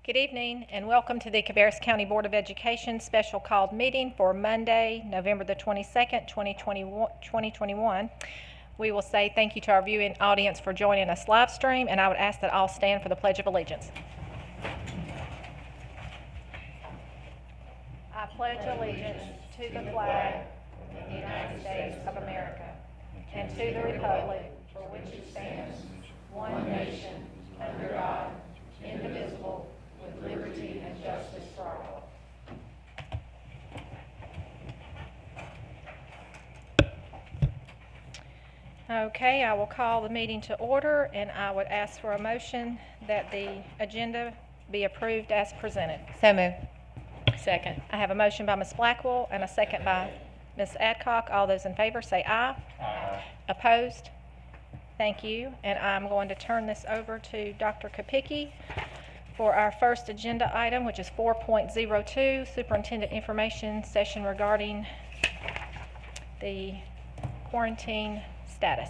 Good evening and welcome to the Cabarrus County Board of Education special called meeting for Monday, November the 22nd, 2021. We will say thank you to our viewing audience for joining us live stream, and I would ask that all stand for the Pledge of Allegiance. I pledge allegiance to the flag of the United States of America and to the republic for which it stands, one nation, under God, indivisible, with liberty and justice for all. Okay, I will call the meeting to order, and I would ask for a motion that the agenda be approved as presented. So moved. Second. I have a motion by Ms. Blackwell and a second by Ms. Adcock. All those in favor say aye. Aye. Opposed? Thank you. And I'm going to turn this over to Dr. Kopicki for our first agenda item, which is 4.02, Superintendent Information Session regarding the quarantine status.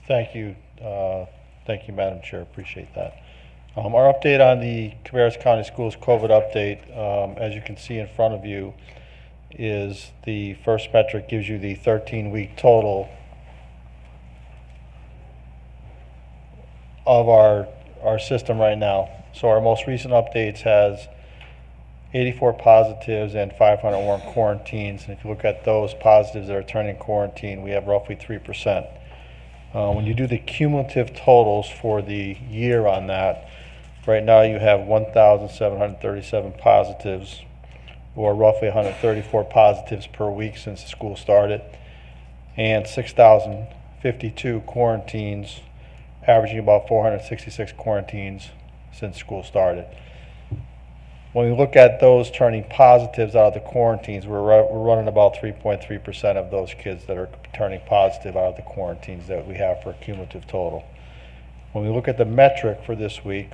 Thank you, Madam Chair. Appreciate that. Our update on the Cabarrus County Schools COVID update, as you can see in front of you, is the first metric gives you the 13-week total of our system right now. So our most recent updates has 84 positives and 501 quarantines. And if you look at those positives that are turning quarantine, we have roughly 3%. When you do the cumulative totals for the year on that, right now you have 1,737 positives, or roughly 134 positives per week since the school started, and 6,052 quarantines, averaging about 466 quarantines since school started. When we look at those turning positives out of the quarantines, we're running about 3.3% of those kids that are turning positive out of the quarantines that we have for a cumulative total. When we look at the metric for this week,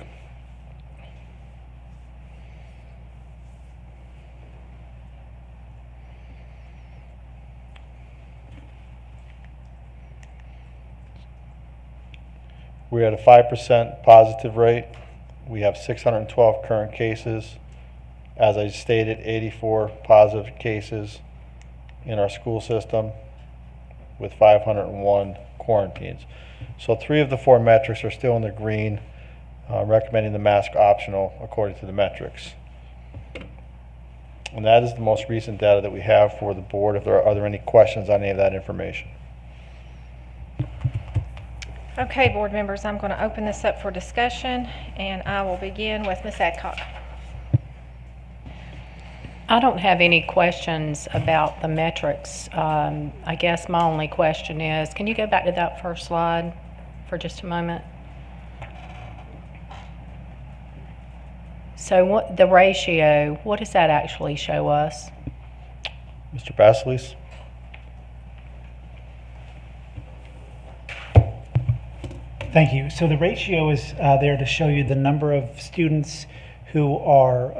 we're at a 5% positive rate. We have 612 current cases. As I stated, 84 positive cases in our school system with 501 quarantines. So 3 of the 4 metrics are still in the green, recommending the mask optional according to the metrics. And that is the most recent data that we have for the board. Are there any questions on any of that information? Okay, board members, I'm going to open this up for discussion, and I will begin with Ms. Adcock. I don't have any questions about the metrics. I guess my only question is, can you go back to that first slide for just a moment? So what the ratio, what does that actually show us? Mr. Basilis? Thank you. So the ratio is there to show you the number of students who are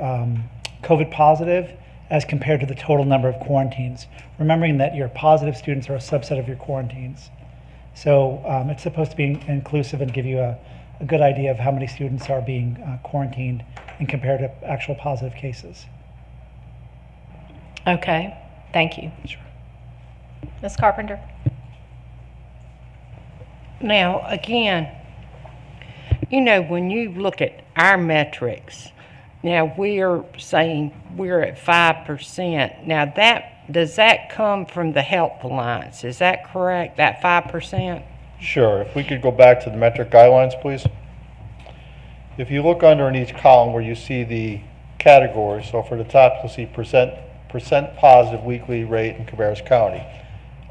COVID positive as compared to the total number of quarantines, remembering that your positive students are a subset of your quarantines. So it's supposed to be inclusive and give you a good idea of how many students are being quarantined and compared to actual positive cases. Okay, thank you. Sure. Ms. Carpenter. Now, again, you know, when you look at our metrics, now we're saying we're at 5%. Now, does that come from the Health Alliance? Is that correct, that 5%? Sure. If we could go back to the metric guidelines, please. If you look under in each column where you see the categories, so for the top you'll see percent positive weekly rate in Cabarrus County.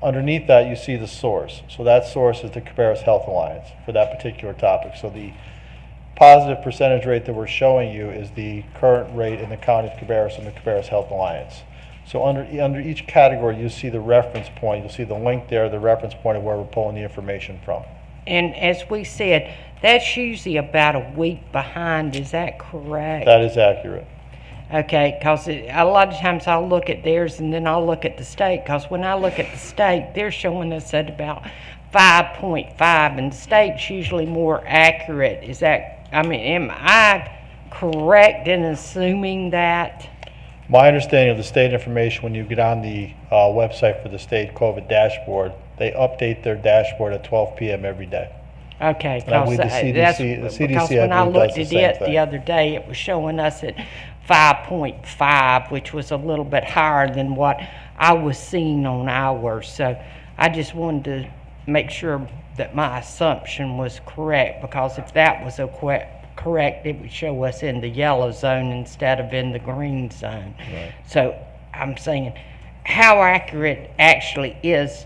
Underneath that, you see the source. So that source is the Cabarrus Health Alliance for that particular topic. So the positive percentage rate that we're showing you is the current rate in the county of Cabarrus and the Cabarrus Health Alliance. So under each category, you see the reference point. You'll see the link there, the reference point of where we're pulling the information from. And as we said, that's usually about a week behind. Is that correct? That is accurate. Okay, because a lot of times I'll look at theirs and then I'll look at the state, because when I look at the state, they're showing us at about 5.5, and the state's usually more accurate. Is that, I mean, am I correct in assuming that? My understanding of the state information, when you get on the website for the state COVID dashboard, they update their dashboard at 12 p.m. every day. Okay, And I believe the that's CDC, because I when I believe, looked does at the same it thing. the other day, it was showing us at 5.5, which was a little bit higher than what I was seeing on ours. So I just wanted to make sure that my assumption was correct, because if that was correct, it would show us in the yellow zone instead of in the green zone. Right. So I'm saying, how accurate actually is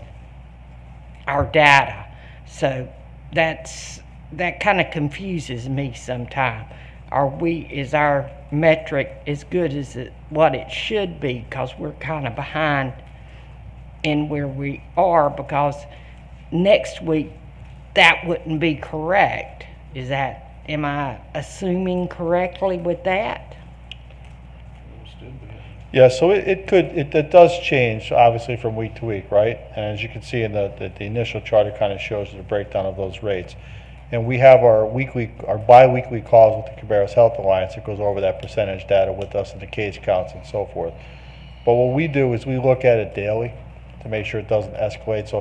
our data? So that kind of confuses me sometimes. Is our metric as good as what it should be? Because we're kind of behind in where we are, because next week that wouldn't be correct. Am I assuming correctly with that? Yeah, so it does change, obviously, from week to week, right? And as you can see in the initial chart, it kind of shows the breakdown of those rates. And we have our bi-weekly calls with the Cabarrus Health Alliance. It goes over that percentage data with us and the case counts and so forth. But what we do is we look at it daily to make sure it doesn't escalate. So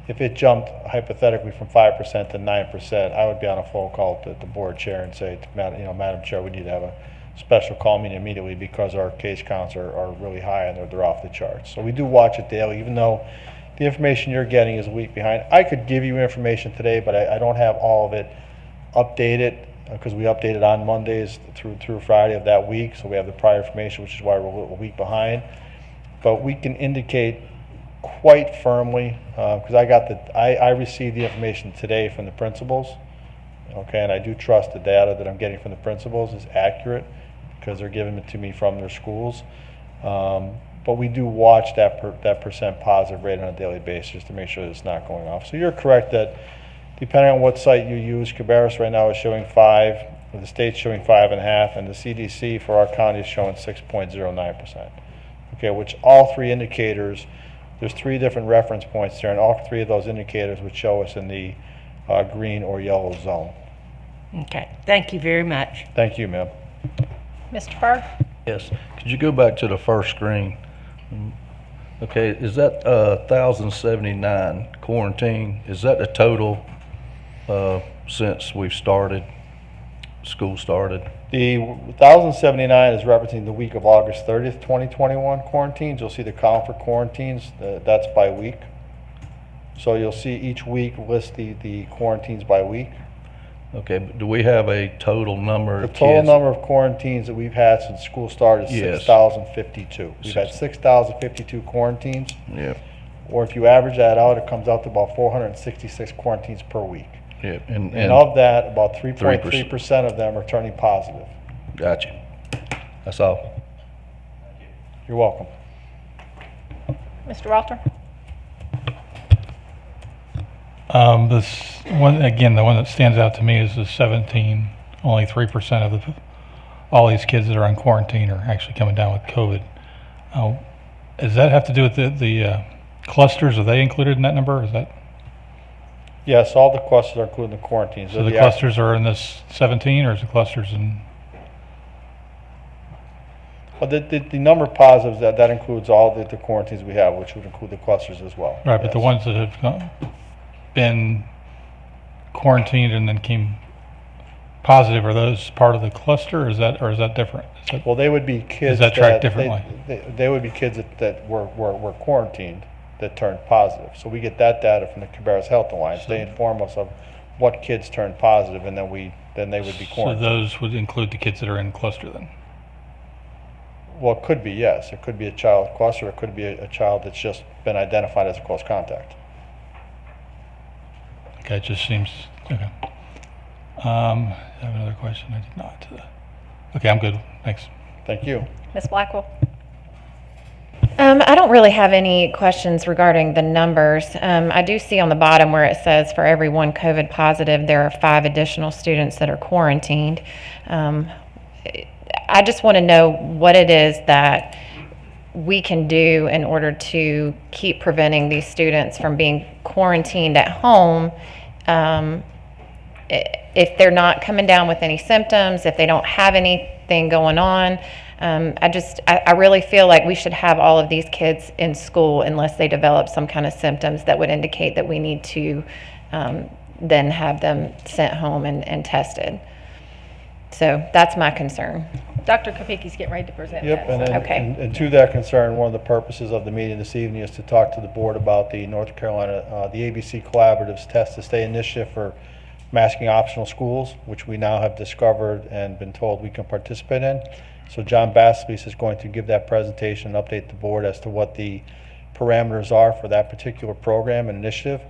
if it jumped hypothetically from 5% to 9%, I would be on a phone call to the board chair and say, Madam Chair, we need to have a special call meeting immediately because our case counts are really high and they're off the charts. So we do watch it daily, even though the information you're getting is a week behind. I could give you information today, but I don't have all of it updated because we update it on Mondays through Friday of that week. So we have the prior information, which is why we're a week behind. But we can indicate quite firmly, because I received the information today from the principals, okay, and I do trust the data that I'm getting from the principals is accurate because they're giving it to me from their schools. But we do watch that percent positive rate on a daily basis to make sure that it's not going off. So you're correct that depending on what site you use, Cabarrus right now is showing 5, the state's showing 5.5, and the CDC for our county is showing 6.09%. Okay, which all three indicators, there's 3 different reference points there, and all 3 of those indicators would show us in the green or yellow zone. Okay, thank you very much. Thank you, ma'am. Mr. Furr? Yes. Could you go back to the first screen? Okay, is that 1,079 quarantine? Is that the total since we've started, school started? The 1,079 is representing the week of August 30th, 2021 quarantines. You'll see the count for quarantines. That's by week. So you'll see each week list the quarantines by week. Okay, but do we have a total number The of total kids? number of quarantines that we've had since school started is Yes. 6,052. We've had 6,052 quarantines, Yeah, or if you average that out, it comes out to about 466 quarantines per week. yeah, And and of that, about 3.3% of them are turning positive. gotcha. That's all. You're welcome. Mr. Walter? This one, again, the one that stands out to me is the 17, only 3% of all these kids that are on quarantine are actually coming down with COVID. Does that have to do with the clusters? Are they included in that number? Is that? Yes, all the clusters are included in the quarantines. So the clusters are in this 17, or is the clusters in? Well, the number of positives, that includes all the quarantines we have, which would include the clusters as well. Right, but the Yes. ones that have been quarantined and then came positive, are those part of the cluster, or is that different? Is that, Well, they would be kids. Is that tracked differently? They would be kids that were quarantined that turned positive. So we get that data from the Cabarrus Health Alliance. They inform us of what kids turned positive, and then they would be so quarantined. those would include the kids that are in cluster then? Well, it could be, yes. It could be a child cluster. It could be a child that's just been identified as a close contact. Okay, it just seems, okay. I have another question. I did not. Okay, I'm good. Thanks. Thank you. Ms. Blackwell? I don't really have any questions regarding the numbers. I do see on the bottom where it says for every 1 COVID positive, there are 5 additional students that are quarantined. I just want to know what it is that we can do in order to keep preventing these students from being quarantined at home. If they're not coming down with any symptoms, if they don't have anything going on, I really feel like we should have all of these kids in school unless they develop some kind of symptoms that would indicate that we need to then have them sent home and tested. So that's my concern. Dr. Kopicki's getting ready to present Yep, that. and, then, Okay. and to that concern, one of the purposes of the meeting this evening is to talk to the board about the North Carolina, the ABC Collaborative's Test to Stay initiative for masking optional schools, which we now have discovered and been told we can participate in. So John Basleys is going to give that presentation and update the board as to what the parameters are for that particular program and initiative.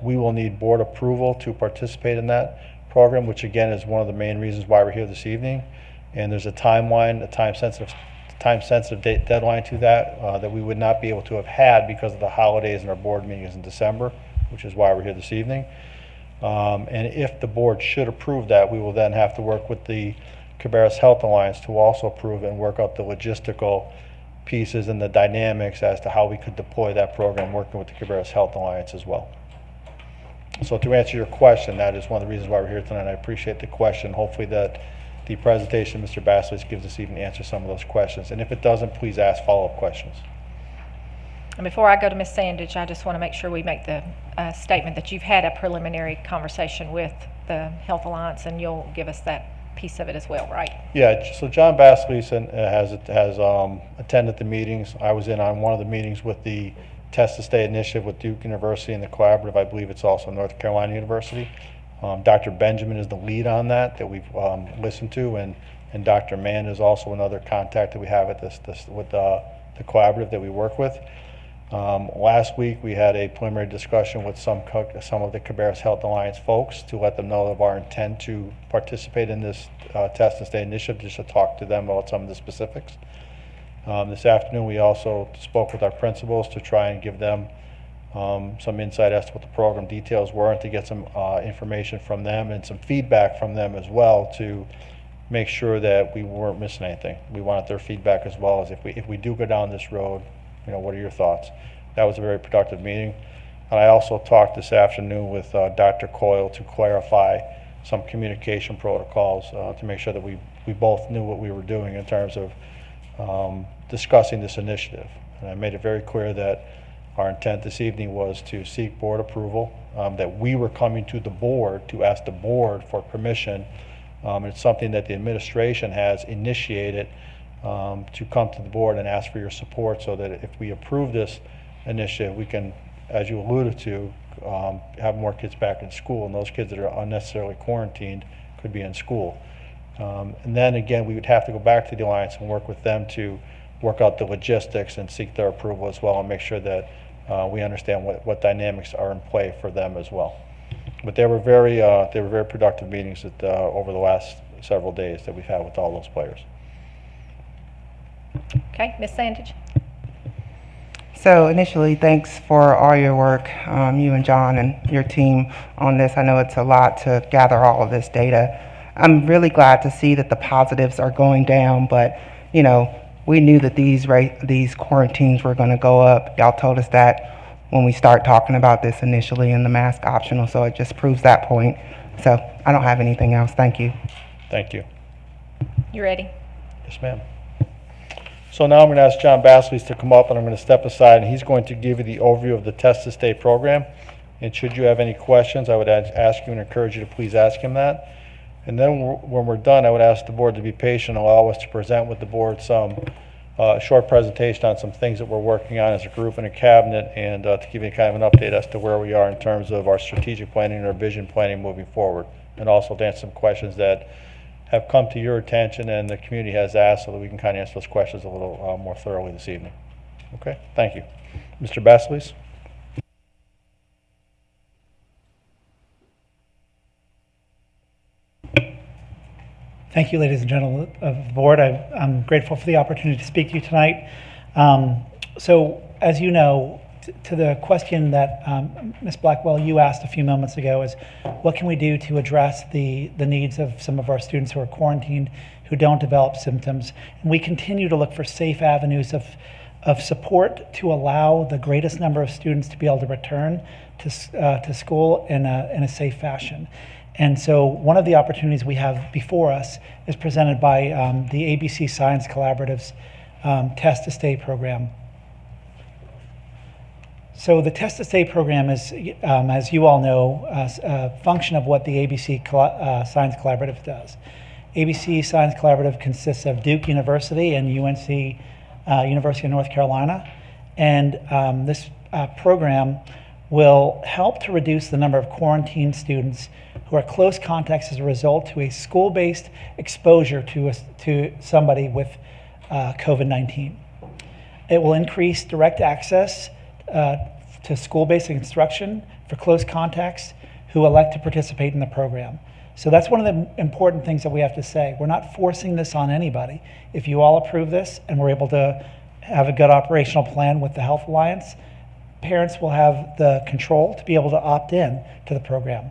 We will need board approval to participate in that program, which again is one of the main reasons why we're here this evening. And there's a timeline, a time-sensitive deadline to that that we would not be able to have had because of the holidays and our board meetings in December, which is why we're here this evening. And if the board should approve that, we will then have to work with the Cabarrus Health Alliance to also approve and work out the logistical pieces and the dynamics as to how we could deploy that program, working with the Cabarrus Health Alliance as well. So to answer your question, that is one of the reasons why we're here tonight. I appreciate the question. Hopefully that the presentation Mr. Basleys gives this evening answers some of those questions. And if it doesn't, please ask follow-up questions. And before I go to Ms. Sandage, I just want to make sure we make the statement that you've had a preliminary conversation with the Health Alliance, and you'll give us that piece of it as well, right? Yeah, so John Basleys has attended the meetings. I was in on one of the meetings with the Test to Stay initiative with Duke University and the collaborative. I believe it's also North Carolina University. Dr. Benjamin is the lead on that we've listened to, and Dr. Mann is also another contact that we have at with the collaborative that we work with. Last week we had a preliminary discussion with some of the Cabarrus Health Alliance folks to let them know of our intent to participate in this Test and Stay initiative, just to talk to them about some of the specifics. This afternoon we also spoke with our principals to try and give them some insight as to what the program details were, and to get some information from them and some feedback from them as well, to make sure that we weren't missing anything. We wanted their feedback as well, as if we do go down this road, what are your thoughts? That was a very productive meeting. And I also talked this afternoon with Dr. Coyle to clarify some communication protocols to make sure that we both knew what we were doing in terms of discussing this initiative. And I made it very clear that our intent this evening was to seek board approval, that we were coming to the board to ask the board for permission. It's something that the administration has initiated to come to the board and ask for your support, so that if we approve this initiative, we can, as you alluded to, have more kids back in school, and those kids that are unnecessarily quarantined could be in school. And then again, we would have to go back to the Alliance and work with them to work out the logistics and seek their approval as well, and make sure that we understand what dynamics are in play for them as well. But they were very productive meetings over the last several days that we've had with all those players. Okay, Ms. Sandage? So initially, thanks for all your work, you and John and your team on this. I know it's a lot to gather all of this data. I'm really glad to see that the positives are going down, but we knew that these quarantines were going to go up. Y'all told us that when we start talking about this initially, and the mask optional, so it just proves that point. So I don't have anything else. Thank you. Thank you. You ready? Yes, ma'am. So now I'm going to ask John Basleys to come up, and I'm going to step aside, and he's going to give you the overview of the Test to Stay program. And should you have any questions, I would ask you and encourage you to please ask him that. And then when we're done, I would ask the board to be patient and allow us to present with the board some short presentation on some things that we're working on as a group and a cabinet, and to give you kind of an update as to where we are in terms of our strategic planning and our vision planning moving forward, and also to answer some questions that have come to your attention and the community has asked, so that we can kind of answer those questions a little more thoroughly this evening. Okay, thank you. Mr. Basleys? Thank you, ladies and gentlemen of the board. I'm grateful for the opportunity to speak to you tonight. So, as you know, to the question that Ms. Blackwell, you asked a few moments ago, is what can we do to address the needs of some of our students who are quarantined, who don't develop symptoms? And we continue to look for safe avenues of support to allow the greatest number of students to be able to return to school in a safe fashion. And so one of the opportunities we have before us is presented by the ABC Science Collaborative's Test to Stay program. So the Test to Stay program is, as you all know, a function of what the ABC Science Collaborative does. ABC Science Collaborative consists of Duke University and UNC University of North Carolina, and this program will help to reduce the number of quarantined students who are close contacts as a result to a school-based exposure to somebody with COVID-19. It will increase direct access to school-based instruction for close contacts who elect to participate in the program. So that's one of the important things that we have to say. We're not forcing this on anybody. If you all approve this and we're able to have a good operational plan with the Health Alliance, parents will have the control to be able to opt in to the program.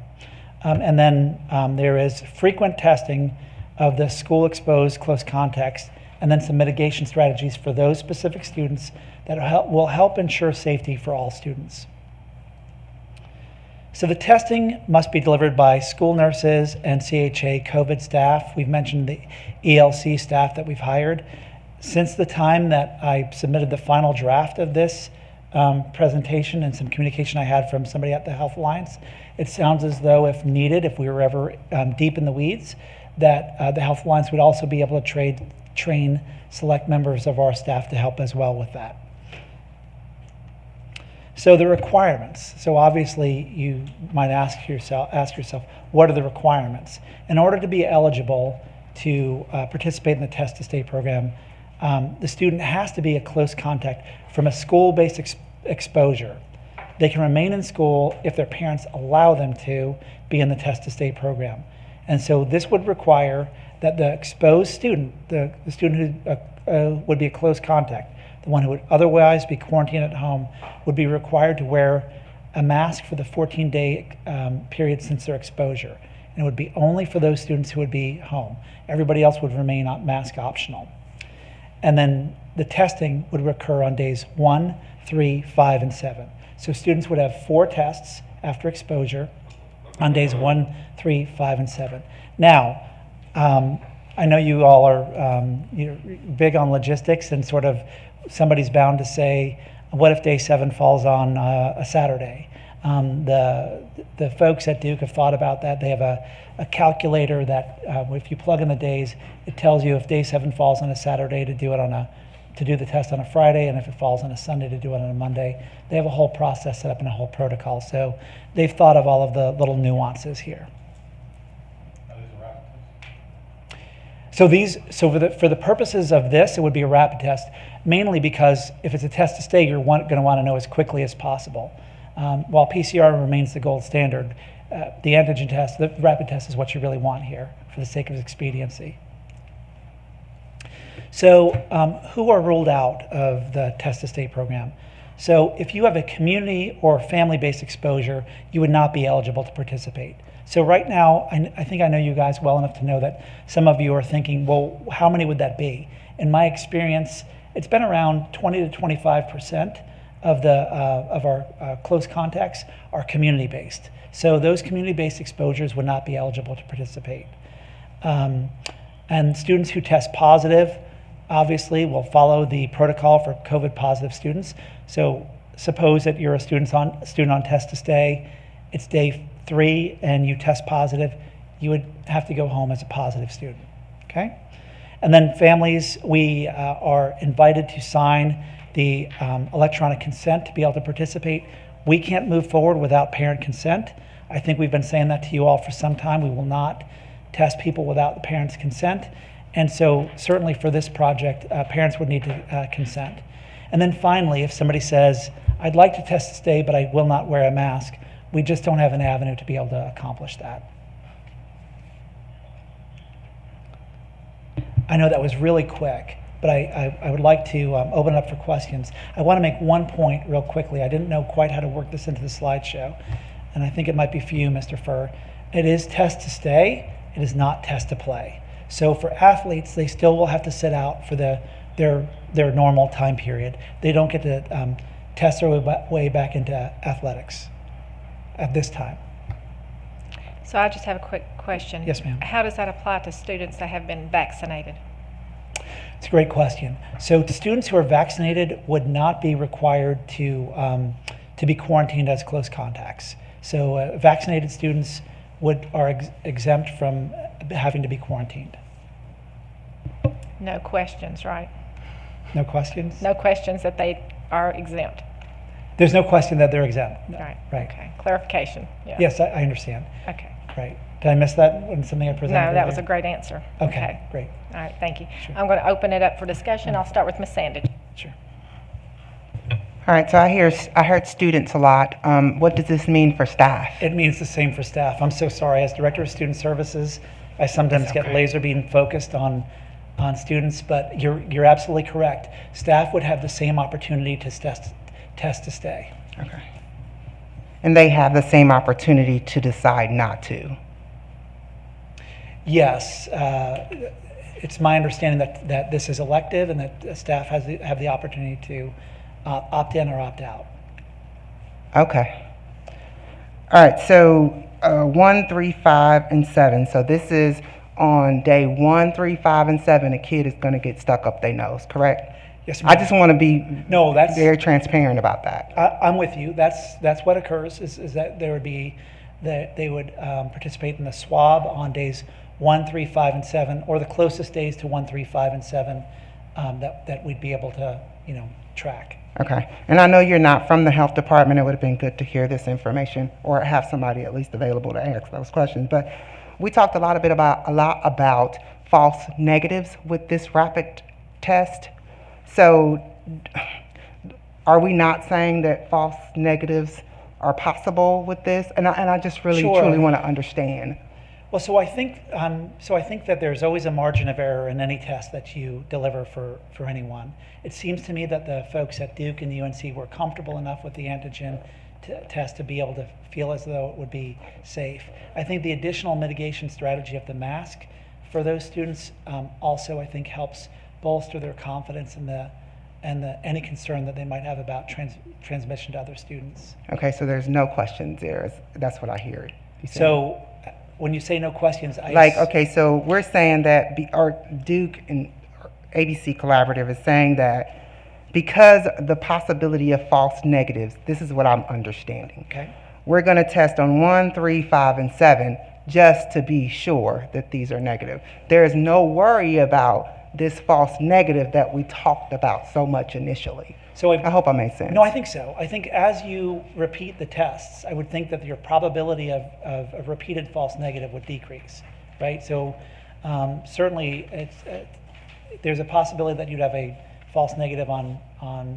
And then there is frequent testing of the school-exposed close contacts, and then some mitigation strategies for those specific students that will help ensure safety for all students. So the testing must be delivered by school nurses and CHA COVID staff. We've mentioned the ELC staff that we've hired. Since the time that I submitted the final draft of this presentation and some communication I had from somebody at the Health Alliance, it sounds as though if needed, if we were ever deep in the weeds, that the Health Alliance would also be able to train select members of our staff to help as well with that. So the requirements. So obviously you might ask yourself, what are the requirements? In order to be eligible to participate in the Test to Stay program, the student has to be a close contact from a school-based exposure. They can remain in school if their parents allow them to be in the Test to Stay program. And so this would require that the exposed student, the student who would be a close contact, the one who would otherwise be quarantined at home, would be required to wear a mask for the 14-day period since their exposure. And it would be only for those students who would be home. Everybody else would remain mask optional. And then the testing would occur on days 1, 3, 5, and 7. So students would have 4 tests after exposure on days 1, 3, 5, and 7. Now, I know you all are big on logistics, and sort of somebody's bound to say, what if day 7 falls on a Saturday? The folks at Duke have thought about that. They have a calculator that if you plug in the days, it tells you if day 7 falls on a Saturday to do the test on a Friday, and if it falls on a Sunday to do it on a Monday. They have a whole process set up and a whole protocol. So they've thought of all of the little nuances here. So for the purposes of this, it would be a rapid test, mainly because if it's a test to stay, you're going to want to know as quickly as possible. While PCR remains the gold standard, the antigen test, the rapid test is what you really want here for the sake of expediency. So who are ruled out of the Test to Stay program? So if you have a community or family-based exposure, you would not be eligible to participate. So right now, I think I know you guys well enough to know that some of you are thinking, well, how many would that be? In my experience, it's been around 20 to 25% of our close contacts are community-based. So those community-based exposures would not be eligible to participate. And students who test positive, obviously, will follow the protocol for COVID-positive students. So suppose that you're a student on Test to Stay, it's day 3 and you test positive, you would have to go home as a positive student, okay? And then families, we are invited to sign the electronic consent to be able to participate. We can't move forward without parent consent. I think we've been saying that to you all for some time. We will not test people without the parents' consent. And so certainly for this project, parents would need to consent. And then finally, if somebody says, I'd like to test to stay, but I will not wear a mask, we just don't have an avenue to be able to accomplish that. I know that was really quick, but I would like to open it up for questions. I want to make one point real quickly. I didn't know quite how to work this into the slideshow, and I think it might be for you, Mr. Furr. It is test to stay. It is not test to play. So for athletes, they still will have to sit out for their normal time period. They don't get to test their way back into athletics at this time. So I just have a quick question. Yes, ma'am. How does that apply to students that have been vaccinated? It's a great question. So the students who are vaccinated would not be required to be quarantined as close contacts. So vaccinated students are exempt from having to be quarantined. No questions, right? No questions? No questions that they are exempt. There's no question that they're exempt. No. Right. Right. Okay. Clarification. Yeah. Yes, I understand. Okay. Right. Did I miss that when something I presented? No, that was a earlier? great answer. Okay, great. All right, thank you. Sure. I'm going to open it up for discussion. I'll start with Ms. Sandage. Sure. All right, so I heard students a lot. What does this mean for staff? It means the same for staff. I'm so sorry. As Director of Student Services, I sometimes get laser beam focused on students, but you're absolutely correct. Staff would have the same opportunity to test to stay. Okay. And they have the same opportunity to decide not to? Yes. It's my understanding that this is elective and that staff have the opportunity to opt in or opt out. Okay. All right, so 1, 3, 5, and 7. So this is on day 1, 3, 5, and 7, a kid is going to get stuck up their nose, correct? Yes, ma'am. I just want to be very transparent about that. I'm with you. That's what occurs is that there would be that they would participate in the swab on days 1, 3, 5, and 7, or the closest days to 1, 3, 5, and 7 that we'd be able to track. Okay, and I know you're not from the health department. It would have been good to hear this information or have somebody at least available to ask those questions. But we talked a lot about false negatives with this rapid test. So are we not saying that false negatives are possible with this? And I just really Sure. truly want to understand. Well, so I think that there's always a margin of error in any test that you deliver for anyone. It seems to me that the folks at Duke and UNC were comfortable enough with the antigen test to be able to feel as though it would be safe. I think the additional mitigation strategy of the mask for those students also I think helps bolster their confidence in any concern that they might have about transmission to other students. Okay, so there's no questions there. That's what I hear. So when you say no questions, okay, so we're saying that our Duke and ABC Collaborative is saying that because the possibility of false negatives, this is what I'm understanding. Okay. We're going to test on 1, 3, 5, and 7 just to be sure that these are negative. There is no worry about this false negative that we talked about so much initially. So I hope I made sense. No, I think so. I think as you repeat the tests, I would think that your probability of a repeated false negative would decrease, right? So certainly there's a possibility that you'd have a false negative on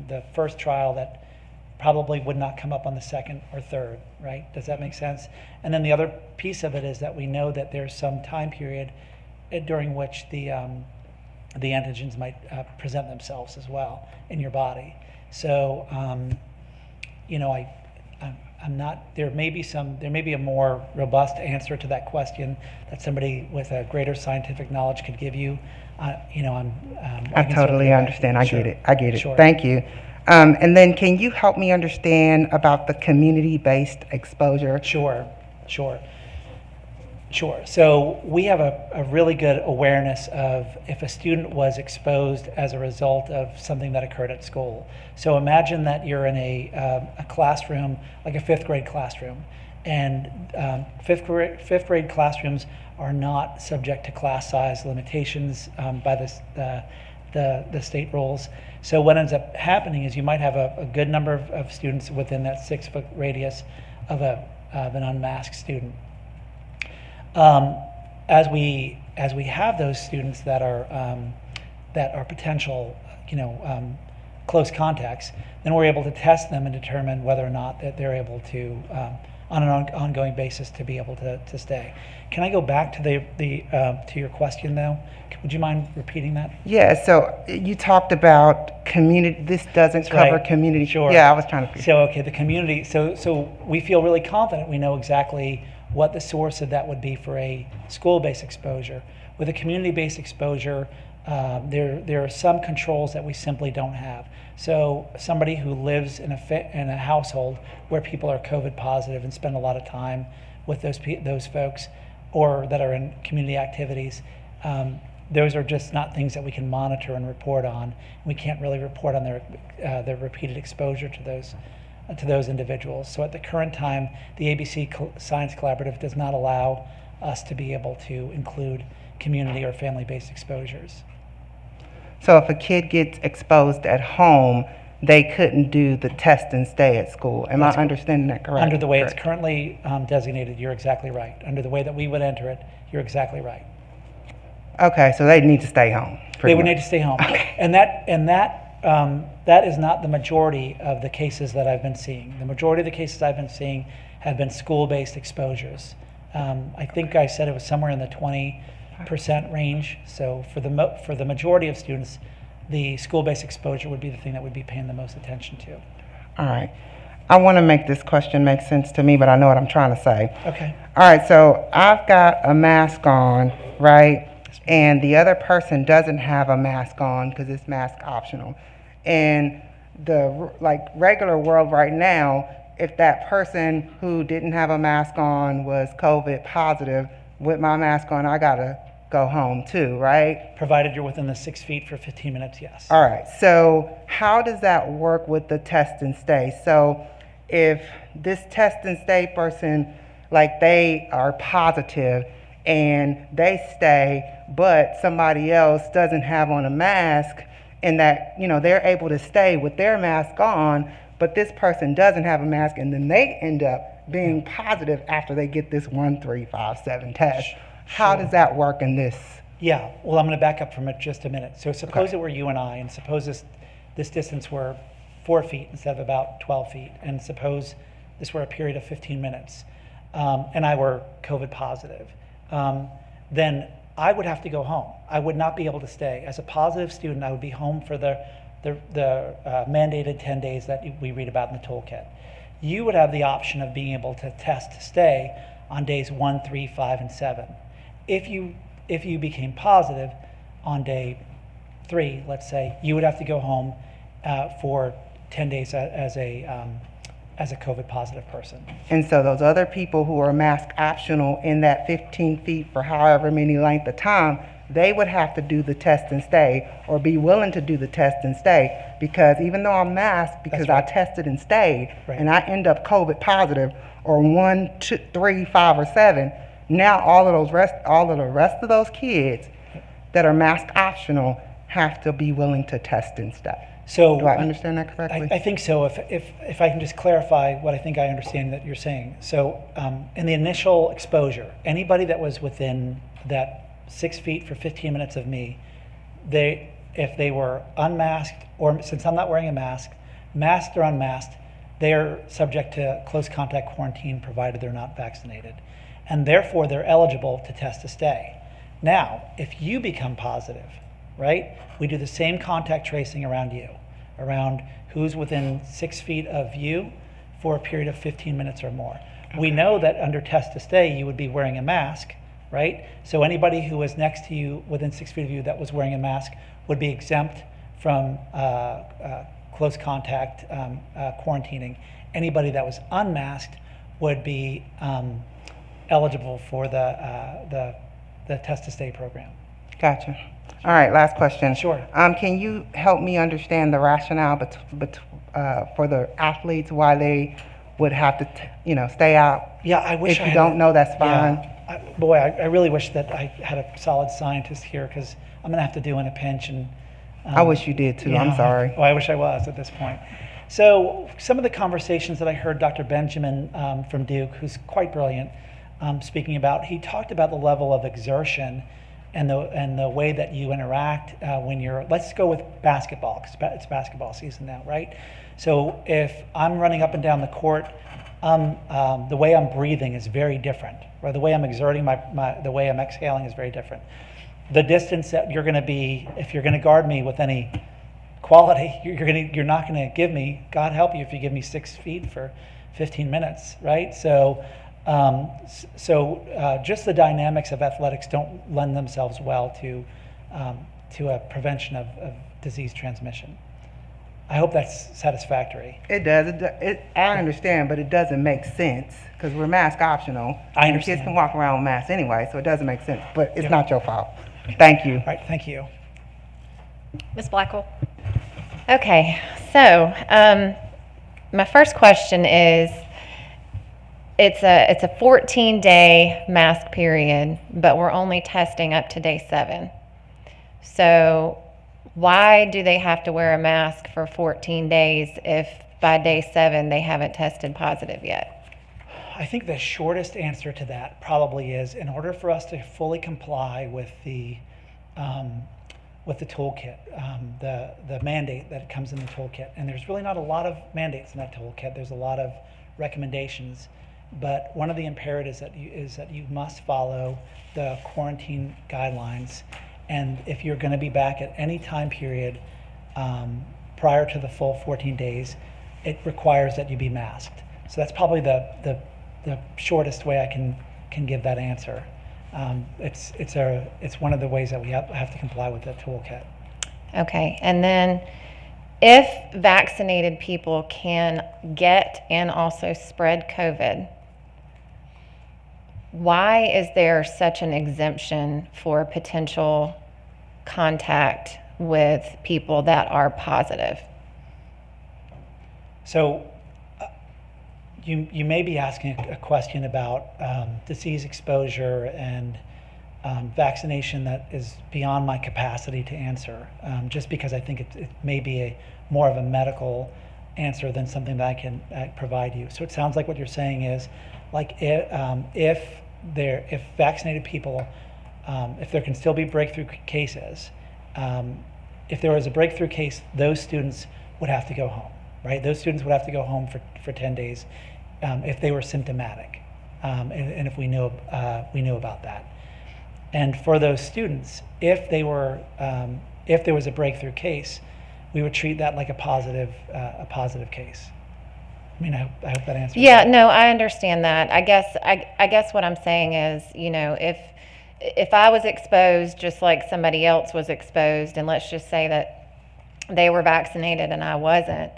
the first trial that probably would not come up on the second or third, right? Does that make sense? And then the other piece of it is that we know that there's some time period during which the antigens might present themselves as well in your body. So, I'm not. There may be a more robust answer to that question that somebody with a greater scientific knowledge could give you. I totally understand. I get it. Sure. Thank you. And then can you help me understand about the community-based exposure? Sure. So we have a really good awareness of if a student was exposed as a result of something that occurred at school. So imagine that you're in a classroom, like a fifth grade classroom, and fifth grade classrooms are not subject to class size limitations by the state rules. So what ends up happening is you might have a good number of students within that 6-foot radius of an unmasked student. As we have those students that are potential, close contacts, then we're able to test them and determine whether or not that they're able to on an ongoing basis to be able to stay. Can I go back to to your question though? Would you mind repeating that? Yeah, so you talked about community, this doesn't That's cover right. community. Sure. Yeah, I was trying to figure. So, okay, the community, so we feel really confident. We know exactly what the source of that would be for a school-based exposure. With a community-based exposure, there are some controls that we simply don't have. So somebody who lives in a household where people are COVID positive and spend a lot of time with those folks, or that are in community activities, those are just not things that we can monitor and report on. We can't really report on their repeated exposure to those individuals. So at the current time, the ABC Science Collaborative does not allow us to be able to include community or family-based exposures. So if a kid gets exposed at home, they couldn't do the test and stay at school. Am I understanding that correctly? Under the way it's currently designated, you're exactly right. Under the way that we would enter it, you're exactly right. Okay, so they need to stay home. They would need to stay home. Okay. And that is not the majority of the cases that I've been seeing. The majority of the cases I've been seeing have been school-based exposures. I think I said it was somewhere in the 20% range. So for the majority of students, the school-based exposure would be the thing that would be paying the most attention to. All right. I want to make this question make sense to me, but I know what I'm trying to say. Okay. All right, so I've got a mask on, right? And the other person doesn't have a mask on because it's mask optional. And the regular world right now, if that person who didn't have a mask on was COVID positive, with my mask on, I gotta go home too, right? Provided you're within the 6 feet for 15 minutes, yes. All right, so how does that work with the test and stay? So if this test and stay person, they are positive and they stay, but somebody else doesn't have on a mask, and that, they're able to stay with their mask on, but this person doesn't have a mask, and then they end up being positive after they get this 1, 3, 5, 7 test. How does that work in this? Yeah, well, I'm going to back up from it just a minute. So suppose Okay. it were you and I, and suppose this distance were 4 feet instead of about 12 feet, and suppose this were a period of 15 minutes, and I were COVID positive, then I would have to go home. I would not be able to stay. As a positive student, I would be home for the mandated 10 days that we read about in the toolkit. You would have the option of being able to test to stay on days 1, 3, 5, and 7. If you became positive on day 3, let's say, you would have to go home for 10 days as a COVID positive person. And so those other people who are mask optional in that 15 feet for however many length of time, they would have to do the test and stay, or be willing to do the test and stay, because even though I'm masked, because That's right. I tested and stayed, Right. and I end up COVID positive, or 1, 2, 3, 5, or 7, now all of the rest of those kids that are mask optional have to be willing to test and stay. So Do I understand that correctly? I think so. If I can just clarify what I think I understand that you're saying. So in the initial exposure, anybody that was within that 6 feet for 15 minutes of me, if they were unmasked, or since I'm not wearing a mask, masked or unmasked, they are subject to close contact quarantine provided they're not vaccinated. And therefore they're eligible to test to stay. Now, if you become positive, right, we do the same contact tracing around you, around who's within 6 feet of you for a period of 15 minutes or more. Okay. We know that under test to stay, you would be wearing a mask, right? So anybody who was next to you within 6 feet of you that was wearing a mask would be exempt from close contact quarantining. Anybody that was unmasked would be eligible for the test to stay program. Gotcha. All right, last question. Sure. Can you help me understand the rationale for the athletes, why they would have to, stay out? Yeah, I wish If you don't know, that's fine. Yeah. I really wish that I had a solid scientist here, because I'm going to have to do in a pinch. And I wish you did too. yeah. I'm sorry. Oh, I wish I was at this point. So some of the conversations that I heard Dr. Benjamin from Duke, who's quite brilliant, speaking about, he talked about the level of exertion and the way that you interact when you're, let's go with basketball, because it's basketball season now, right? So if I'm running up and down the court the way I'm breathing is very different, or the way I'm exerting the way I'm exhaling is very different. The distance that you're going to be, if you're going to guard me with any quality, you're not going to give me, God help you if you give me 6 feet for 15 minutes, right? So just the dynamics of athletics don't lend themselves well to a prevention of disease transmission. I hope that's satisfactory. It does. I understand, but it doesn't make sense because we're mask optional. I and understand. Kids can walk around with masks anyway, so it doesn't make sense. But it's not your fault. Thank you. All right, thank you. Ms. Blackwell? Okay, so my first question is, it's a 14-day mask period, but we're only testing up to day 7. So why do they have to wear a mask for 14 days if by day 7 they haven't tested positive yet? I think the shortest answer to that probably is, in order for us to fully comply with the toolkit, the mandate that comes in the toolkit, and there's really not a lot of mandates in that toolkit. There's a lot of recommendations, but one of the imperatives is that you must follow the quarantine guidelines. And if you're going to be back at any time period prior to the full 14 days, it requires that you be masked. So that's probably the shortest way I can give that answer. It's one of the ways that we have to comply with the toolkit. Okay, and then if vaccinated people can get and also spread COVID, why is there such an exemption for potential contact with people that are positive? So you may be asking a question about disease exposure and vaccination that is beyond my capacity to answer, just because I think it may be more of a medical answer than something that I can provide you. So it sounds like what you're saying is, like, if vaccinated people, if there can still be breakthrough cases, if there was a breakthrough case, those students would have to go home, right? Those students would have to go home for 10 days if they were symptomatic, and if we knew about that. And for those students, if there was a breakthrough case, we would treat that like a positive case. I mean, I hope that answers. Yeah, no, I understand that. I guess what I'm saying is, if I was exposed just like somebody else was exposed, and let's just say that they were vaccinated and I wasn't,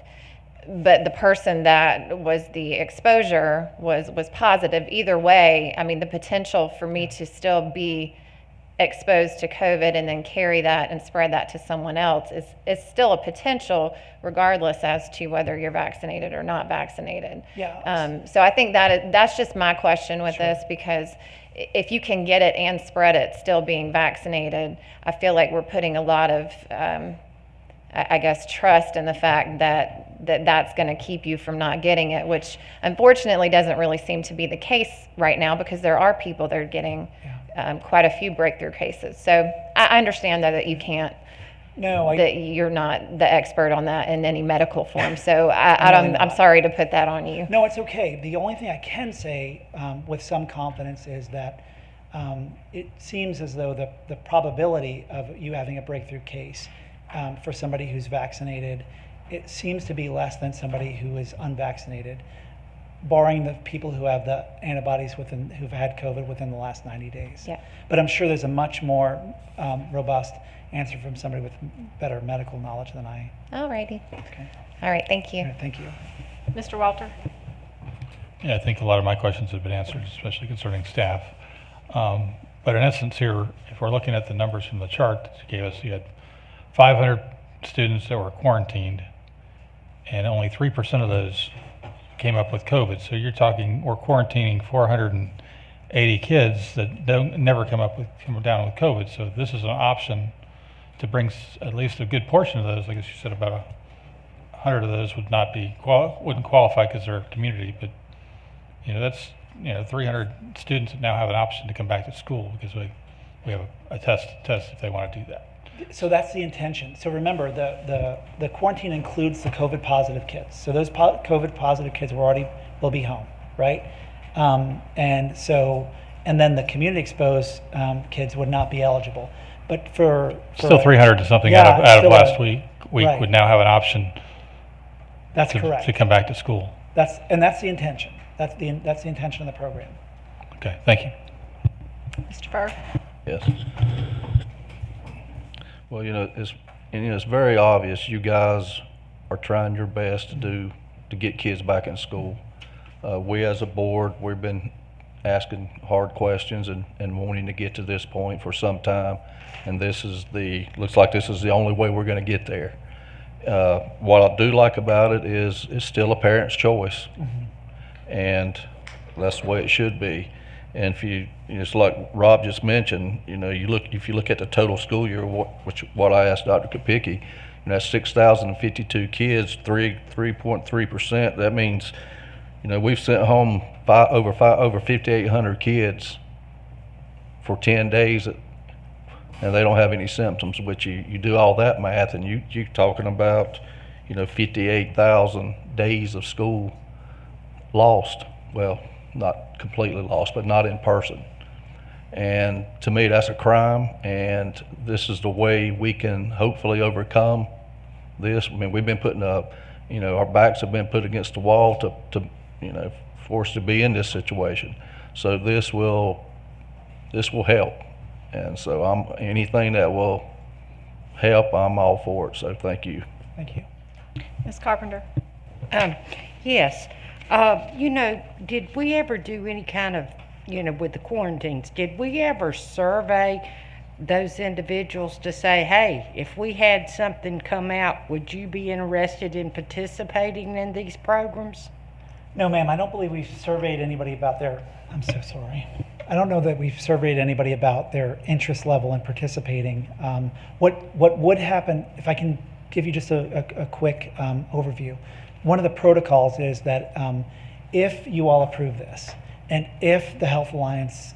but the person that was the exposure was positive, either way, I mean, the potential for me to still be exposed to COVID and then carry that and spread that to someone else is still a potential, regardless as to whether you're vaccinated or not vaccinated. Yeah. So I think that's just my question with this, because if you can get it and spread it still being vaccinated, I feel like we're putting a lot of, I guess, trust in the fact that's going to keep you from not getting it, which unfortunately doesn't really seem to be the case right now, because there are people that are getting quite a few breakthrough cases. So I understand that you can't, that you're not the expert on that in any medical form. So I'm sorry to put that on you. No, it's okay. The only thing I can say with some confidence is that it seems as though the probability of you having a breakthrough case for somebody who's vaccinated, it seems to be less than somebody who is unvaccinated, barring the people who have the antibodies who've had COVID within the last 90 days. Yeah. But I'm sure there's a much more robust answer from somebody with better medical knowledge than I. Alrighty. Okay. All right, thank you. All right, thank you. Mr. Walter? Yeah, I think a lot of my questions have been answered, especially concerning staff. But in essence here, if we're looking at the numbers from the chart that you gave us, you had 500 students that were quarantined, and only 3% of those came up with COVID. So you're talking, we're quarantining 480 kids that never come down with COVID. So this is an option to bring at least a good portion of those. I guess you said about 100 of those would not be wouldn't qualify because they're a community, but that's 300 students that now have an option to come back to school because we have a test if they want to do that. So that's the intention. So remember, the quarantine includes the COVID positive kids. So those COVID positive kids will be home. right? And so, and then the community exposed kids would not be eligible. But for Still 300 to something Yeah, out of still last a- week right. would now have an option That's correct. to come back to school. That's the intention. That's the intention of the program. Okay, thank you. Mr. Furr? Yes. Well, it's very obvious you guys are trying your best to get kids back in school. We as a board, we've been asking hard questions and wanting to get to this point for some time, and looks like this is the only way we're going to get there. What I do like about it is it's still a parent's choice, and that's the way it should be. And it's like Rob just mentioned, if you look at the total school year, what I asked Dr. Kopicki, that's 6,052 kids, 3.3%. That means, we've sent home over 5,800 kids for 10 days, and they don't have any symptoms. Which you do all that math, and you're talking about, 58,000 days of school lost. Well, not completely lost, but not in person. And to me, that's a crime, and this is the way we can hopefully overcome this. I mean, we've been putting up, our backs have been put against the wall to for us to be in this situation. So this will help. And so anything that will help, I'm all for it. So thank you. Thank you. Ms. Carpenter? Yes. Did we ever do any kind of, with the quarantines, did we ever survey those individuals to say, hey, if we had something come out, would you be interested in participating in these programs? No, ma'am, I don't believe we've surveyed anybody about I'm so sorry. I don't know that we've surveyed anybody about their interest level in participating. What would happen, if I can give you just a quick overview, one of the protocols is that if you all approve this, and if the Health Alliance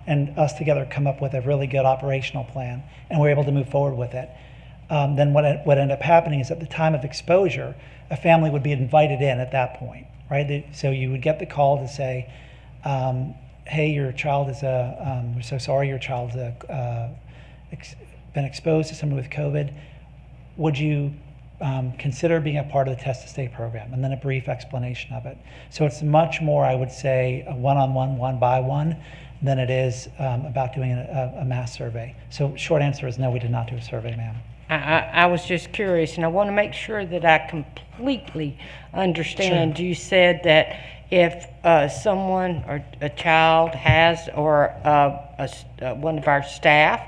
and us together come up with a really good operational plan, and we're able to move forward with it, then what ended up happening is at the time of exposure, a family would be invited in at that point, right? So you would get the call to say, hey, your child is we're so sorry, your child's been exposed to someone with COVID. Would you consider being a part of the Test to Stay program? And then a brief explanation of it. So it's much more, I would say, a one-on-one, one-by-one, than it is about doing a mass survey. So short answer is no, we did not do a survey, ma'am. I was just curious, and I want to make sure that I completely understand. Sure. You said that if someone or a child has, or one of our staff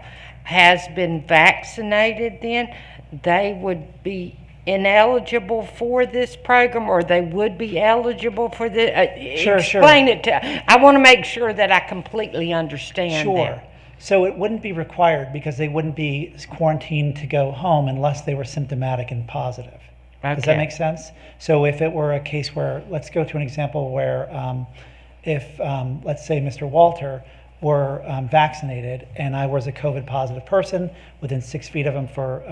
has been vaccinated, then they would be ineligible for this program, or they would be eligible for this? Sure. Explain it to. I want to make sure that I completely understand. Sure. that. So it wouldn't be required because they wouldn't be quarantined to go home unless they were symptomatic and positive. Okay. Does that make sense? So if it were a case where, let's go to an example where if, let's say Mr. Walter were vaccinated and I was a COVID positive person within 6 feet of him for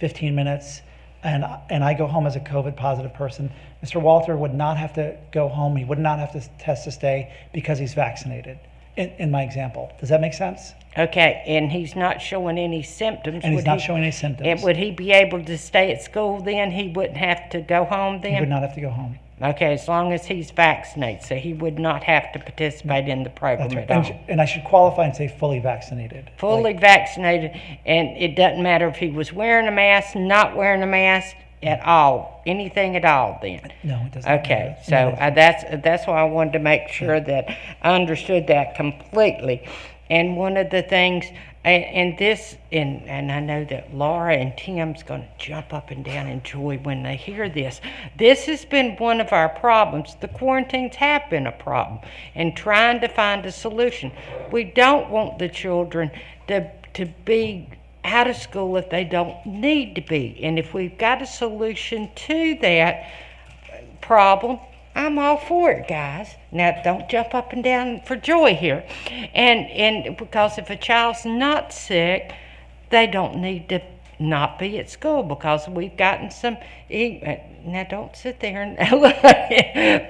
15 minutes, and I go home as a COVID positive person, Mr. Walter would not have to go home. He would not have to test to stay because he's vaccinated. In my example, does that make sense? Okay, and he's not showing any symptoms. And he's not showing any symptoms. And would he be able to stay at school then? He wouldn't have to go home then? He would not have to go home. Okay, as long as he's vaccinated, so he would not have to participate in the program That's right. at all. And I should qualify and say fully vaccinated. Fully vaccinated, and it doesn't matter if he was wearing a mask, not wearing a mask at all, anything at all then? No, it doesn't. Okay, matter. so that's why I wanted to make sure that I understood that completely. And one of the things, and I know that Laura and Tim's going to jump up and down in joy when they hear this. This has been one of our problems. The quarantines have been a problem, and trying to find a solution. We don't want the children to be out of school if they don't need to be. And if we've got a solution to that problem, I'm all for it, guys. Now, don't jump up and down for joy here. And because if a child's not sick, they don't need to not be at school because we've gotten some. Now don't sit there and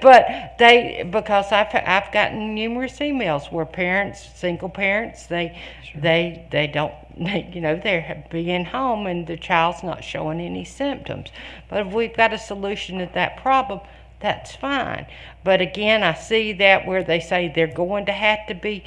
but because I've gotten numerous emails where parents, single parents, they don't, they're being home and the child's not showing any symptoms. But if we've got a solution to that problem, that's fine. But again, I see that where they say they're going to have to be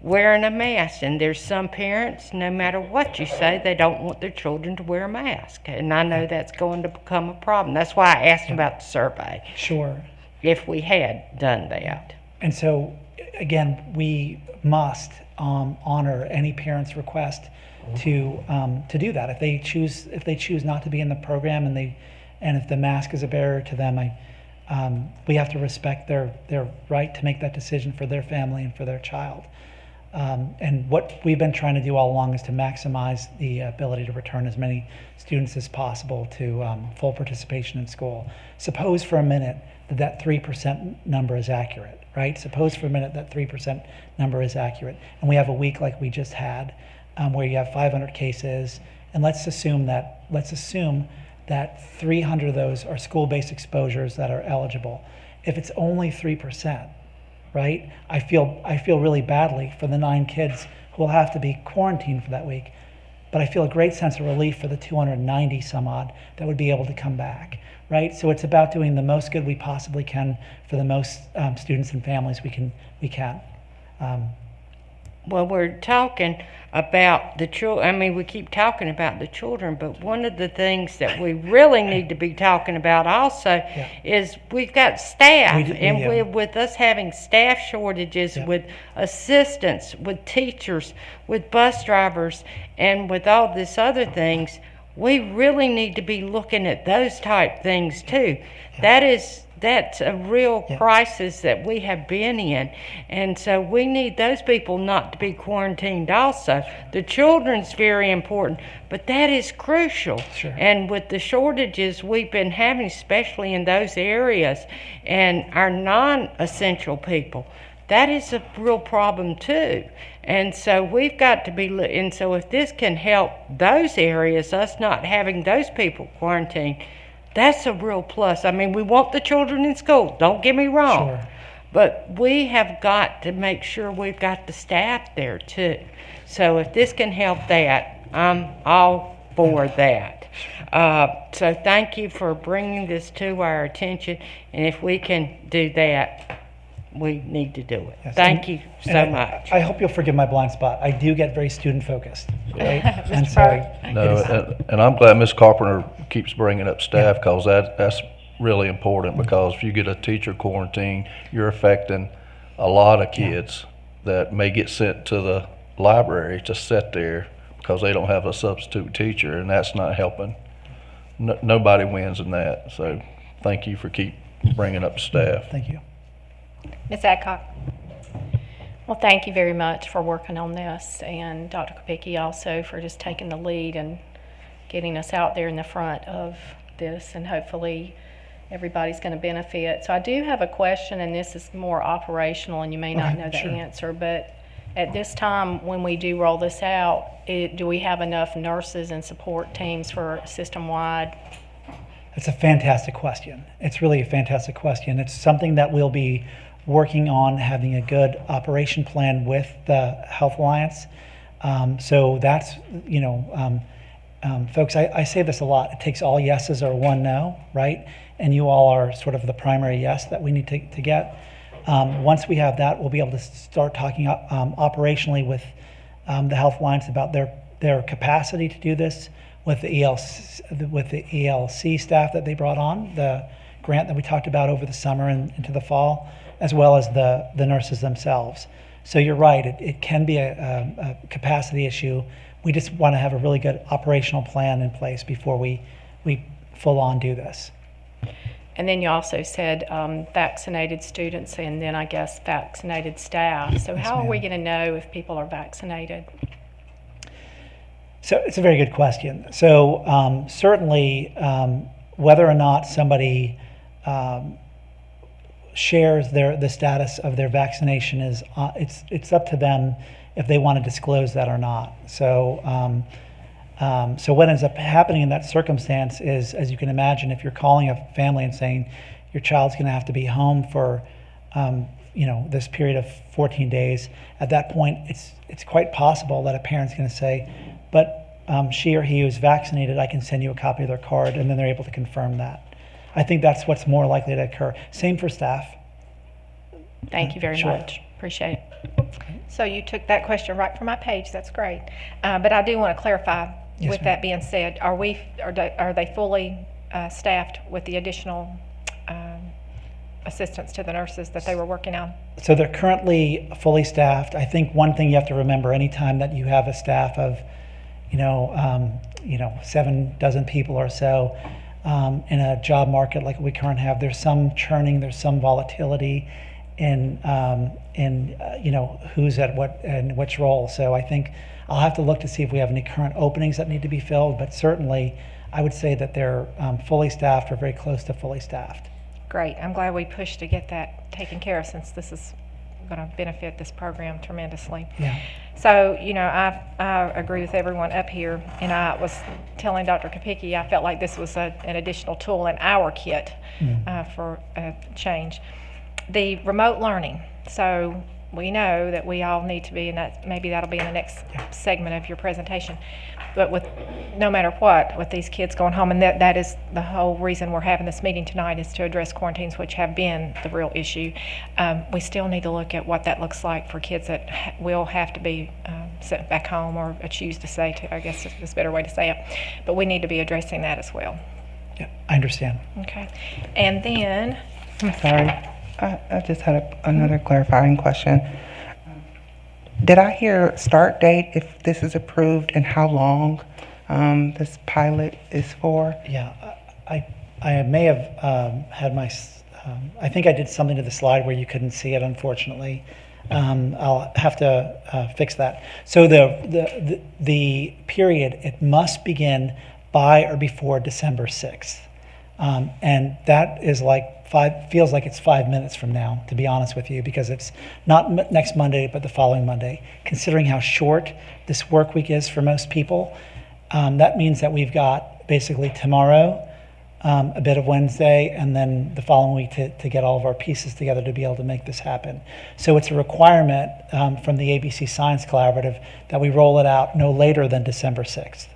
wearing a mask, and there's some parents, no matter what you say, they don't want their children to wear a mask, and I know that's going to become a problem. That's why I asked about the survey. Sure. If we had done that. And so, again, we must honor any parent's request to do that. If they choose not to be in the program, and if the mask is a barrier to them, we have to respect their right to make that decision for their family and for their child. And what we've been trying to do all along is to maximize the ability to return as many students as possible to full participation in school. Suppose for a minute that 3% number is accurate, right? Suppose for a minute that 3% number is accurate, and we have a week like we just had, where you have 500 cases, and let's assume that 300 of those are school-based exposures that are eligible. If it's only 3%, right? I feel really badly for the 9 kids who will have to be quarantined for that week, but I feel a great sense of relief for the 290 some odd that would be able to come back, right? So it's about doing the most good we possibly can for the most students and families we can. Well, we're talking about the children. I mean, we keep talking about the children, but one of the things that we really need to be talking about also is we've got staff, with us having staff shortages, with assistants, with teachers, with bus drivers, and with all this other things, we really need to be looking at those type things too. That's a real crisis that we have been in. And so we need those people not to be quarantined also. The children's very important, but that is crucial. Sure. And with the shortages we've been having, especially in those areas, and our non-essential people, that is a real problem too. And so we've got to be, and so if this can help those areas, us not having those people quarantined, that's a real plus. I mean, we want the children in school, don't get me wrong. Sure. But we have got to make sure we've got the staff there too. So if this can help that, I'm all for that. So thank you for bringing this to our attention. And if we can do that, we need to do it. Yes. Thank you so much. I hope you'll forgive my blind spot. I do get very student focused, right? And so And I'm glad Ms. Carpenter keeps bringing up staff, because that's really important, because if you get a teacher quarantine, you're affecting a lot of kids that may get sent to the library to sit there because they don't have a substitute teacher, and that's not helping. Nobody wins in that. So thank you for keep bringing up staff. Thank you. Ms. Adcock. Well, thank you very much for working on this, and Dr. Kopicki also for just taking the lead and getting us out there in the front of this, and hopefully everybody's going to benefit. So I do have a question, and this is more operational, and you may not know the answer, but at this time when we do roll this out, do we have enough nurses and support teams for system-wide? That's a fantastic question. It's really a fantastic question. It's something that we'll be working on, having a good operation plan with the Health Alliance. So that's, folks, I say this a lot. It takes all yeses or one no, right? And you all are sort of the primary yes that we need to get. Once we have that, we'll be able to start talking operationally with the Health Alliance about their capacity to do this, with the ELC staff that they brought on, the grant that we talked about over the summer and into the fall, as well as the nurses themselves. So you're right, it can be a capacity issue. We just want to have a really good operational plan in place before we full on do this. And then you also said vaccinated students, and then I guess vaccinated staff. So Yes, how are we ma'am. going to know if people are vaccinated? So it's a very good question. So certainly whether or not somebody shares the status of their vaccination is it's up to them if they want to disclose that or not. So So what ends up happening in that circumstance is, as you can imagine, if you're calling a family and saying your child's going to have to be home for, this period of 14 days, at that point, it's quite possible that a parent's going to say, but she or he who's vaccinated, I can send you a copy of their card, and then they're able to confirm that. I think that's what's more likely to occur. Same for staff. Thank you very Sure. much. Appreciate it. So you took that question right from my page. That's great. But I do want to clarify, Yes, with ma'am. that being said, are they fully staffed with the additional assistance to the nurses that they were working on? So they're currently fully staffed. I think one thing you have to remember anytime that you have a staff of, 7 dozen people or so in a job market like we currently have, there's some churning, there's some volatility in who's at what and which role. So I think I'll have to look to see if we have any current openings that need to be filled, but certainly I would say that they're fully staffed or very close to fully staffed. Great. I'm glad we pushed to get that taken care of, since this is going to benefit this program tremendously. Yeah. So, I agree with everyone up here, and I was telling Dr. Kapicki I felt like this was an additional tool in our kit for a change. The remote learning. So we know that we all need to be, and that maybe that'll be in the next segment of your presentation. But with no matter what, with these kids going home, and that is the whole reason we're having this meeting tonight, is to address quarantines, which have been the real issue. We still need to look at what that looks like for kids that will have to be sent back home, or choose to stay, I guess is a better way to say it. But we need to be addressing that as well. Yeah, I understand. Okay. And then, I'm sorry. I just had another clarifying question. Did I hear start date if this is approved, and how long this pilot is for? Yeah, I may have had my, I think I did something to the slide where you couldn't see it, unfortunately. I'll have to fix that. So the period, it must begin by or before December 6th. And that is feels like it's 5 minutes from now, to be honest with you, because it's not next Monday, but the following Monday. Considering how short this work week is for most people, that means that we've got basically tomorrow, a bit of Wednesday, and then the following week to get all of our pieces together to be able to make this happen. So it's a requirement from the ABC Science Collaborative that we roll it out no later than December 6th.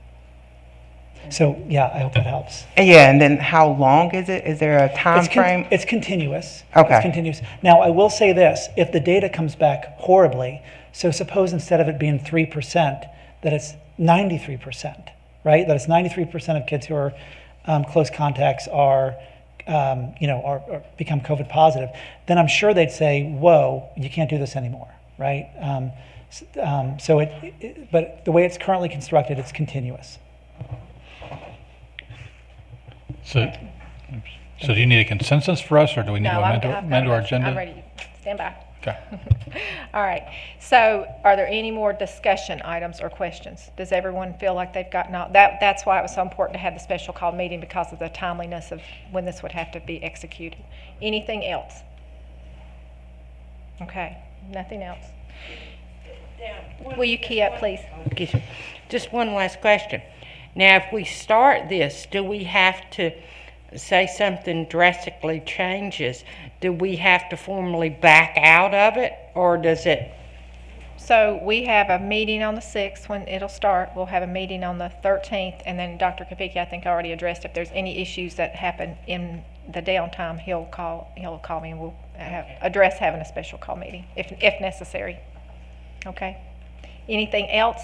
So, yeah, I hope that helps. Yeah, and then how long is it? Is there a time frame? It's continuous. Okay. It's continuous. Now, I will say this, if the data comes back horribly, so suppose instead of it being 3%, that it's 93%, right? That it's 93% of kids who are close contacts are become COVID positive, then I'm sure they'd say, whoa, you can't do this anymore, right? But the way it's currently constructed, it's continuous. So do you need a consensus for us, or do we need no, to I've amend our agenda? I'm ready. Stand by. Okay. All right. So are there any more discussion items or questions? Does everyone feel like they've gotten all that? That's why it was so important to have the special call meeting, because of the timeliness of when this would have to be executed. Anything else? Okay. Nothing else. Will you key up, please? Just one last question. Now, if we start this, do we have to say something drastically changes? Do we have to formally back out of it, or does it? So we have a meeting on the 6th when it'll start. We'll have a meeting on the 13th, and then Dr. Kapicki, I think, already addressed if there's any issues that happen in the downtime, he'll call me, and we'll address having a special call meeting if necessary. Okay. Anything else?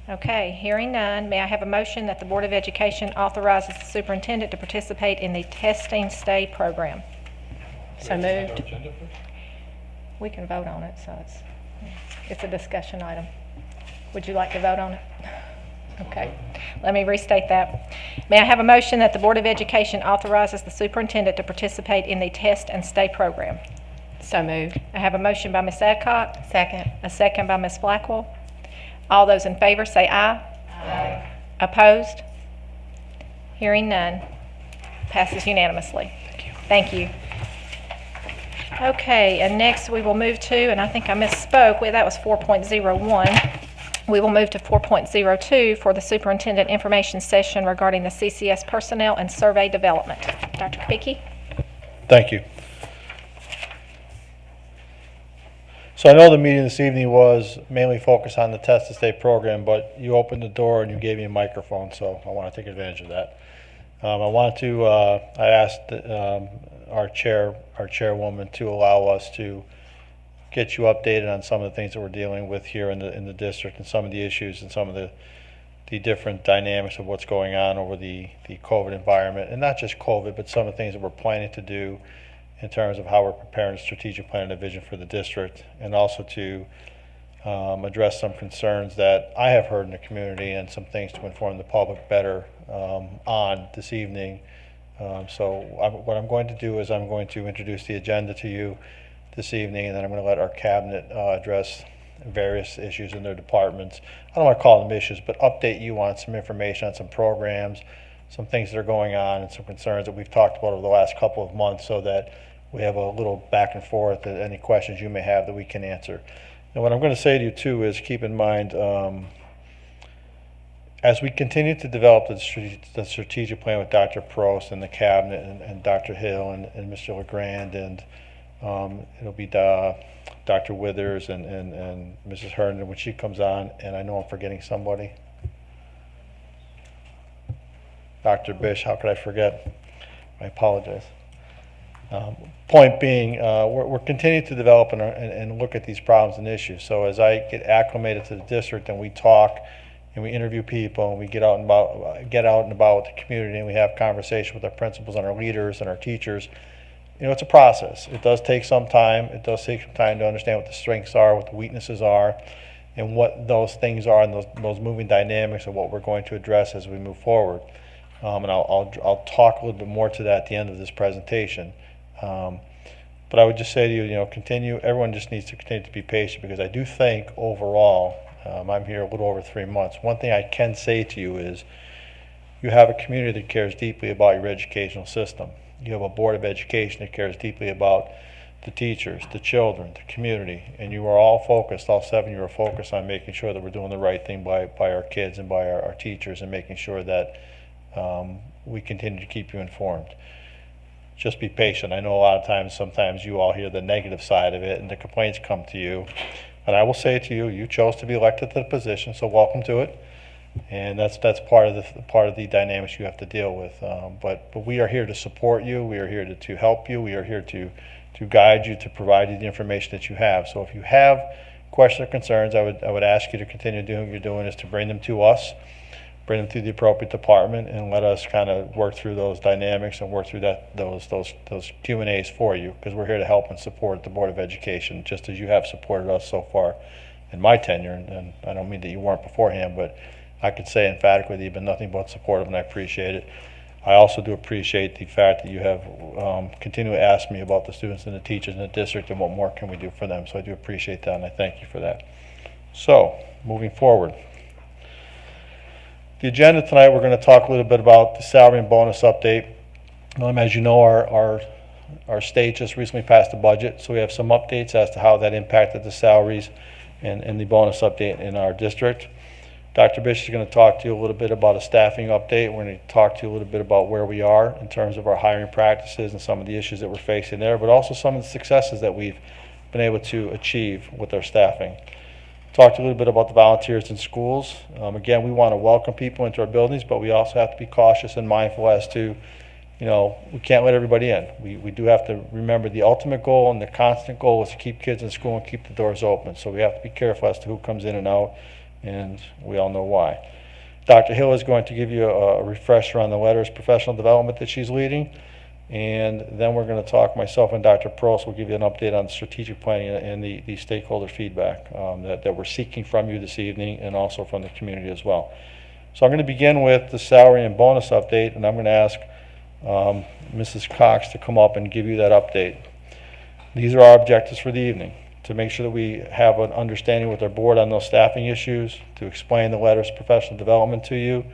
Okay, hearing none, may I have a motion that the Board of Education authorizes the superintendent to participate in the testing stay program? So moved. We can vote on it, so it's a discussion item. Would you like to vote on it? Okay, let me restate that. May I have a motion that the Board of Education authorizes the superintendent to participate in the test and stay program? So moved. I have a motion by Ms. Adcock. Second. A second by Ms. Blackwell. All those in favor say aye. Aye. Opposed? Hearing none. Passes unanimously. Thank you. Okay, and next we will move to, and I think I misspoke, that was 4.01. We will move to 4.02 for the superintendent information session regarding the CCS personnel and survey development. Dr. Kubicki? Thank you. So I know the meeting this evening was mainly focused on the test to stay program, but you opened the door and you gave me a microphone, so I want to take advantage of that. I asked our chairwoman to allow us to get you updated on some of the things that we're dealing with here in the district and some of the issues and some of the different dynamics of what's going on over the COVID environment, and not just COVID, but some of the things that we're planning to do in terms of how we're preparing a strategic plan and a vision for the district, and also to address some concerns that I have heard in the community and some things to inform the public better on this evening. What I'm going to do is I'm going to introduce the agenda to you this evening, and then I'm going to let our cabinet address various issues in their departments. I don't want to call them issues, but update you on some information on some programs, some things that are going on, and some concerns that we've talked about over the last couple of months, so that we have a little back and forth and any questions you may have that we can answer. And what I'm going to say to you too is keep in mind, as we continue to develop the strategic plan with Dr. Prost and the cabinet and Dr. Hill and Mr. LeGrand, and it'll be Dr. Withers and Mrs. Herndon when she comes on, and I know I'm forgetting somebody. Dr. Bish, how could I forget? I apologize. Point being, we're continuing to develop and look at these problems and issues. So as I get acclimated to the district and we talk and we interview people and we get out and about with the community and we have conversation with our principals and our leaders and our teachers, it's a process. It does take some time. It does take some time to understand what the strengths are, what the weaknesses are, and what those things are, and those moving dynamics of what we're going to address as we move forward. And I'll talk a little bit more to that at the end of this presentation. But I would just say to you, everyone just needs to continue to be patient, because I do think overall, I'm here a little over 3 months. One thing I can say to you is you have a community that cares deeply about your educational system. You have a board of education that cares deeply about the teachers, the children, the community, and you are all focused, all 7 of you are focused on making sure that we're doing the right thing by our kids and by our teachers, and making sure that we continue to keep you informed. Just be patient. I know a lot of times, sometimes you all hear the negative side of it and the complaints come to you. And I will say to you, you chose to be elected to the position, so welcome to it. And that's part of the dynamics you have to deal with. But we are here to support you. We are here to help you. We are here to guide you, to provide you the information that you have. So if you have questions or concerns, I would ask you to continue doing what you're doing, is to bring them to us. Bring them to the appropriate department and let us kind of work through those dynamics and work through those Q&As for you, because we're here to help and support the Board of Education, just as you have supported us so far in my tenure. And I don't mean that you weren't beforehand, but I could say emphatically that you've been nothing but supportive, and I appreciate it. I also do appreciate the fact that you have continued to ask me about the students and the teachers in the district and what more can we do for them. So I do appreciate that, and I thank you for that. So, moving forward. The agenda tonight, we're going to talk a little bit about the salary and bonus update. As you know, our state just recently passed a budget, so we have some updates as to how that impacted the salaries and the bonus update in our district. Dr. Bish is going to talk to you a little bit about a staffing update. We're going to talk to you a little bit about where we are in terms of our hiring practices and some of the issues that we're facing there, but also some of the successes that we've been able to achieve with our staffing. Talked a little bit about the volunteers in schools. Again, we want to welcome people into our buildings, but we also have to be cautious and mindful as to, we can't let everybody in. We do have to remember the ultimate goal and the constant goal is to keep kids in school and keep the doors open. So we have to be careful as to who comes in and out, and we all know why. Dr. Hill is going to give you a refresher on the letters professional development that she's leading. And then we're going to talk, myself and Dr. Prost will give you an update on the strategic planning and the stakeholder feedback that we're seeking from you this evening, and also from the community as well. So I'm going to begin with the salary and bonus update, and I'm going to ask Mrs. Cox to come up and give you that update. These are our objectives for the evening: to make sure that we have an understanding with our board on those staffing issues, to explain the letters of professional development to you,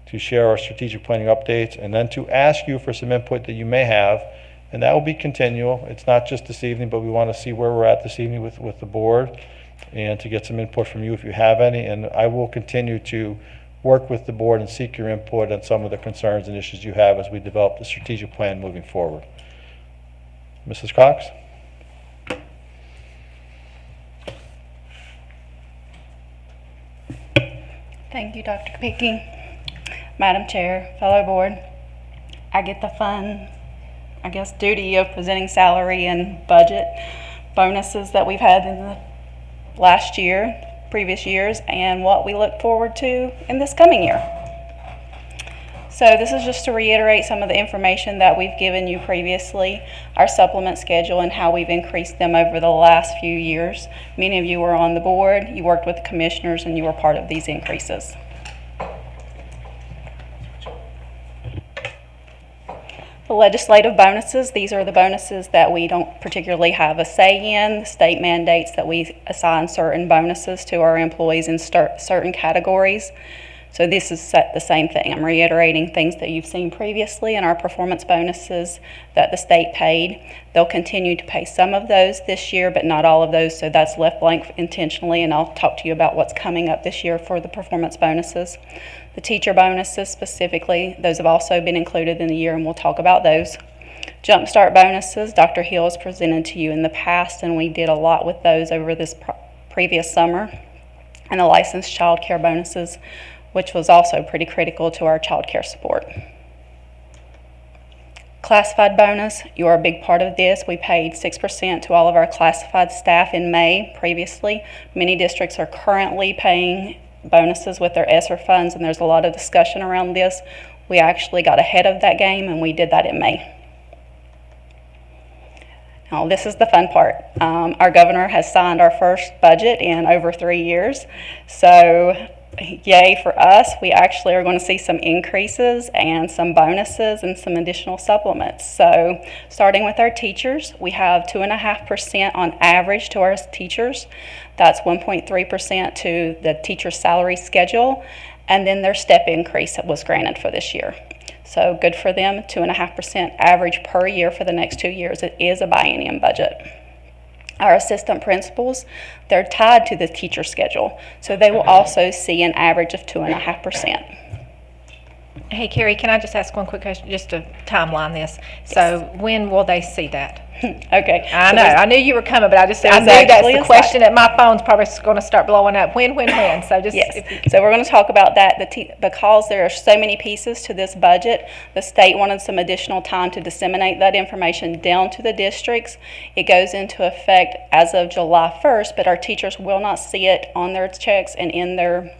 to share our strategic planning updates, and then to ask you for some input that you may have, and that will be continual. It's not just this evening, but we want to see where we're at this evening with the board, and to get some input from you if you have any. And I will continue to work with the board and seek your input on some of the concerns and issues you have as we develop the strategic plan moving forward. Mrs. Cox? Thank you, Dr. Kapicki. Madam Chair, fellow board, I get the fun, duty of presenting salary and budget bonuses that we've had in the last year, previous years, and what we look forward to in this coming year. So this is just to reiterate some of the information that we've given you previously, our supplement schedule and how we've increased them over the last few years. Many of you were on the board, you worked with the commissioners, and you were part of these increases. The legislative bonuses, these are the bonuses that we don't particularly have a say in. The state mandates that we assign certain bonuses to our employees in certain categories. So this is the same thing. I'm reiterating things that you've seen previously in our performance bonuses that the state paid. They'll continue to pay some of those this year, but not all of those, so that's left blank intentionally, and I'll talk to you about what's coming up this year for the performance bonuses. The teacher bonuses specifically, those have also been included in the year, and we'll talk about those. Jumpstart bonuses, Dr. Hill has presented to you in the past, and we did a lot with those over this previous summer. And the licensed child care bonuses, which was also pretty critical to our child care support. Classified bonus, you are a big part of this. We paid 6% to all of our classified staff in May previously. Many districts are currently paying bonuses with their ESSER funds, and there's a lot of discussion around this. We actually got ahead of that game, and we did that in May. Now, this is the fun part. Our governor has signed our first budget in over 3 years, so yay for us. We actually are going to see some increases and some bonuses and some additional supplements. So starting with our teachers, we have 2.5% on average to our teachers. That's 1.3% to the teacher salary schedule, and then their step increase that was granted for this year. So good for them, 2.5% average per year for the next 2 years. It is a biennium budget. Our assistant principals, they're tied to the teacher schedule, so they will also see an average of 2.5%. Hey, Carrie, can I just ask one quick question, just to timeline this? So when will they see that? Okay. I know, I knew you were coming, but I knew that's actually the a question that my phone's probably going to start blowing up. When? So just yes. So we're going to talk about that because there are so many pieces to this budget. The state wanted some additional time to disseminate that information down to the districts. It goes into effect as of July 1st, but our teachers will not see it on their checks and in their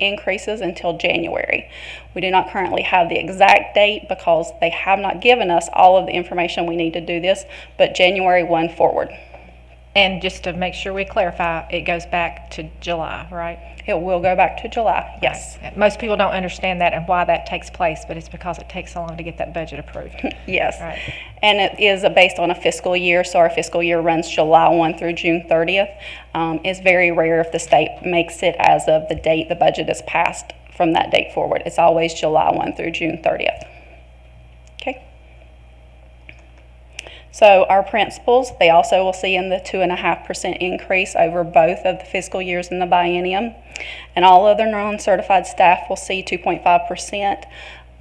increases until January. We do not currently have the exact date because they have not given us all of the information we need to do this, but January 1 forward. And just to make sure we clarify, it goes back to July, right? It will go back to July, yes. Right. Most people don't understand that and why that takes place, but it's because it takes so long to get that budget approved. Yes. Right. And it is based on a fiscal year, so our fiscal year runs July 1 through June 30th. It's very rare if the state makes it as of the date the budget is passed from that date forward. It's always July 1 through June 30th. Okay. So our principals, they also will see in the 2.5% increase over both of the fiscal years in the biennium. And all other non-certified staff will see 2.5%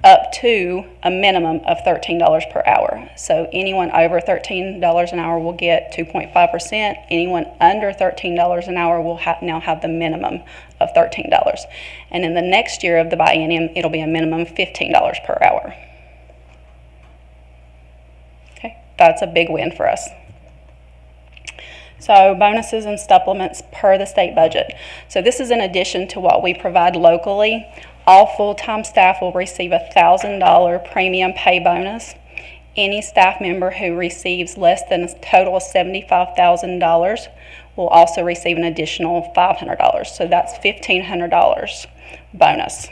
up to a minimum of $13 per hour. So anyone over $13 an hour will get 2.5%. Anyone under $13 an hour will now have the minimum of $13. And in the next year of the biennium, it'll be a minimum of $15 per hour. Okay, that's a big win for us. So bonuses and supplements per the state budget. So this is in addition to what we provide locally. All full-time staff will receive a $1,000 premium pay bonus. Any staff member who receives less than a total of $75,000 will also receive an additional $500. So that's $1,500 bonus.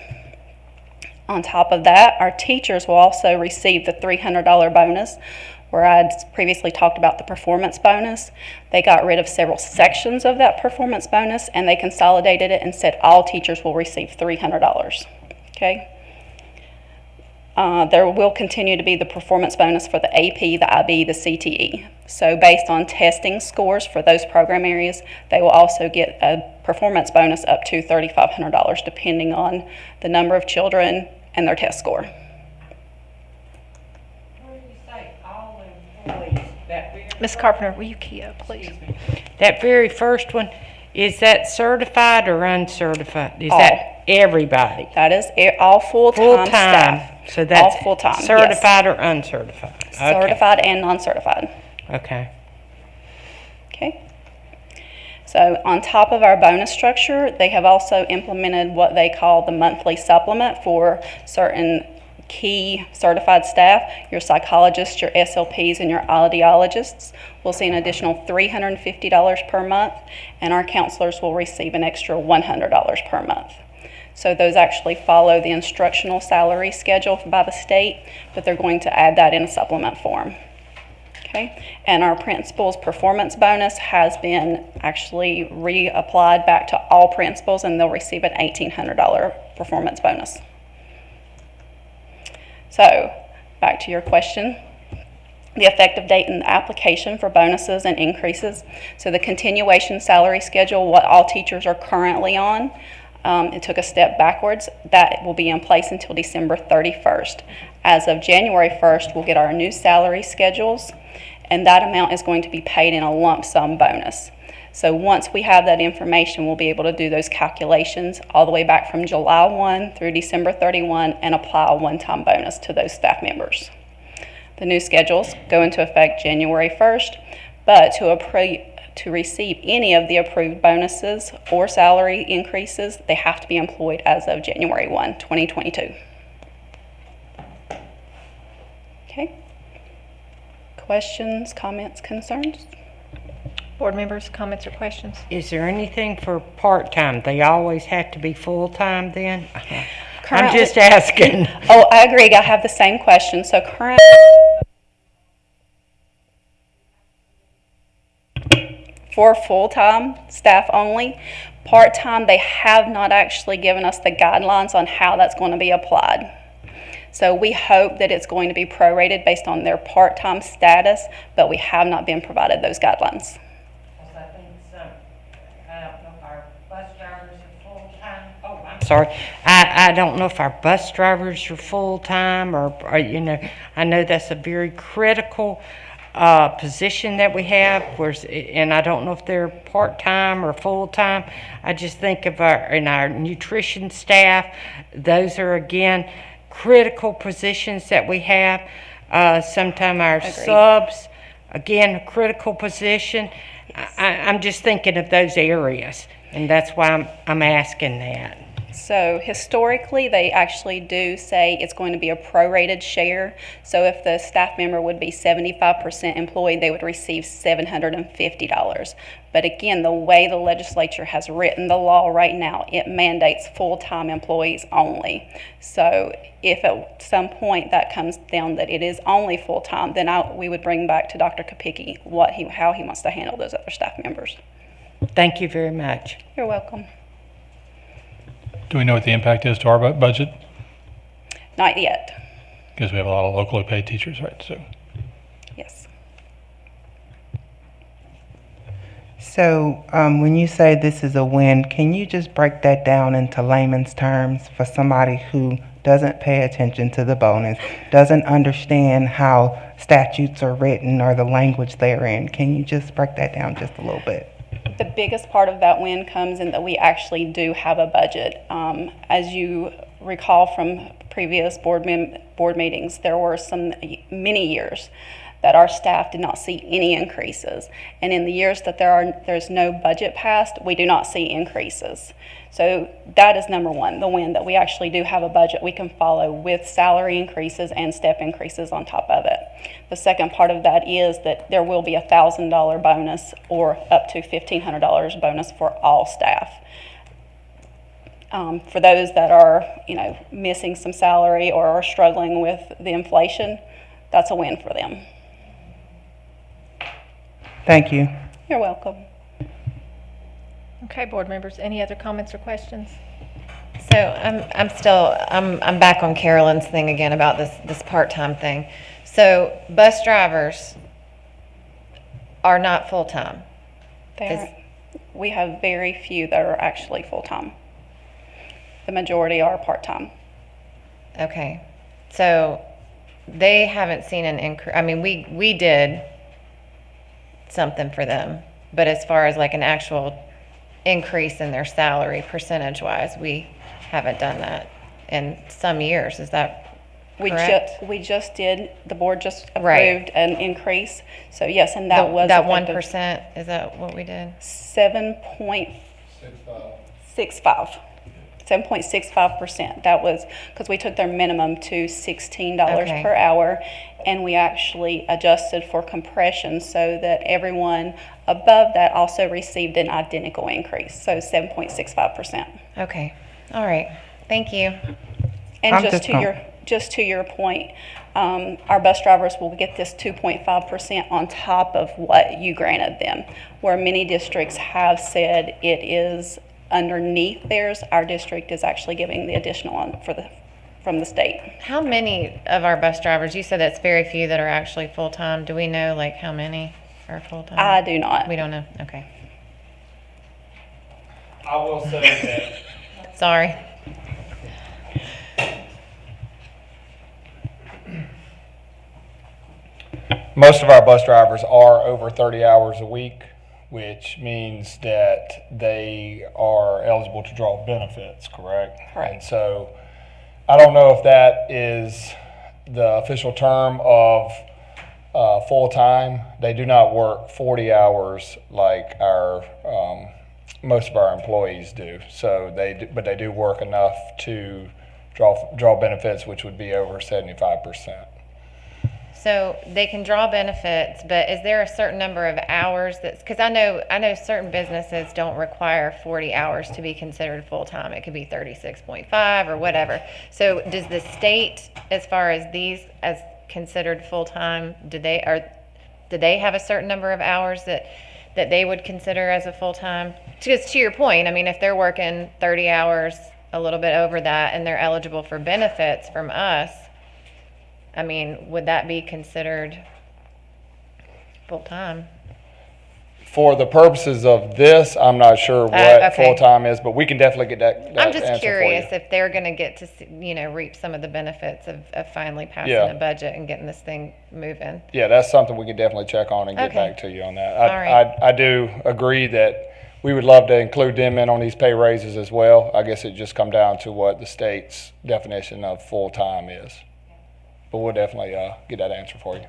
On top of that, our teachers will also receive the $300 bonus, where I'd previously talked about the performance bonus. They got rid of several sections of that performance bonus and they consolidated it and said all teachers will receive $300. Okay. There will continue to be the performance bonus for the AP, the IB, the CTE. So based on testing scores for those program areas, they will also get a performance bonus up to $3,500 depending on the number of children and their test score. When you say all employees, Ms. Carpenter, will you key up, please? that very first one, is that certified or uncertified? Is All. that everybody? That is all full-time staff. So that's all full-time, yes. certified or uncertified? Okay. Certified and non-certified. Okay. Okay. So on top of our bonus structure, they have also implemented what they call the monthly supplement for certain key certified staff. Your psychologists, your SLPs, and your audiologists will see an additional $350 per month, and our counselors will receive an extra $100 per month. So those actually follow the instructional salary schedule by the state, but they're going to add that in a supplement form. Okay, and our principal's performance bonus has been actually reapplied back to all principals, and they'll receive an $1,800 performance bonus. So, back to your question. The effective date and the application for bonuses and increases. So the continuation salary schedule, what all teachers are currently on, it took a step backwards. That will be in place until December 31st. As of January 1st, we'll get our new salary schedules, and that amount is going to be paid in a lump sum bonus. So once we have that information, we'll be able to do those calculations all the way back from July 1 through December 31 and apply a one-time bonus to those staff members. The new schedules go into effect January 1st, but to receive any of the approved bonuses or salary increases, they have to be employed as of January 1, 2022. Okay. Questions, comments, concerns? Board members, comments or questions? Is there anything for part-time? They always have to be full-time then? I'm Currently- just asking. Oh, I agree. I have the same question. So currently, for full-time staff only, part-time, they have not actually given us the guidelines on how that's going to be applied. So we hope that it's going to be prorated based on their part-time status, but we have not been provided those guidelines. Sorry, I don't know if our bus drivers are full-time or, you know, I know that's a very critical position that we have, and I don't know if they're part-time or full-time. I just think of our nutrition staff. Those are, again, critical positions that we have. Sometimes our Agreed. subs, again, a critical position. I'm just thinking of those areas, and that's why I'm asking that. So historically, they actually do say it's going to be a prorated share. So if the staff member would be 75% employed, they would receive $750. But again, the way the legislature has written the law right now, it mandates full-time employees only. So if at some point that comes down that it is only full-time, then we would bring back to Dr. Kopicki how he wants to handle those other staff members. Thank you very much. You're welcome. Do we know what the impact is to our budget? Not yet. Because we have a lot of locally paid teachers, right? So, Yes. So when you say this is a win, can you just break that down into layman's terms for somebody who doesn't pay attention to the bonus, doesn't understand how statutes are written or the language they're in? Can you just break that down just a little bit? The biggest part of that win comes in that we actually do have a budget. As you recall from previous board meetings, there were many years that our staff did not see any increases. And in the years that there's no budget passed, we do not see increases. So that is number one, the win, that we actually do have a budget we can follow with salary increases and step increases on top of it. The second part of that is that there will be a $1,000 bonus or up to $1,500 bonus for all staff. For those that are, missing some salary or are struggling with the inflation, that's a win for them. Thank you. You're welcome. Okay, board members, any other comments or questions? So I'm back on Carolyn's thing again about this part-time thing. So bus drivers are not full-time. We have very few that are actually full-time. The majority are part-time. Okay. So they haven't seen an increase. I mean, we did something for them, but as far as like an actual increase in their salary percentage-wise, we haven't done that in some years. Is that correct? We just did, the board just Right. approved an increase. So yes, and that was that effective 1%. Is that what we did? 7.65. 7.65%. That was because we took their minimum to $16 Okay. per hour, and we actually adjusted for compression so that everyone above that also received an identical increase. So 7.65%. Okay. All right. Thank you. And I'm just to your point, our bus drivers will get this 2.5% on top of what you granted them. Where many districts have said it is underneath theirs, our district is actually giving the additional one from the state. How many of our bus drivers, you said that's very few that are actually full-time. Do we know like how many are full-time? I do not. We don't know. Okay. I will say Sorry. that most of our bus drivers are over 30 hours a week, which means that they are eligible to draw benefits, correct? Correct. And so I don't know if that is the official term of full-time. They do not work 40 hours like our most of our employees do. So but they do work enough to draw benefits, which would be over 75%. So they can draw benefits, but is there a certain number of hours that's, because I know certain businesses don't require 40 hours to be considered full-time. It could be 36.5 or whatever. So does the state, as far as these as considered full-time, do they have a certain number of hours that they would consider as a full-time? Because to your point, I mean, if they're working 30 hours, a little bit over that, and they're eligible for benefits from us, I mean, would that be considered full-time? For the purposes of this, I'm not sure what Okay. full-time is, but we can definitely get that I'm answer just for curious you. if they're going to get to, reap some of the benefits of finally passing Yeah. a budget and getting this thing moving. Yeah, that's something we can definitely check on and get Okay. back to you on that. All right. I do agree that we would love to include them in on these pay raises as well. I guess it just come down to what the state's definition of full-time is. But we'll definitely get that answer for you.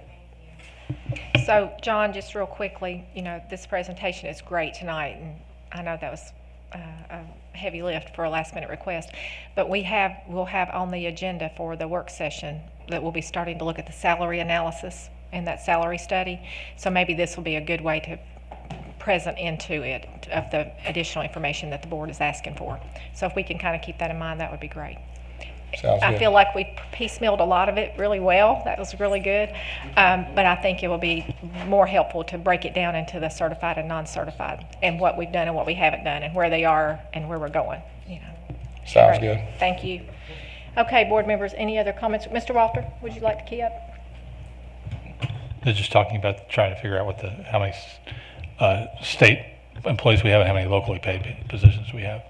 So, John, just real quickly, this presentation is great tonight, and I know that was a heavy lift for a last-minute request, but we'll have on the agenda for the work session that we'll be starting to look at the salary analysis and that salary study. So maybe this will be a good way to present into it of the additional information that the board is asking for. So if we can kind of keep that in mind, that would be great. Sounds good. I feel like we piecemealed a lot of it really well. That was really good. But I think it will be more helpful to break it down into the certified and non-certified and what we've done and what we haven't done and where they are and where we're going. Sounds Great. good. Thank you. Okay, board members, any other comments? Mr. Walter, would you like to key up? They're just talking about trying to figure out how many state employees we have and how many locally paid positions we have.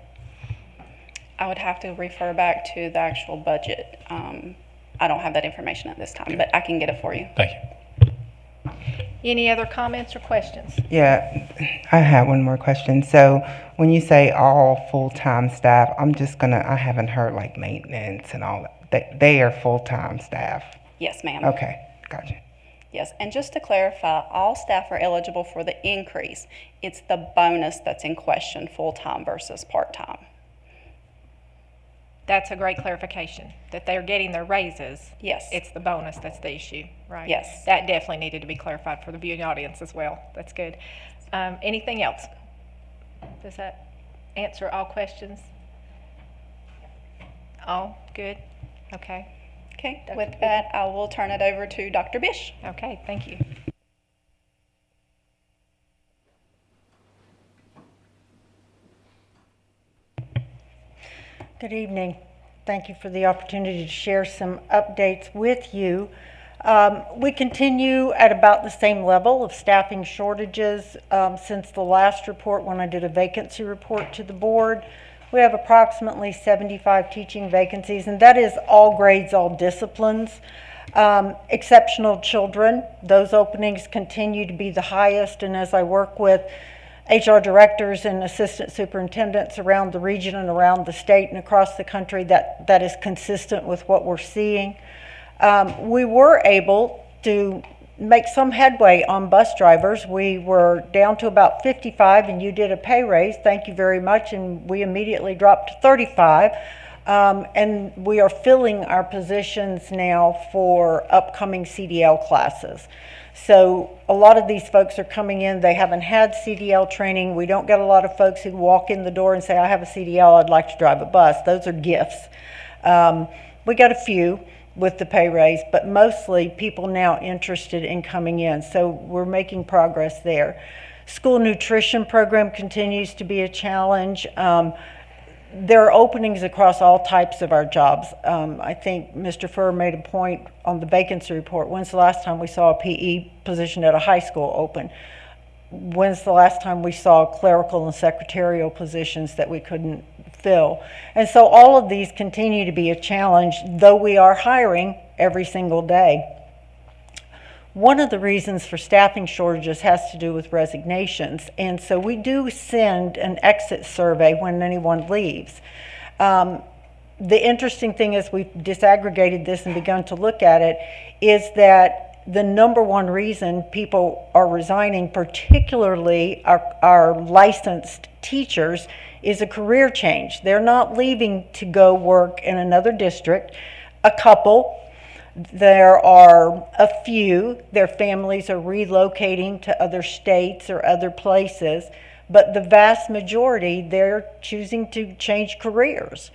I would have to refer back to the actual budget. I don't have that information at this time, but I can get it for you. Thank you. Any other comments or questions? Yeah, I have one more question. So when you say all full-time staff, I haven't heard like maintenance and all that. They are full-time staff. Yes, ma'am. Okay, gotcha. Yes, and just to clarify, all staff are eligible for the increase. It's the bonus that's in question, full-time versus part-time. That's a great clarification, that they're getting their raises. Yes. It's the bonus that's the issue, right? Yes. That definitely needed to be clarified for the viewing audience as well. That's good. Anything else? Does that answer all questions? All good? Okay. Okay, with that, I will turn it over to Dr. Bish. Okay, thank you. Good evening. Thank you for the opportunity to share some updates with you. We continue at about the same level of staffing shortages since the last report when I did a vacancy report to the board. We have approximately 75 teaching vacancies, and that is all grades, all disciplines. Exceptional children, those openings continue to be the highest, and as I work with HR directors and assistant superintendents around the region and around the state and across the country, that is consistent with what we're seeing. We were able to make some headway on bus drivers. We were down to about 55, and you did a pay raise. Thank you very much. And we immediately dropped to 35. And we are filling our positions now for upcoming CDL classes. So a lot of these folks are coming in, they haven't had CDL training. We don't get a lot of folks who walk in the door and say, I have a CDL, I'd like to drive a bus. Those are gifts. We got a few with the pay raise, but mostly people now interested in coming in. So we're making progress there. School nutrition program continues to be a challenge. There are openings across all types of our jobs. I think Mr. Furr made a point on the vacancy report. When's the last time we saw a PE position at a high school open? When's the last time we saw clerical and secretarial positions that we couldn't fill? And so all of these continue to be a challenge, though we are hiring every single day. One of the reasons for staffing shortages has to do with resignations, and so we do send an exit survey when anyone leaves. The interesting thing is we've disaggregated this and begun to look at it, is that the number one reason people are resigning, particularly our licensed teachers, is a career change. They're not leaving to go work in another district. A couple. There are a few, their families are relocating to other states or other places, but the vast majority, they're choosing to change careers.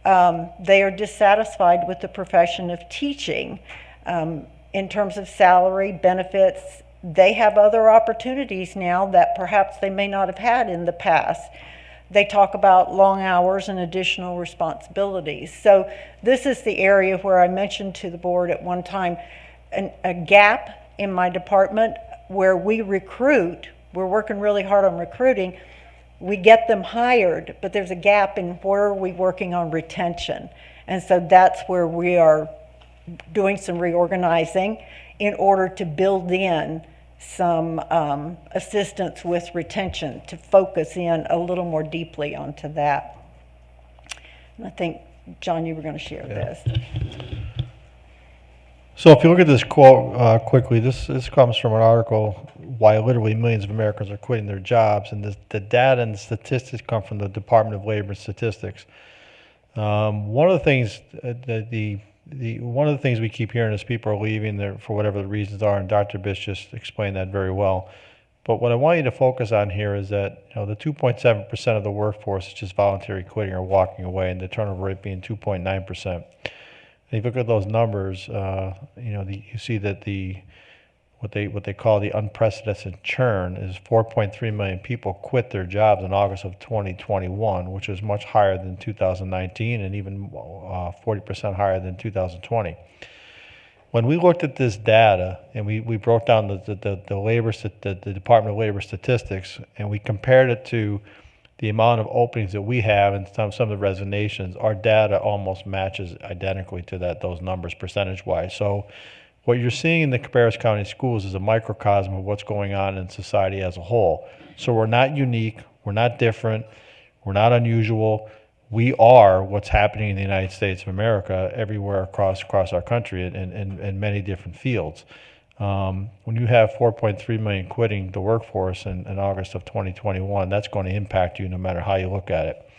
They are dissatisfied with the profession of teaching. In terms of salary, benefits, they have other opportunities now that perhaps they may not have had in the past. They talk about long hours and additional responsibilities. So this is the area where I mentioned to the board at one time a gap in my department where we recruit. We're working really hard on recruiting. We get them hired, but there's a gap in where are we working on retention. And so that's where we are doing some reorganizing in order to build in some assistance with retention to focus in a little more deeply onto that. And I think, John, you were going to share this. So if you look at this quote quickly, this comes from an article, Why Literally Millions of Americans Are Quitting Their Jobs, and the data and the statistics come from the Department of Labor and Statistics. One of the things one of the things we keep hearing is people are leaving there for whatever the reasons are, and Dr. Bish just explained that very well. But what I want you to focus on here is that the 2.7% of the workforce is just voluntary quitting or walking away, and the turnover rate being 2.9%. If you look at those numbers, you see that what they call the unprecedented churn is 4.3 million people quit their jobs in August of 2021, which is much higher than 2019 and even 40% higher than 2020. When we looked at this data and we broke down the Department of Labor statistics and we compared it to the amount of openings that we have and some of the resignations, our data almost matches identically to those numbers percentage-wise. So what you're seeing in the Cabarrus County schools is a microcosm of what's going on in society as a whole. So we're not unique, we're not different, we're not unusual. We are what's happening in the United States of America everywhere across our country in many different fields. When you have 4.3 million quitting the workforce in August of 2021, that's going to impact you no matter how you look at it.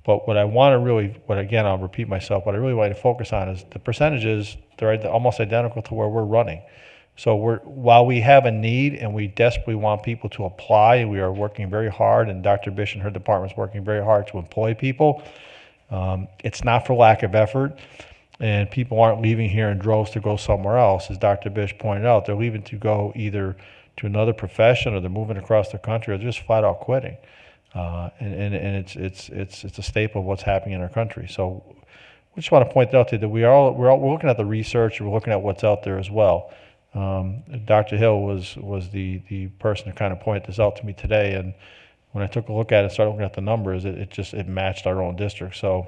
But what I want to really, again, I'll repeat myself, what I really want to focus on is the percentages, they're almost identical to where we're running. So while we have a need and we desperately want people to apply, we are working very hard, and Dr. Bish and her department is working very hard to employ people. It's not for lack of effort, and people aren't leaving here in droves to go somewhere else. As Dr. Bish pointed out, they're leaving to go either to another profession or they're moving across the country or they're just flat out quitting. And it's a staple of what's happening in our country. So we just want to point out to you that we're looking at the research, we're looking at what's out there as well. Dr. Hill was the person who kind of pointed this out to me today, and when I took a look at it and started looking at the numbers, it matched our own district. So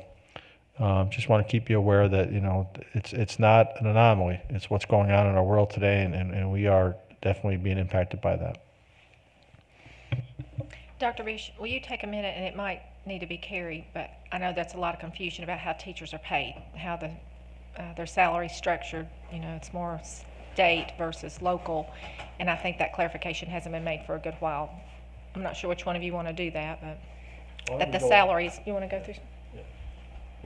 just want to keep you aware that, you know, it's not an anomaly. It's what's going on in our world today, and we are definitely being impacted by that. Dr. Reese, will you take a minute, and it might need to be Carrie, but I know that's a lot of confusion about how teachers are paid, how their salary structured. You know, it's more state versus local, and I think that clarification hasn't been made for a good while. I'm not sure which one of you want to do that, but that the salaries, you want to go through?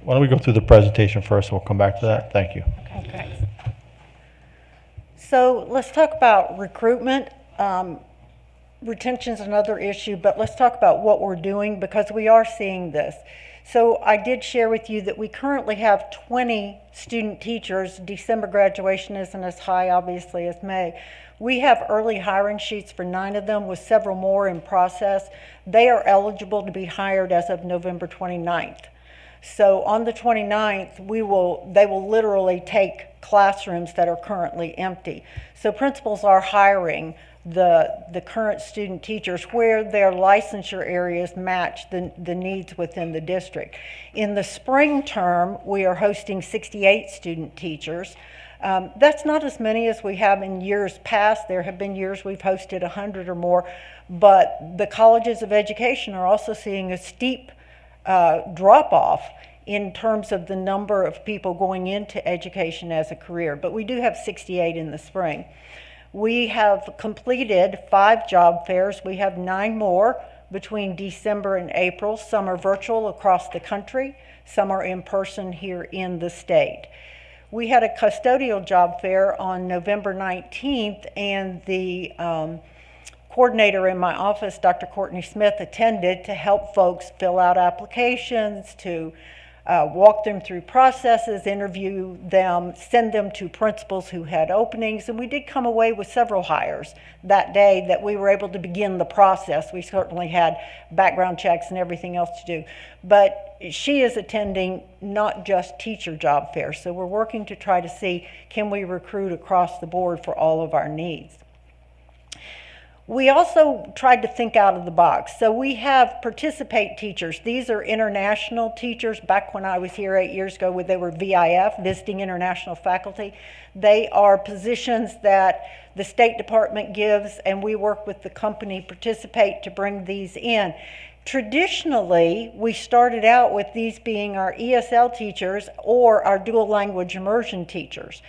Why don't we go through the presentation first, and we'll come back to that. Thank you. Okay. So let's talk about recruitment. Retention's another issue, but let's talk about what we're doing, because we are seeing this. So I did share with you that we currently have 20 student teachers. December graduation isn't as high, obviously, as May. We have early hiring sheets for 9 of them, with several more in process. They are eligible to be hired as of November 29th. So on the 29th, they will literally take classrooms that are currently empty. So principals are hiring the current student teachers where their licensure areas match the needs within the district. In the spring term, we are hosting 68 student teachers. That's not as many as we have in years past. There have been years we've hosted 100 or more, but the colleges of education are also seeing a steep drop-off in terms of the number of people going into education as a career. But we do have 68 in the spring. We have completed 5 job fairs. We have 9 more between December and April. Some are virtual across the country. Some are in person here in the state. We had a custodial job fair on November 19th, and the coordinator in my office, Dr. Courtney Smith, attended to help folks fill out applications, to walk them through processes, interview them, send them to principals who had openings. And we did come away with several hires that day that we were able to begin the process. We certainly had background checks and everything else to do. But she is attending not just teacher job fairs. So we're working to try to see, can we recruit across the board for all of our needs? We also tried to think out of the box. So we have participate teachers. These are international teachers. Back when I was here 8 years ago, they were VIF, Visiting International Faculty. They are positions that the State Department gives, and we work with the company Participate to bring these in. Traditionally, we started out with these being our ESL teachers or our dual language immersion teachers.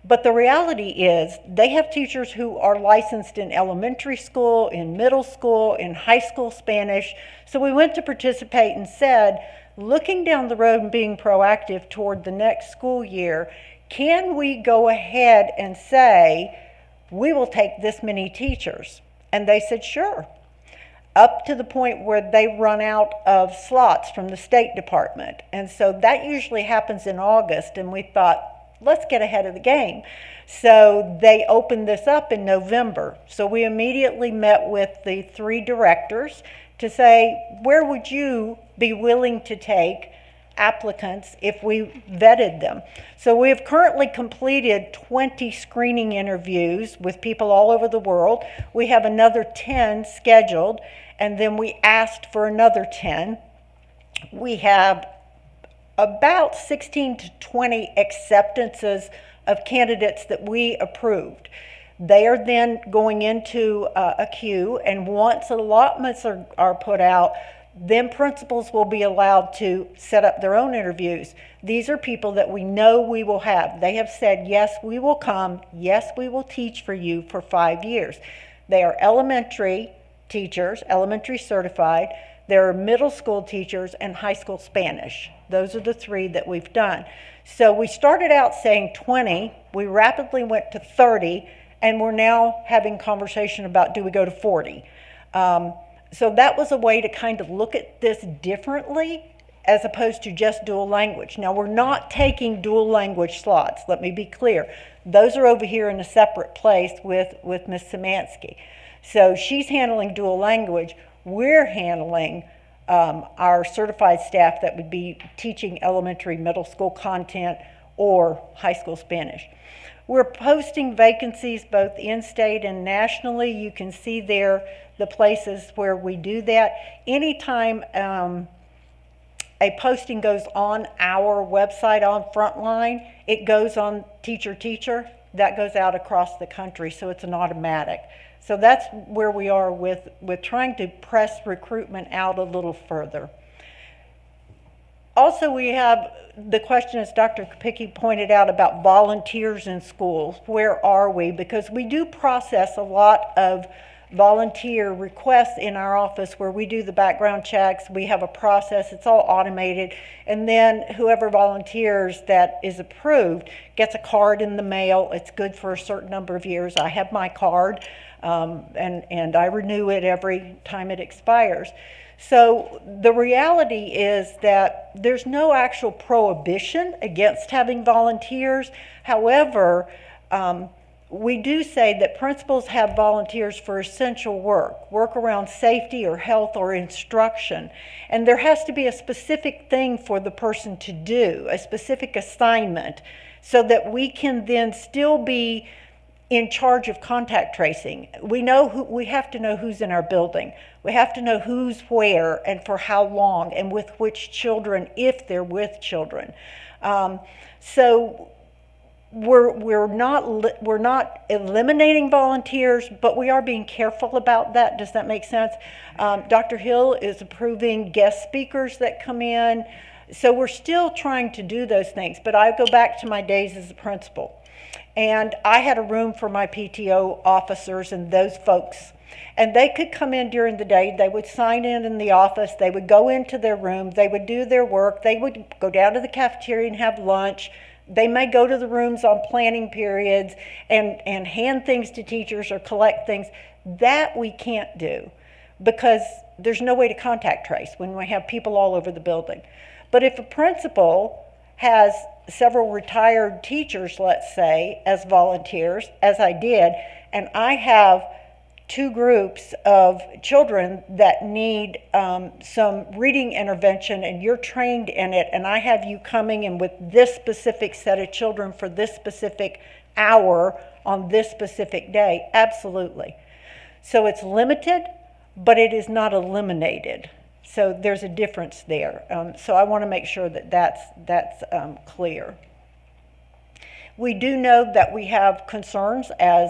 But the reality is they have teachers who are licensed in elementary school, in middle school, in high school Spanish. So we went to Participate and said, looking down the road and being proactive toward the next school year, can we go ahead and say, we will take this many teachers? And they said, sure. Up to the point where they run out of slots from the State Department. And so that usually happens in August, and we thought, let's get ahead of the game. So they opened this up in November. So we immediately met with the 3 directors to say, where would you be willing to take applicants if we vetted them? So we have currently completed 20 screening interviews with people all over the world. We have another 10 scheduled, and then we asked for another 10. We have about 16 to 20 acceptances of candidates that we approved. They are then going into a queue, and once allotments are put out, then principals will be allowed to set up their own interviews. These are people that we know we will have. They have said, yes, we will come. Yes, we will teach for you for 5 years. They are elementary teachers, elementary certified. There are middle school teachers and high school Spanish. Those are the 3 that we've done. So we started out saying 20, we rapidly went to 30, and we're now having conversation about, do we go to 40? So that was a way to kind of look at this differently as opposed to just dual language. Now, we're not taking dual language slots, let me be clear. Those are over here in a separate place with Ms. Szymanski. So she's handling dual language. we're handling our certified staff that would be teaching elementary, middle school content or high school Spanish. We're posting vacancies both in-state and nationally. You can see there the places where we do that. Anytime a posting goes on our website on Frontline, it goes on Teacher. That goes out across the country, so it's an automatic. So that's where we are with trying to press recruitment out a little further. Also, we have the question, as Dr. Kopicki pointed out, about volunteers in schools. Where are we? Because we do process a lot of volunteer requests in our office where we do the background checks. We have a process, it's all automated, and then whoever volunteers that is approved gets a card in the mail. It's good for a certain number of years. I have my card, and I renew it every time it expires. So the reality is that there's no actual prohibition against having volunteers. However, we do say that principals have volunteers for essential work around safety or health or instruction. And there has to be a specific thing for the person to do, a specific assignment, so that we can then still be in charge of contact tracing. We have to know who's in our building. We have to know who's where and for how long and with which children, if they're with children. So we're not eliminating volunteers, but we are being careful about that. Does that make sense? Dr. Hill is approving guest speakers that come in. So we're still trying to do those things, but I go back to my days as a principal. And I had a room for my PTO officers and those folks. And they could come in during the day. They would sign in the office. They would go into their room. They would do their work. They would go down to the cafeteria and have lunch. They may go to the rooms on planning periods and hand things to teachers or collect things. That we can't do because there's no way to contact trace when we have people all over the building. But if a principal has several retired teachers, let's say, as volunteers, as I did, and I have 2 groups of children that need some reading intervention and you're trained in it, and I have you coming in with this specific set of children for this specific hour on this specific day, absolutely. So it's limited, but it is not eliminated. So there's a difference there. So I want to make sure that that's clear. We do know that we have concerns as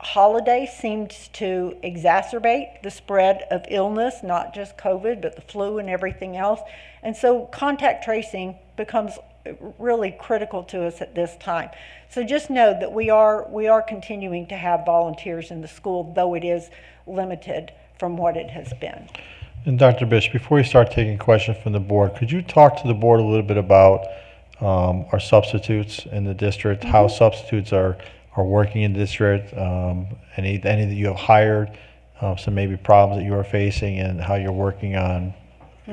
holiday seems to exacerbate the spread of illness, not just COVID, but the flu and everything else. And so contact tracing becomes really critical to us at this time. So just know that we are continuing to have volunteers in the school, though it is limited from what it has been. And Dr. Bish, before you start taking questions from the board, could you talk to the board a little bit about our substitutes in the district, how substitutes are working in the district, any that you have hired, some maybe problems that you are facing, and how you're working on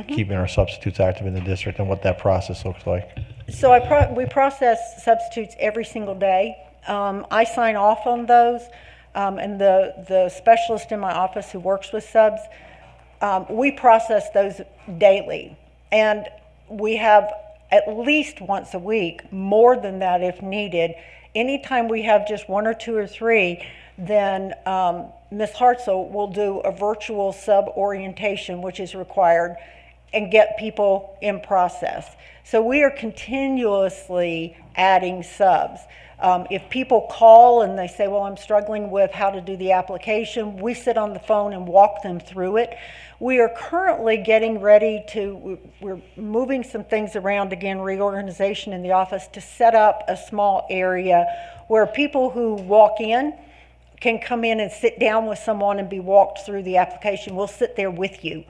keeping our substitutes active in the district and what that process looks like? So we process substitutes every single day. I sign off on those, and the specialist in my office who works with subs, we process those daily, and we have at least once a week, more than that if needed. Anytime we have just 1 or 2 or 3, then Ms. Hartzell will do a virtual sub orientation, which is required, and get people in process. So we are continuously adding subs. If people call and they say, well, I'm struggling with how to do the application, we sit on the phone and walk them through it. We are currently getting ready we're moving some things around again, reorganization in the office, to set up a small area where people who walk in can come in and sit down with someone and be walked through the application. We'll sit there with you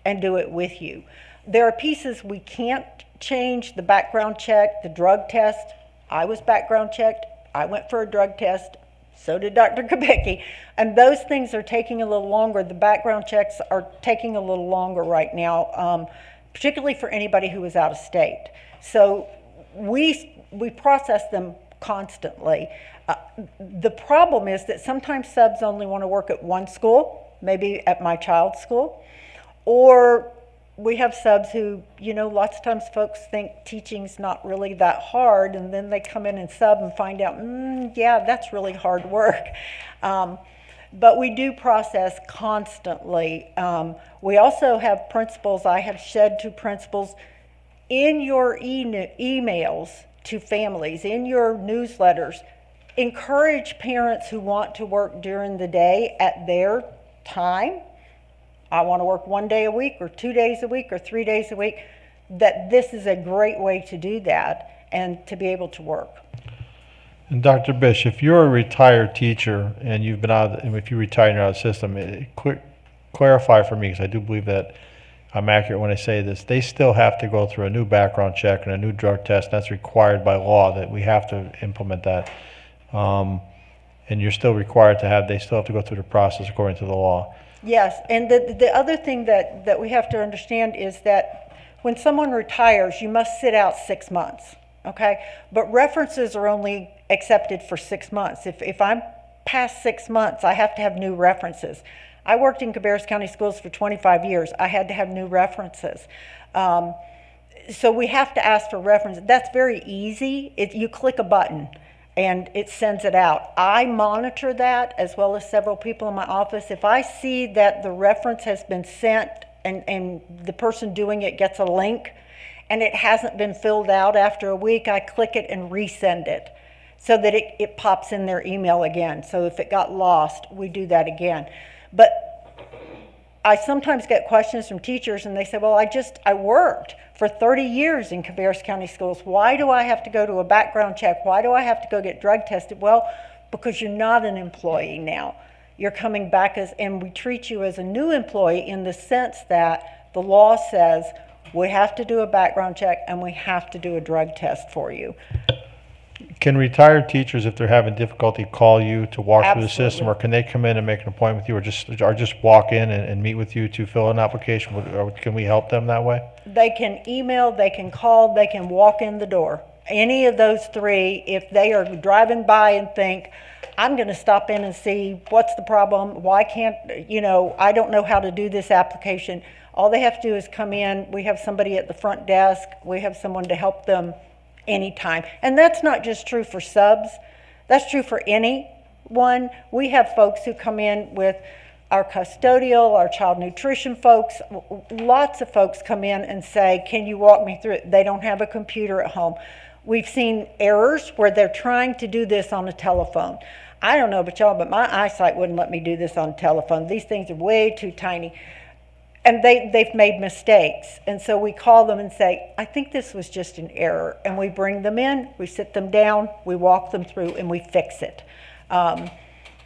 and do it with you. There are pieces we can't change, the background check, the drug test. I was background checked. I went for a drug test. So did Dr. Kopicki. And those things are taking a little longer. The background checks are taking a little longer right now, particularly for anybody who is out of state. So we process them constantly. The problem is that sometimes subs only want to work at one school maybe at my child's school, or we have subs who, lots of times folks think teaching's not really that hard, and then they come in and sub and find out, yeah, that's really hard work. But we do process constantly. We also have principals, I have said to principals, in your emails to families, in your newsletters, encourage parents who want to work during the day at their time. I want to work 1 day a week or 2 days a week or 3 days a week, that this is a great way to do that and to be able to work. And Dr. Bish, if you're a retired teacher and you've been out, and if you retired and you're out of the system, clarify for me, because I do believe that I'm accurate when I say this, they still have to go through a new background check and a new drug test. That's required by law, that we have to implement that. And you're still required to have, they still have to go through the process according to the law. Yes, and the other thing that we have to understand is that when someone retires, you must sit out 6 months, okay? But references are only accepted for 6 months. If I'm past 6 months, I have to have new references. I worked in Cabarrus County Schools for 25 years. I had to have new references. So we have to ask for references. That's very easy. You click a button and it sends it out. I monitor that, as well as several people in my office. If I see that the reference has been sent and the person doing it gets a link and it hasn't been filled out after a week, I click it and resend it so that it pops in their email again. So if it got lost, we do that again. But I sometimes get questions from teachers and they say, well, I worked for 30 years in Cabarrus County Schools. Why do I have to go to a background check? Why do I have to go get drug tested? Well, because you're not an employee now. You're coming back and we treat you as a new employee in the sense that the law says we have to do a background check and we have to do a drug test for you. Can retired teachers, if they're having difficulty, call you to walk through the Absolutely. system, or can they come in and make an appointment with you, or just walk in and meet with you to fill an application? Or can we help them that way? They can email, they can call, they can walk in the door. Any of those three, if they are driving by and think, I'm going to stop in and see what's the problem, why can't, I don't know how to do this application. All they have to do is come in. We have somebody at the front desk. We have someone to help them anytime. And that's not just true for subs. That's true for anyone. We have folks who come in with our custodial, our child nutrition folks. Lots of folks come in and say, can you walk me through it? They don't have a computer at home. We've seen errors where they're trying to do this on a telephone. I don't know about y'all, but my eyesight wouldn't let me do this on a telephone. These things are way too tiny. And they've made mistakes. And so we call them and say, I think this was just an error. And we bring them in, we sit them down, we walk them through, and we fix it.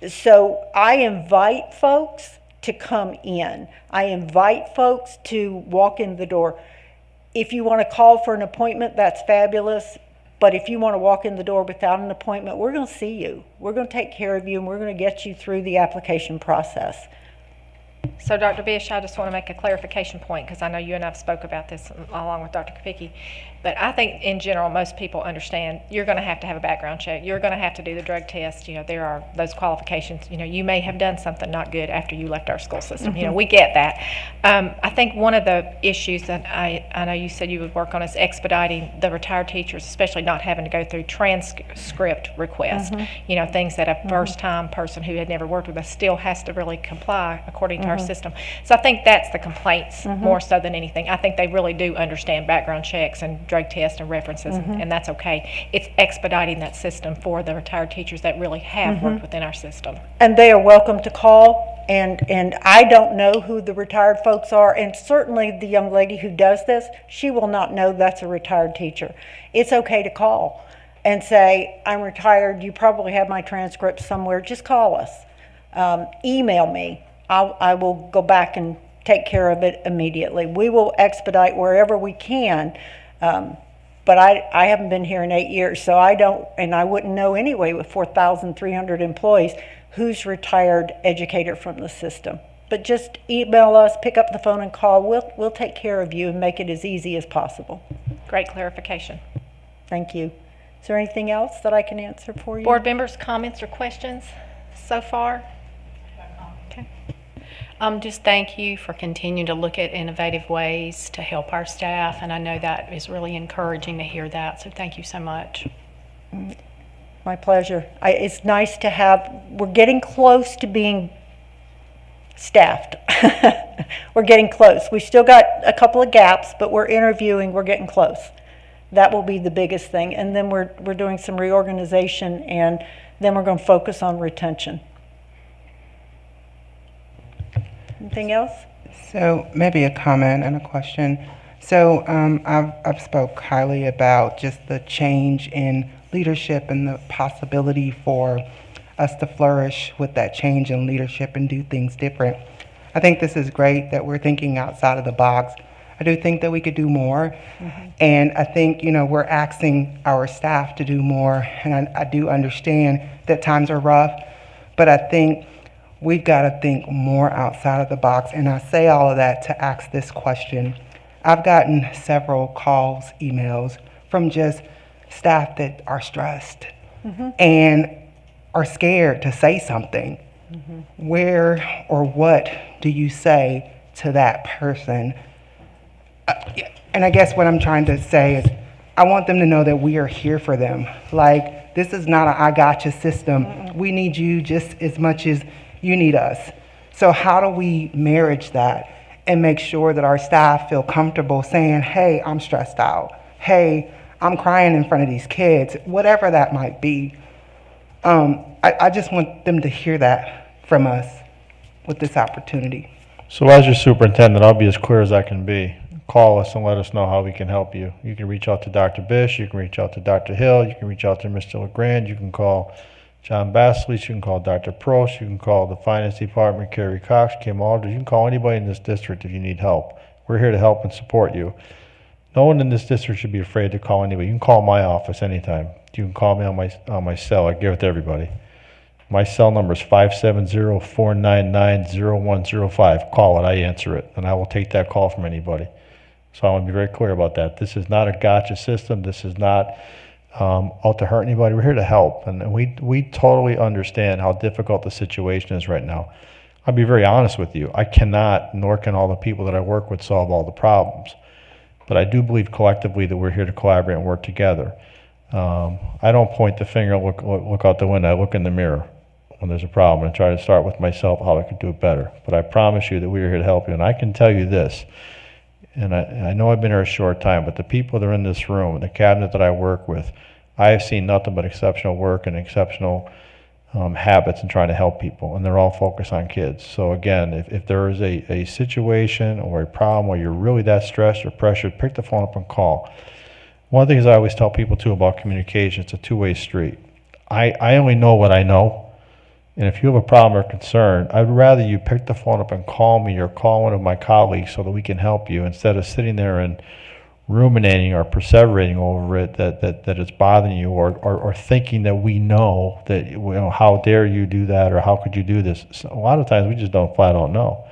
So I invite folks to come in. I invite folks to walk in the door. If you want to call for an appointment, that's fabulous. But if you want to walk in the door without an appointment, we're going to see you. We're going to take care of you, and we're going to get you through the application process. So Dr. Bish, I just want to make a clarification point, because I know you and I have spoke about this along with Dr. Kopicki. But I think in general, most people understand you're going to have a background check. You're going to have to do the drug test. There are those qualifications. You may have done something not good after you left our school system. Mm-hmm. We get that. I think one of the issues that I know you said you would work on is expediting the retired teachers, especially not having to go through transcript requests. Mm-hmm. Things that a first-time person who had never worked with us still has to really comply according to our system. So I think that's the complaints more so than anything. I think they really do understand background checks and drug tests and references, and that's okay. It's expediting that system for the retired teachers that really have worked within our system. And they are welcome to call, and I don't know who the retired folks are, and certainly the young lady who does this, she will not know that's a retired teacher. It's okay to call and say, I'm retired, you probably have my transcript somewhere, just call us. Email me. I will go back and take care of it immediately. We will expedite wherever we can, but I haven't been here in 8 years, so I don't, and I wouldn't know anyway with 4,300 employees who's retired educator from the system. But just email us, pick up the phone and call. We'll take care of you and make it as easy as possible. Great clarification. Thank you. Is there anything else that I can answer for you? Board members, comments or questions so far? Okay. Just thank you for continuing to look at innovative ways to help our staff, and I know that is really encouraging to hear that, so thank you so much. My pleasure. It's nice to have, we're getting close to being staffed. We're getting close. We still got a couple of gaps, but we're interviewing, we're getting close. That will be the biggest thing. And then we're doing some reorganization, and then we're going to focus on retention. Anything else? So maybe a comment and a question. So I've spoke highly about just the change in leadership and the possibility for us to flourish with that change in leadership and do things different. I think this is great that we're thinking outside of the box. I do think that we could do more. Mm-hmm. And I think, we're asking our staff to do more. And I do understand that times are rough, but I think we've got to think more outside of the box. And I say all of that to ask this question. I've gotten several calls, emails from just staff that are stressed mm-hmm. and are scared to say something. Mm-hmm. Where or what do you say to that person? And I guess what I'm trying to say is I want them to know that we are here for them. Like, this is not a I gotcha system. Mm-mm. We need you just as much as you need us. So how do we marriage that and make sure that our staff feel comfortable saying, hey, I'm stressed out. Hey, I'm crying in front of these kids, whatever that might be. I just want them to hear that from us with this opportunity. So as your superintendent, I'll be as clear as I can be. Call us and let us know how we can help you. You can reach out to Dr. Bish, you can reach out to Dr. Hill, you can reach out to Mr. LeGrand, you can call John Basleys, you can call Dr. Prost, you can call the Finance Department, Carrie Cox, Kim Aldridge, you can call anybody in this district if you need help. We're here to help and support you. No one in this district should be afraid to call anybody. You can call my office anytime. You can call me on my cell. I give it to everybody. My cell number is 570-499-0105. Call it. I answer it, and I will take that call from anybody. So I want to be very clear about that. This is not a gotcha system. This is not out to hurt anybody. We're here to help, and we totally understand how difficult the situation is right now. I'll be very honest with you. I cannot, nor can all the people that I work with, solve all the problems. But I do believe collectively that we're here to collaborate and work together. I don't point the finger and look out the window. I look in the mirror when there's a problem and try to start with myself how I could do it better. But I promise you that we are here to help you. And I can tell you this, and I know I've been here a short time, but the people that are in this room, the cabinet that I work with, I have seen nothing but exceptional work and exceptional habits in trying to help people, and they're all focused on kids. So again, if there is a situation or a problem where you're really that stressed or pressured, pick the phone up and call. One of the things I always tell people too about communication, it's a two-way street. I only know what I know, and if you have a problem or concern, I'd rather you pick the phone up and call me or call one of my colleagues so that we can help you instead of sitting there and ruminating or perseverating over it that it's bothering you or thinking that we know that, how dare you do that or how could you do this. So a lot of times we just flat out know.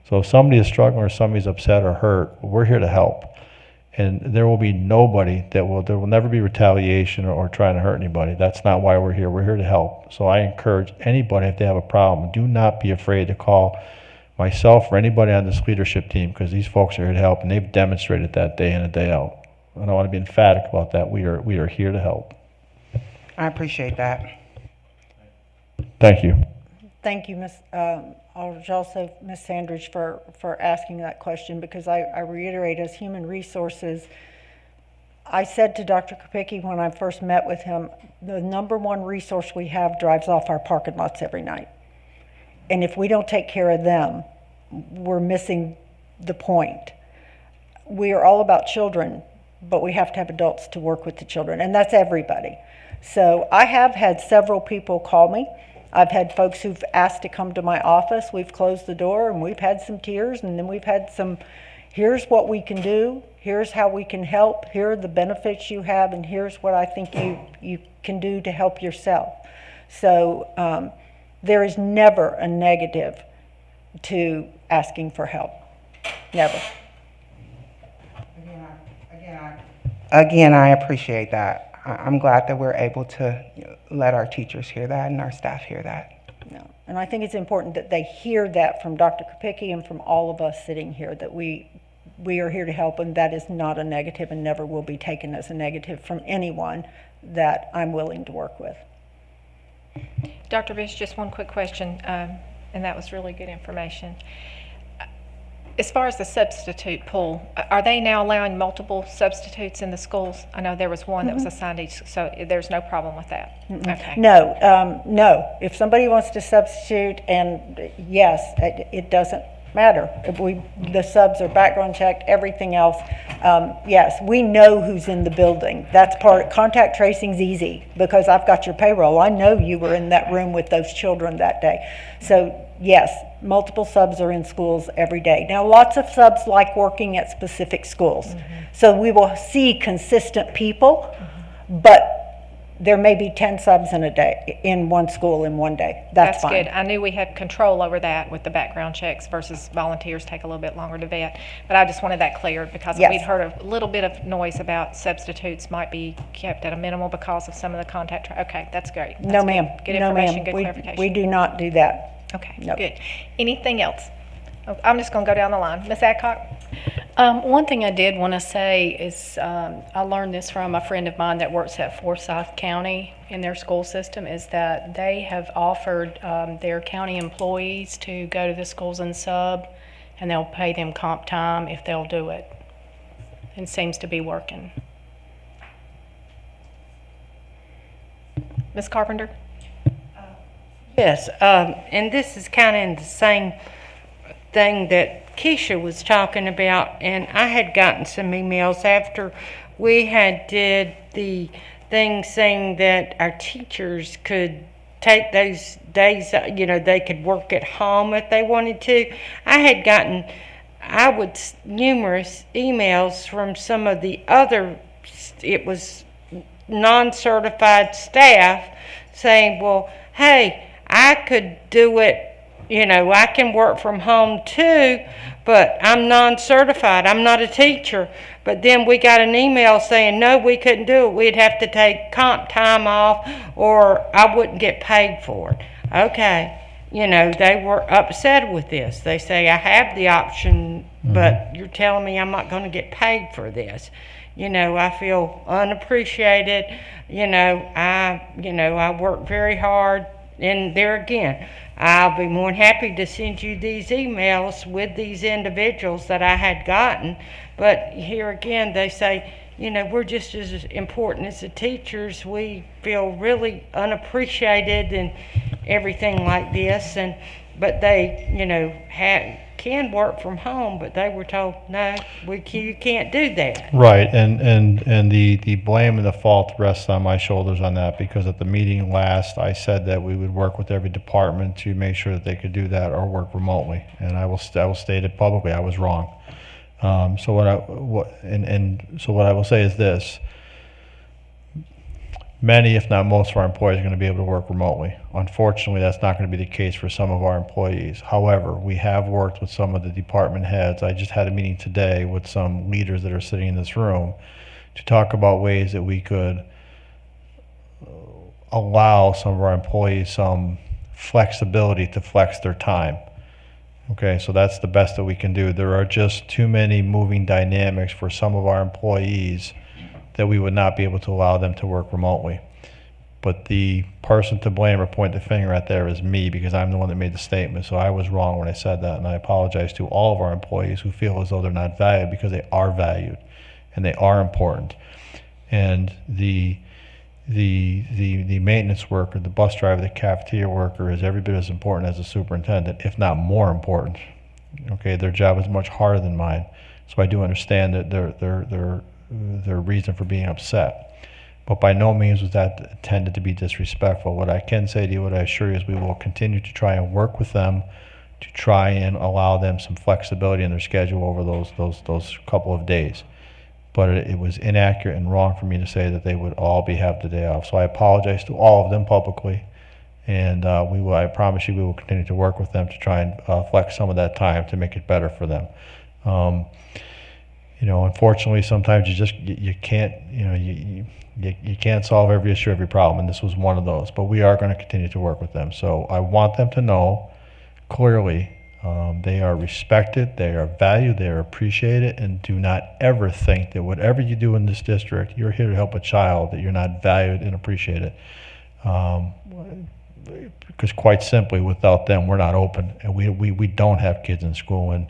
So if somebody is struggling or somebody's upset or hurt, we're here to help. And there will be nobody there will never be retaliation or trying to hurt anybody. That's not why we're here. We're here to help. So I encourage anybody, if they have a problem, do not be afraid to call myself or anybody on this leadership team, because these folks are here to help, and they've demonstrated that day in and day out. And I want to be emphatic about that. We are here to help. I appreciate that. Thank you. Thank you, Ms. Aldridge, also Ms. Sandridge, for asking that question, because I reiterate, as human resources, I said to Dr. Kopicki when I first met with him, the number one resource we have drives off our parking lots every night. And if we don't take care of them, we're missing the point. We are all about children, but we have to have adults to work with the children, and that's everybody. So I have had several people call me. I've had folks who've asked to come to my office. We've closed the door and we've had some tears, and then we've had some, here's what we can do, here's how we can help, here are the benefits you have, and here's what I think you can do to help yourself. So there is never a negative to asking for help. Never. Again, I appreciate that. I'm glad that we're able to let our teachers hear that and our staff hear that. No. And I think it's important that they hear that from Dr. Kopicki and from all of us sitting here, that we are here to help, and that is not a negative and never will be taken as a negative from anyone that I'm willing to work with. Dr. Bish, just one quick question, and that was really good information. As far as the substitute pool, are they now allowing multiple substitutes in the schools? I know there was one that was assigned each, so there's no problem with that? Okay. No, no. If somebody wants to substitute, and yes, it doesn't matter. If the subs are background checked, everything else. Yes, we know who's in the building. That's contact tracing's easy because I've got your payroll. I know you were in that room with those children that day. So yes, multiple subs are in schools every day. Now, lots of subs like working at specific schools. So we will see consistent people, but there may be 10 subs in a day, in one school in one day. That's fine. Good. I knew we had control over that with the background checks versus volunteers take a little bit longer to vet. But I just wanted that cleared because Yes. we'd heard a little bit of noise about substitutes might be kept at a minimal because of some of the contact. Okay, that's great. That's No, good. ma'am. Good No, information, ma'am. good We clarification. do not do that. Okay, No. good. Anything else? Oh, I'm just going to go down the line. Ms. Adcock? One thing I did want to say is I learned this from a friend of mine that works at Forsyth County in their school system, is that they have offered their county employees to go to the schools and sub, and they'll pay them comp time if they'll do it. It seems to be working. Ms. Carpenter? Yes, and this is kind of in the same thing that Keisha was talking about, and I had gotten some emails after we had did the thing saying that our teachers could take those days, they could work at home if they wanted to. I had gotten, numerous emails from some of the other, it was non-certified staff saying, well, hey, I could do it, I can work from home too, but I'm non-certified. I'm not a teacher. But then we got an email saying, no, we couldn't do it. We'd have to take comp time off or I wouldn't get paid for it. Okay. They were upset with this. They say, I have the option, but you're telling me I'm not going to get paid for this. I feel unappreciated. I work very hard. And there again, I'll be more than happy to send you these emails with these individuals that I had gotten. But here again, they say, we're just as important as the teachers. We feel really unappreciated and everything like this. But they, can work from home, but they were told, no, you can't do that. Right, and the blame and the fault rests on my shoulders on that, because at the meeting last, I said that we would work with every department to make sure that they could do that or work remotely, and I will state it publicly, I was wrong. So what I will say is this: many, if not most, of our employees are going to be able to work remotely. Unfortunately, that's not going to be the case for some of our employees. However, we have worked with some of the department heads. I just had a meeting today with some leaders that are sitting in this room to talk about ways that we could allow some of our employees some flexibility to flex their time. Okay, so that's the best that we can do. There are just too many moving dynamics for some of our employees that we would not be able to allow them to work remotely. But the person to blame or point the finger at there is me, because I'm the one that made the statement. So I was wrong when I said that, and I apologize to all of our employees who feel as though they're not valued, because they are valued and they are important. And the maintenance worker, the bus driver, the cafeteria worker is every bit as important as the superintendent, if not more important. Okay, their job is much harder than mine. So I do understand that their reason for being upset. But by no means was that intended to be disrespectful. What I can say to you, what I assure you, is we will continue to try and work with them to try and allow them some flexibility in their schedule over those couple of days. But it was inaccurate and wrong for me to say that they would all have the day off. So I apologize to all of them publicly, and I promise you we will continue to work with them to try and flex some of that time to make it better for them. unfortunately, sometimes you can't, you can't solve every issue, every problem, and this was one of those. But we are going to continue to work with them. So I want them to know clearly they are respected, they are valued, they are appreciated, and do not ever think that whatever you do in this district, you're here to help a child, that you're not valued and appreciated. Because quite simply, without them, we're not open, and we don't have kids in school, and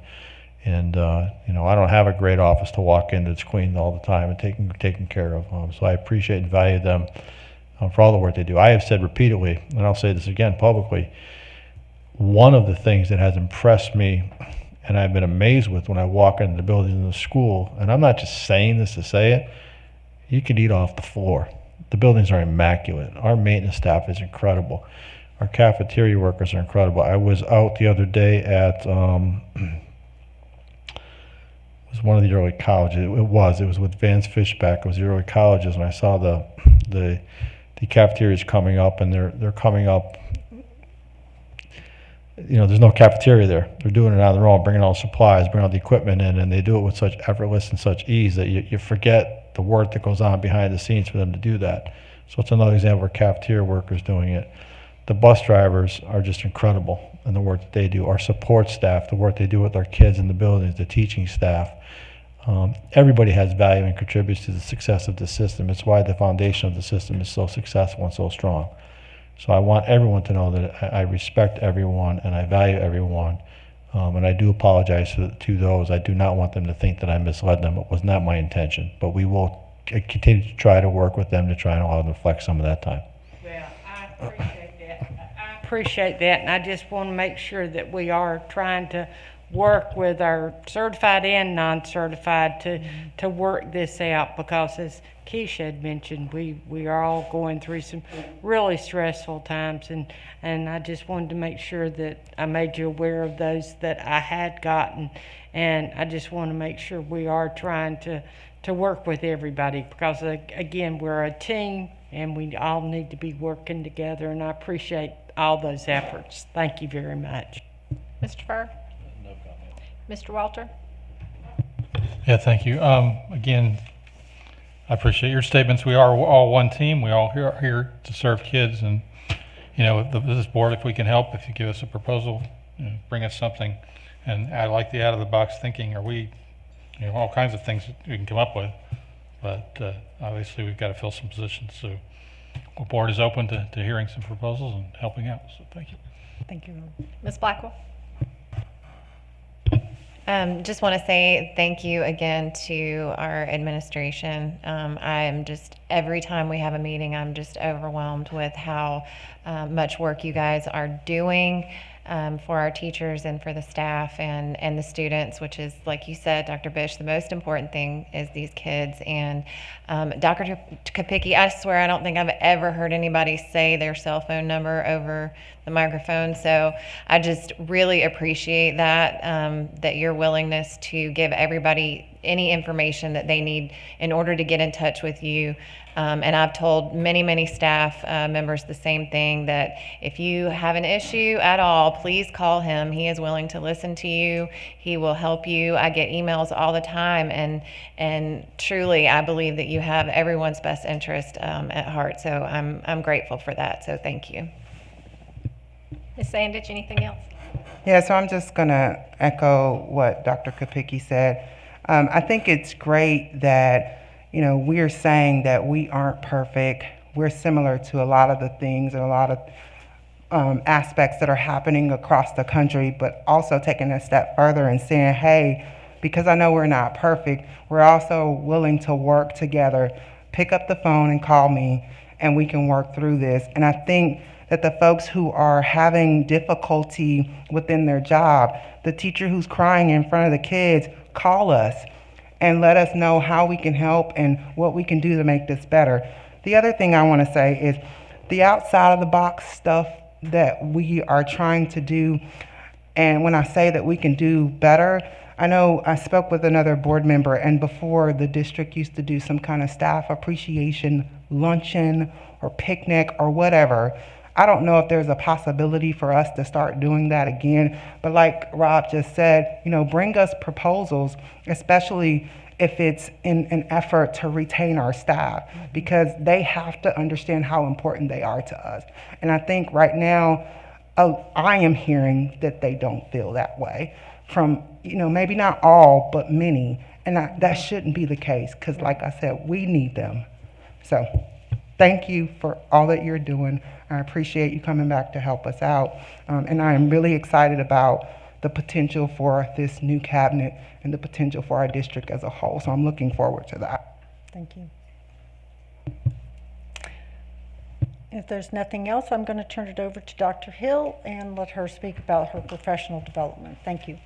I don't have a great office to walk in that's cleaned all the time and taken care of. So I appreciate and value them for all the work they do. I have said repeatedly, and I'll say this again publicly, one of the things that has impressed me and I've been amazed with when I walk into the buildings in the school, and I'm not just saying this to say it, you can eat off the floor. The buildings are immaculate. Our maintenance staff is incredible. Our cafeteria workers are incredible. I was out the other day at it was one of the early colleges. It was with Vance Fishback. It was the early colleges, and I saw the cafeterias coming up, and they're coming up. There's no cafeteria there. They're doing it on their own, bringing all the supplies, bringing all the equipment in, and they do it with such effortless and such ease that you forget the work that goes on behind the scenes for them to do that. So it's another example of cafeteria workers doing it. The bus drivers are just incredible in the work that they do. Our support staff, the work they do with our kids in the buildings, the teaching staff. Everybody has value and contributes to the success of the system. It's why the foundation of the system is so successful and so strong. So I want everyone to know that I respect everyone and I value everyone. And I do apologize to those. I do not want them to think that I misled them. It was not my intention. But we will continue to try to work with them to try and allow them to flex some of that time. Well, I appreciate that, and I just want to make sure that we are trying to work with our certified and non-certified to work this out, because as Keisha had mentioned, we are all going through some really stressful times, and I just wanted to make sure that I made you aware of those that I had gotten, and I just want to make sure we are trying to work with everybody, because again, we're a team and we all need to be working together, and I appreciate all those efforts. Thank you very much. Mr. Furr? No comment. Mr. Walter? Yeah, thank you. Again, I appreciate your statements. We are all one team. We all are here to serve kids, and this board, if we can help, if you give us a proposal, bring us something. And I like the out-of-the-box thinking. Are we, all kinds of things that we can come up with, but obviously we've got to fill some positions. So the board is open to hearing some proposals and helping out. So thank you. Thank you. Ms. Blackwell? Just want to say thank you again to our administration. I'm just, every time we have a meeting, I'm just overwhelmed with how much work you guys are doing for our teachers and for the staff and the students, which is, like you said, Dr. Bish, the most important thing is these kids. And Dr. Kapicki, I swear I don't think I've ever heard anybody say their cell phone number over the microphone. So I just really appreciate that your willingness to give everybody any information that they need in order to get in touch with you. And I've told many staff members the same thing, that if you have an issue at all, please call him. He is willing to listen to you. He will help you. I get emails all the time, and truly I believe that you have everyone's best interest at heart. So I'm grateful for that. So thank you. Ms. Sandich, anything else? Yeah, so I'm just going to echo what Dr. Kapicki said. I think it's great that we're saying that we aren't perfect. We're similar to a lot of the things and a lot of aspects that are happening across the country, but also taking a step further and saying, hey, because I know we're not perfect, we're also willing to work together. Pick up the phone and call me, and we can work through this. And I think that the folks who are having difficulty within their job, the teacher who's crying in front of the kids, call us and let us know how we can help and what we can do to make this better. The other thing I want to say is the outside of the box stuff that we are trying to do, and when I say that we can do better, I know I spoke with another board member, and before the district used to do some kind of staff appreciation luncheon or picnic or whatever. I don't know if there's a possibility for us to start doing that again, but like Rob just said, bring us proposals, especially if it's in an effort to retain our staff, because they have to understand how important they are to us. And I think right now, I am hearing that they don't feel that way from, maybe not all, but many. And that shouldn't be the case, because like I said, we need them. So thank you for all that you're doing. I appreciate you coming back to help us out. And I am really excited about the potential for this new cabinet and the potential for our district as a whole. So I'm looking forward to that. Thank you. If there's nothing else, I'm going to turn it over to Dr. Hill and let her speak about her professional development. Thank you.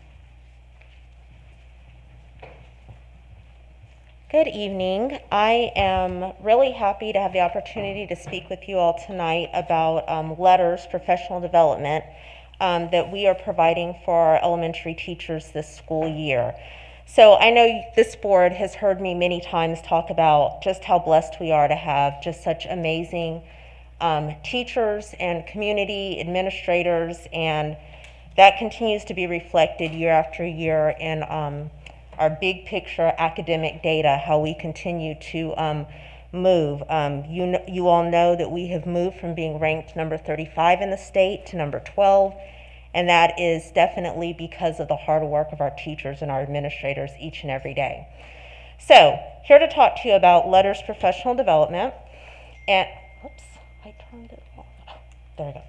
Good evening. I am really happy to have the opportunity to speak with you all tonight about letters, professional development, that we are providing for our elementary teachers this school year. So I know this board has heard me many times talk about just how blessed we are to have just such amazing teachers and community administrators, and that continues to be reflected year after year in our big picture academic data, how we continue to move. You all know that we have moved from being ranked number 35 in the state to number 12, and that is definitely because of the hard work of our teachers and our administrators each and every day. So, here to talk to you about letters professional development, and whoops, I turned it off. There we go.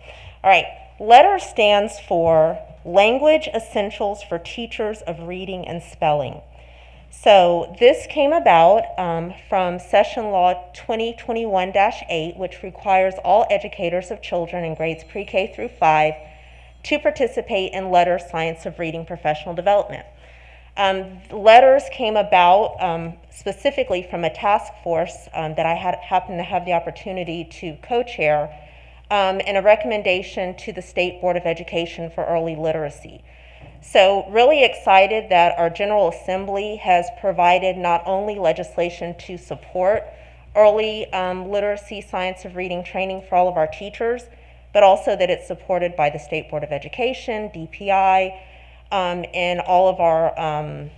All right, LETTER stands for Language Essentials for Teachers of Reading and Spelling. So this came about from Session Law 2021-8, which requires all educators of children in grades pre-K through 5 to participate in LETTER Science of Reading Professional Development. Letters came about specifically from a task force that I happened to have the opportunity to co-chair, and a recommendation to the State Board of Education for early literacy. So really excited that our General Assembly has provided not only legislation to support early literacy science of reading training for all of our teachers, but also that it's supported by the State Board of Education, DPI, and all of our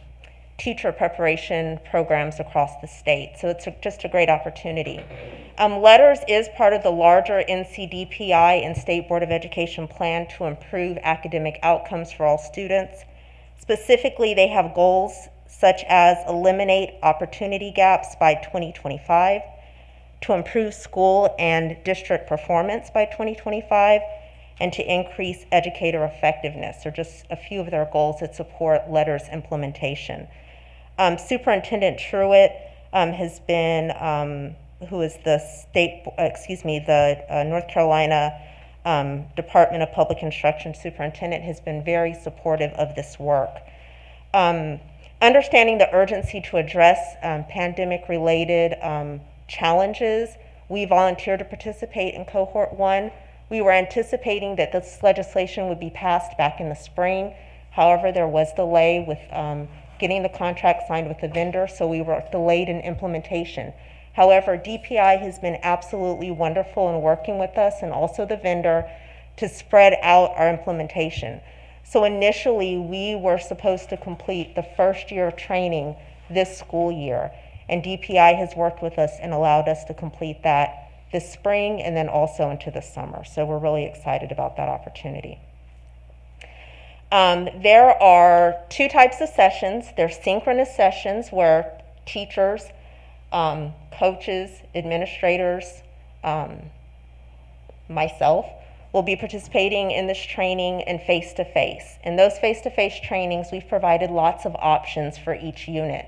teacher preparation programs across the state. So it's just a great opportunity. Letters is part of the larger NCDPI and State Board of Education plan to improve academic outcomes for all students. Specifically, they have goals such as eliminate opportunity gaps by 2025, to improve school and district performance by 2025, and to increase educator effectiveness, are just a few of their goals that support letters implementation. Superintendent Truitt has been, who is the North Carolina Department of Public Instruction superintendent, has been very supportive of this work. Understanding the urgency to address pandemic-related challenges, we volunteered to participate in Cohort 1. We were anticipating that this legislation would be passed back in the spring. However, there was delay with getting the contract signed with the vendor, so we were delayed in implementation. However, DPI has been absolutely wonderful in working with us and also the vendor to spread out our implementation. So initially, we were supposed to complete the first year of training this school year, and DPI has worked with us and allowed us to complete that this spring and then also into the summer. So we're really excited about that opportunity. There are two types of sessions. There's synchronous sessions where teachers, coaches, administrators, myself, will be participating in this training in face-to-face. In those face-to-face trainings, we've provided lots of options for each unit.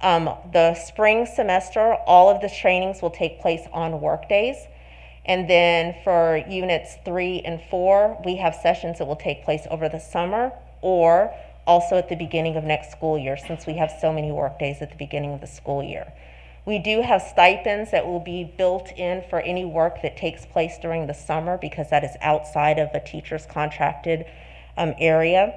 The spring semester, all of the trainings will take place on work days. And then for units 3 and 4, we have sessions that will take place over the summer or also at the beginning of next school year, since we have so many work days at the beginning of the school year. We do have stipends that will be built in for any work that takes place during the summer, because that is outside of a teacher's contracted area.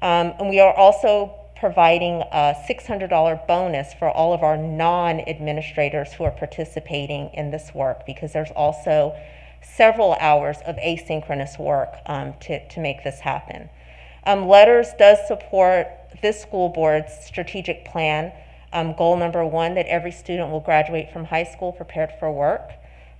And we are also providing a $600 bonus for all of our non-administrators who are participating in this work, because there's also several hours of asynchronous work to make this happen. Letters does support this school board's strategic plan Goal number 1, that every student will graduate from high school prepared for work,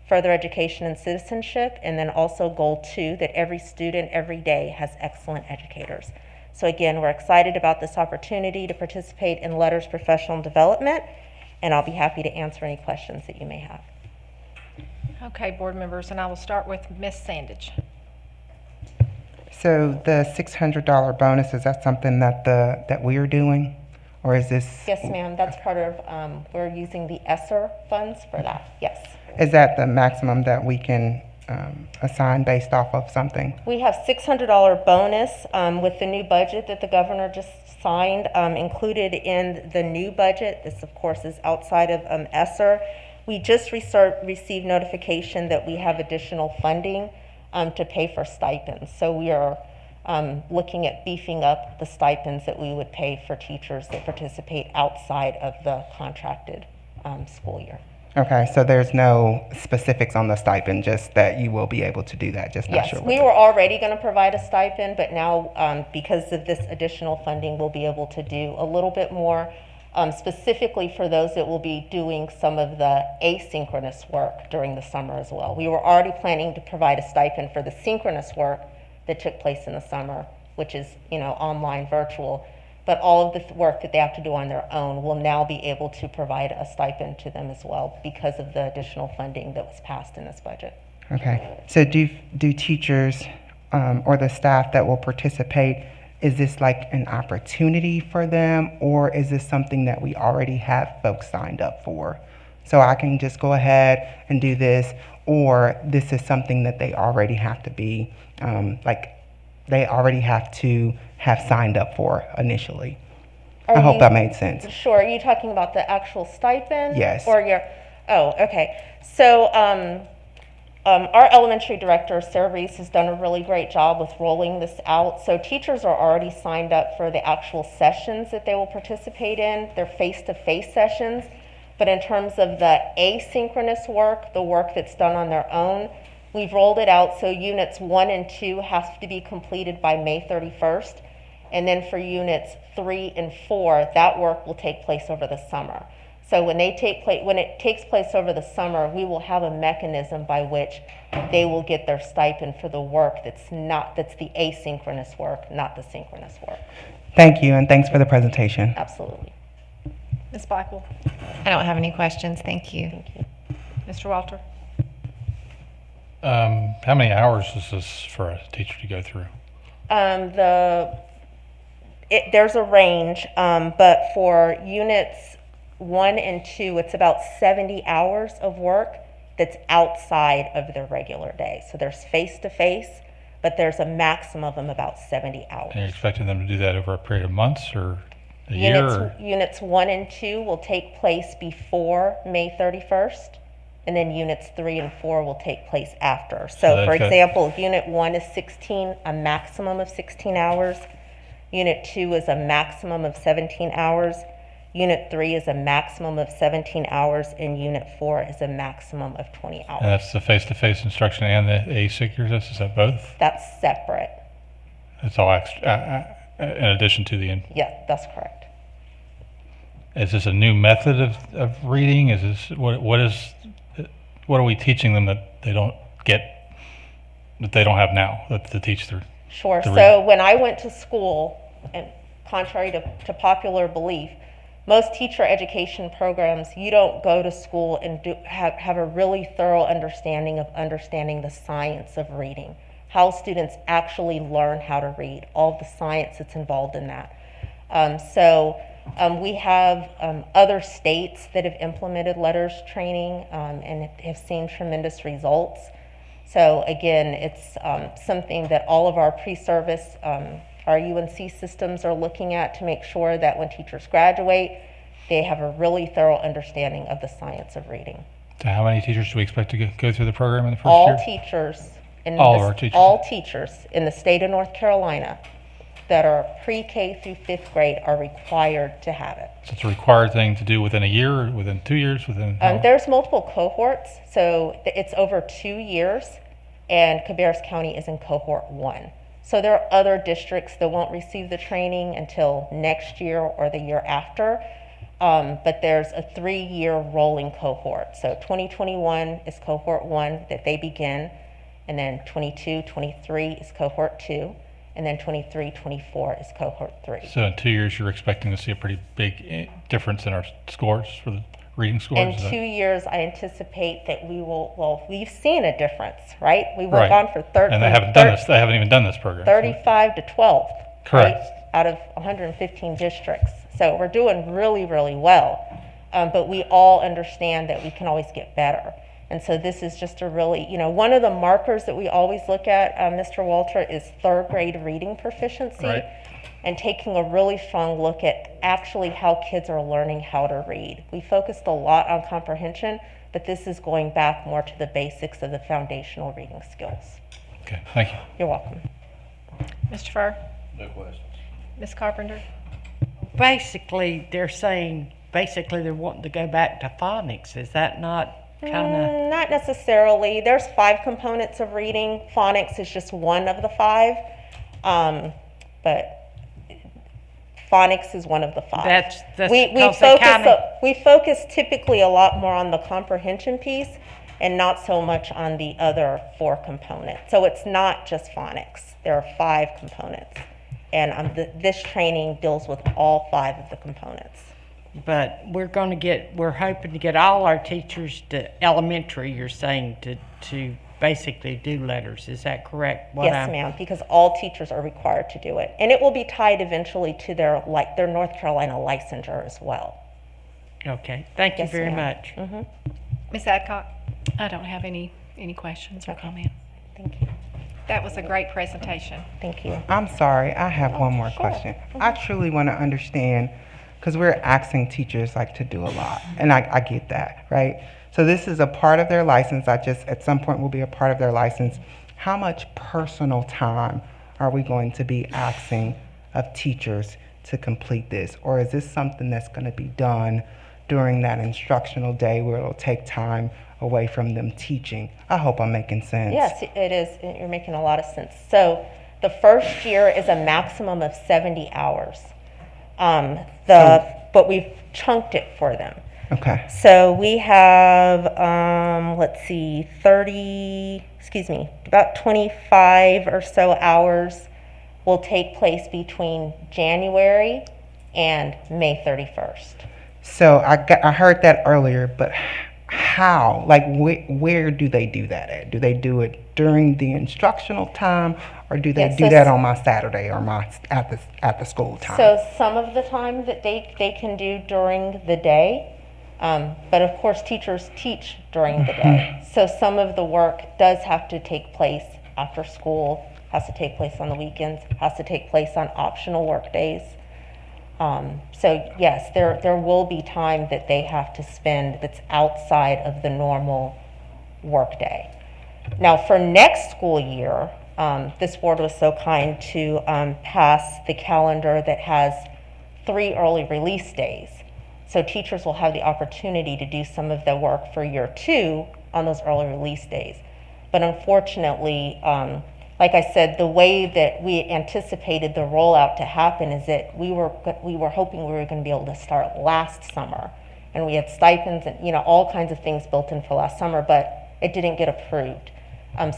further education and citizenship, and then also goal 2, that every student every day has excellent educators. So again, we're excited about this opportunity to participate in Letters Professional Development, and I'll be happy to answer any questions that you may have. Okay, board members, and I will start with Ms. Sandage. So the $600 bonus, is that something that that we are doing? Or is this? Yes, ma'am, that's part of, we're using the ESSER funds for that, yes. Is that the maximum that we can assign based off of something? We have $600 bonus with the new budget that the governor just signed, included in the new budget. This, of course, is outside of ESSER. We just received notification that we have additional funding to pay for stipends. So we are looking at beefing up the stipends that we would pay for teachers that participate outside of the contracted school year. Okay, so there's no specifics on the stipend, just that you will be able to do that, just not Yes, sure. we were already going to provide a stipend, but now because of this additional funding, we'll be able to do a little bit more, specifically for those that will be doing some of the asynchronous work during the summer as well. We were already planning to provide a stipend for the synchronous work that took place in the summer, which is, online, virtual. But all of the work that they have to do on their own will now be able to provide a stipend to them as well because of the additional funding that was passed in this budget. Okay, so do teachers or the staff that will participate, is this like an opportunity for them, or is this something that we already have folks signed up for? So I can just go ahead and do this, or this is something that they already have to be, they already have to have signed up for initially. I hope that made sense. Sure. Are you talking about the actual stipend? Yes. Or okay. So our elementary director, Sarah Reese, has done a really great job with rolling this out. So teachers are already signed up for the actual sessions that they will participate in. They're face-to-face sessions. But in terms of the asynchronous work, the work that's done on their own, we've rolled it out so units 1 and 2 have to be completed by May 31st. And then for units 3 and 4, that work will take place over the summer. So when it takes place over the summer, we will have a mechanism by which they will get their stipend for the work that's the asynchronous work, not the synchronous work. Thank you, and thanks for the presentation. Absolutely. Ms. Blackwell? I don't have any questions. Thank you. Thank you. Mr. Walter? How many hours is this for a teacher to go through? There's a range, but for units 1 and 2, it's about 70 hours of work that's outside of their regular day. So there's face-to-face, but there's a maximum of them about 70 hours. And you're expecting them to do that over a period of months or a year? Or? Units 1 and 2 will take place before May 31st, and then units 3 and 4 will take place after. So for example, unit 1 is a maximum of 16 hours. Unit 2 is a maximum of 17 hours. Unit 3 is a maximum of 17 hours, and Unit 4 is a maximum of 20 hours. And that's the face-to-face instruction and the asynchronous, is that both? That's separate. It's all extra, in addition to the... Yeah, that's correct. Is this a new method of reading? Is this, what are we teaching them that they don't get, that they don't have now, that to teach their... Sure, so when I went to school, and contrary to popular belief, most teacher education programs, you don't go to school and have a really thorough understanding the science of reading, how students actually learn how to read, all the science that's involved in that. We have other states that have implemented letters training and have seen tremendous results. So again, it's something that all of our pre-service, our UNC systems are looking at to make sure that when teachers graduate, they have a really thorough understanding of the science of reading. So how many teachers do we expect to go through the program in the first All year? All teachers in the state of North Carolina that are pre-K through 5th grade are required to have it. So it's a required thing to do within a year, or within 2 years, within... There's multiple cohorts, so it's over 2 years, and Cabarrus County is in cohort 1. So there are other districts that won't receive the training until next year or the year after. but there's a 3-year rolling cohort. So 2021 is cohort 1 that they begin, and then 22, 23 is cohort 2, and then 23, 24 is cohort 3. So in 2 years, you're expecting to see a pretty big difference in our scores for the reading scores? In is that- 2 years, I anticipate that we will, well, we've seen a difference, right? We Right. went on for 13. And they haven't done this. They haven't even done this program. 35 to 12. Correct. Right, out of 115 districts. So we're doing really, really well. But we all understand that we can always get better. And so this is just a really, one of the markers that we always look at, Mr. Walter, is 3rd grade reading proficiency. Right. And taking a really strong look at actually how kids are learning how to read. We focused a lot on comprehension, but this is going back more to the basics of the foundational reading skills. Okay, thank you. You're welcome. Mr. Furr? No questions. Ms. Carpenter? Basically, they're saying, they're wanting to go back to phonics. Is that not kind of? Not necessarily. There's 5 components of reading. Phonics is just one of the 5. But phonics is one of the 5. That's we because they we focus typically a lot more on the comprehension piece and not so much on the other 4 components. So it's not just phonics. There are 5 components. And this training deals with all 5 of the components. But we're hoping to get all our teachers to elementary, you're saying, to basically do letters. Is that correct? Yes, ma'am, because all teachers are required to do it. And it will be tied eventually to their North Carolina licensure as well. Okay, thank you very much. Ms. Adcock? I don't have any questions or comments. Thank you. That was a great presentation. Thank you. I'm sorry, I have one more question. I truly want to understand, because we're asking teachers to do a lot, and I get that, right? So this is a part of their license. At some point will be a part of their license. How much personal time are we going to be asking of teachers to complete this? Or is this something that's going to be done during that instructional day where it'll take time away from them teaching? I hope I'm making sense. Yes, it is. You're making a lot of sense. So the first year is a maximum of 70 hours. But we've chunked it for them. Okay. So we have, about 25 or so hours will take place between January and May 31st. So I heard that earlier, but how? Where do they do that at? Do they do it during the instructional time, or do they do that on my Saturday or at the school time? So some of the time that they can do during the day, but of course teachers teach during the day. So some of the work does have to take place after school, has to take place on the weekends, has to take place on optional work days. So yes, there will be time that they have to spend that's outside of the normal work day. Now for next school year, this board was so kind to pass the calendar that has 3 early release days. So teachers will have the opportunity to do some of the work for year 2 on those early release days. But unfortunately, like I said, the way that we anticipated the rollout to happen is that we were hoping we were going to be able to start last summer, and we had stipends and all kinds of things built in for last summer, but it didn't get approved.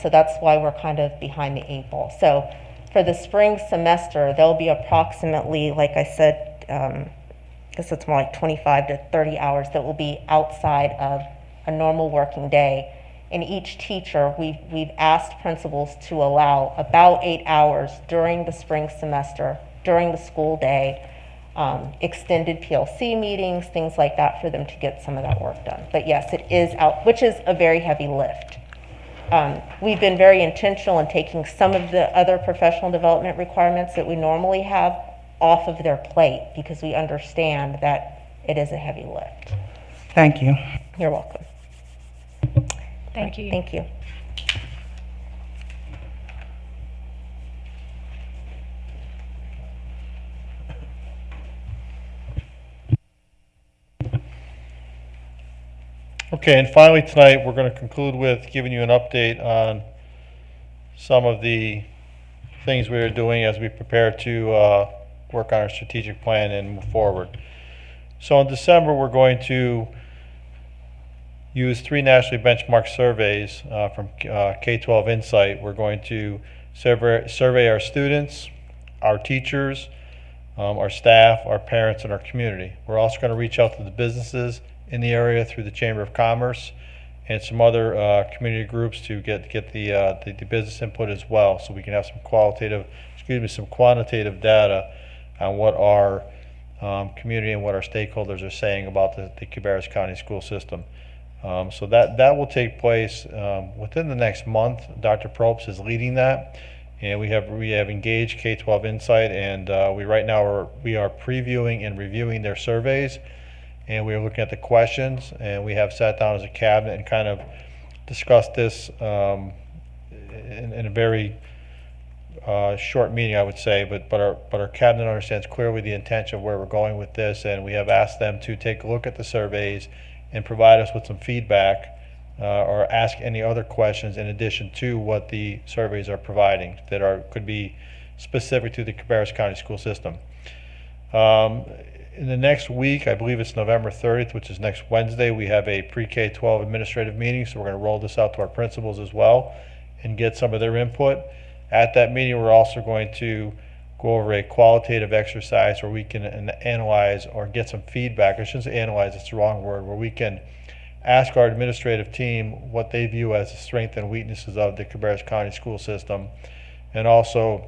So that's why we're kind of behind the 8 ball. So for the spring semester, there'll be approximately, like I said, I guess it's more like 25 to 30 hours that will be outside of a normal working day. And each teacher, we've asked principals to allow about 8 hours during the spring semester, during the school day, extended PLC meetings, things like that, for them to get some of that work done. But yes, it is out, which is a very heavy lift. We've been very intentional in taking some of the other professional development requirements that we normally have off of their plate, because we understand that it is a heavy lift. Thank you. You're welcome. Thank you. Thank you. Okay, and finally tonight, we're going to conclude with giving you an update on some of the things we are doing as we prepare to work on our strategic plan and move forward. So in December, we're going to use 3 nationally benchmarked surveys from K-12 Insight. We're going to survey our students, our teachers, our staff, our parents, and our community. We're also going to reach out to the businesses in the area through the Chamber of Commerce and some other community groups to get the business input as well, so we can have some quantitative data on what our community and what our stakeholders are saying about the Cabarrus County school system. So that will take place within the next month. Dr. Probst is leading that, and we have engaged K-12 Insight, and we are previewing and reviewing their surveys, and we are looking at the questions, and we have sat down as a cabinet and kind of discussed this in a very short meeting, I would say, but our cabinet understands clearly the intention of where we're going with this, and we have asked them to take a look at the surveys and provide us with some feedback or ask any other questions in addition to what the surveys are providing that could be specific to the Cabarrus County school system. In the next week, I believe it's November 30th, which is next Wednesday, we have a pre-K-12 administrative meeting, so we're going to roll this out to our principals as well and get some of their input. At that meeting, we're also going to go over a qualitative exercise where we can analyze or get some feedback. I shouldn't say analyze, it's the wrong word, where we can ask our administrative team what they view as the strengths and weaknesses of the Cabarrus County school system, and also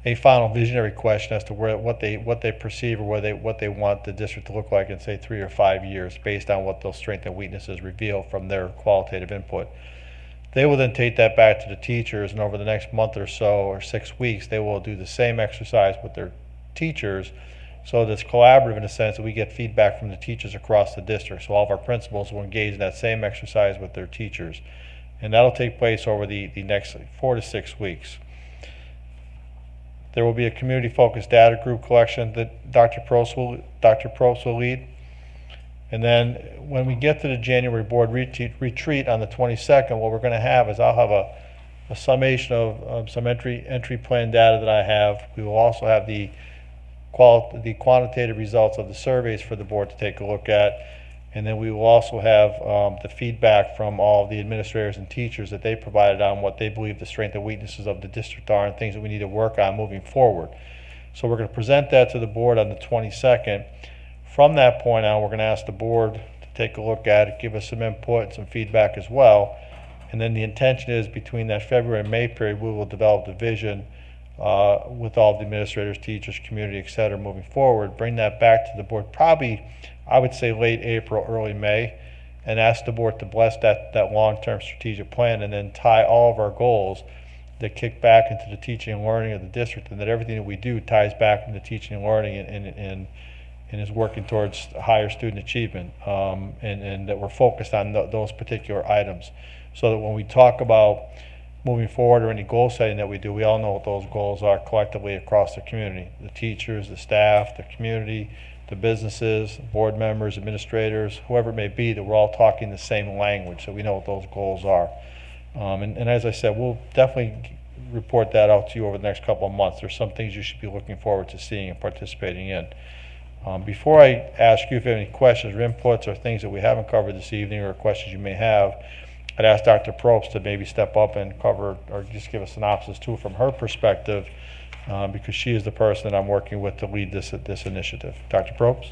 a final visionary question as to what they perceive or what they want the district to look like in, say, 3 or 5 years, based on what those strengths and weaknesses reveal from their qualitative input. They will then take that back to the teachers, and over the next month or so, or 6 weeks, they will do the same exercise with their teachers, so that it's collaborative in the sense that we get feedback from the teachers across the district. So all of our principals will engage in that same exercise with their teachers. And that'll take place over the next 4 to 6 weeks. There will be a community-focused data group collection that Dr. Probst will lead. And then when we get to the January board retreat on the 22nd, what we're going to have is I'll have a summation of some entry plan data that I have. We will also have the quantitative results of the surveys for the board to take a look at. And then we will also have the feedback from all of the administrators and teachers that they provided on what they believe the strengths and weaknesses of the district are and things that we need to work on moving forward. So we're going to present that to the board on the 22nd. From that point on, we're going to ask the board to take a look at it, give us some input and some feedback as well. And then the intention is between that February and May period, we will develop the vision with all the administrators, teachers, community, et cetera, moving forward, bring that back to the board probably, I would say, late April, early May, and ask the board to bless that long-term strategic plan, and then tie all of our goals that kick back into the teaching and learning of the district, and that everything that we do ties back into teaching and learning and is working towards higher student achievement, and that we're focused on those particular items, so that when we talk about moving forward or any goal setting that we do, we all know what those goals are collectively across the community, the teachers, the staff, the community, the businesses, board members, administrators, whoever it may be, that we're all talking the same language, so we know what those goals are. And as I said, we'll definitely report that out to you over the next couple of months. There's some things you should be looking forward to seeing and participating in. Before I ask you if you have any questions or inputs or things that we haven't covered this evening or questions you may have, I'd ask Dr. Probst to maybe step up and cover or just give a synopsis too from her perspective, because she is the person that I'm working with to lead this initiative. Dr. Probst?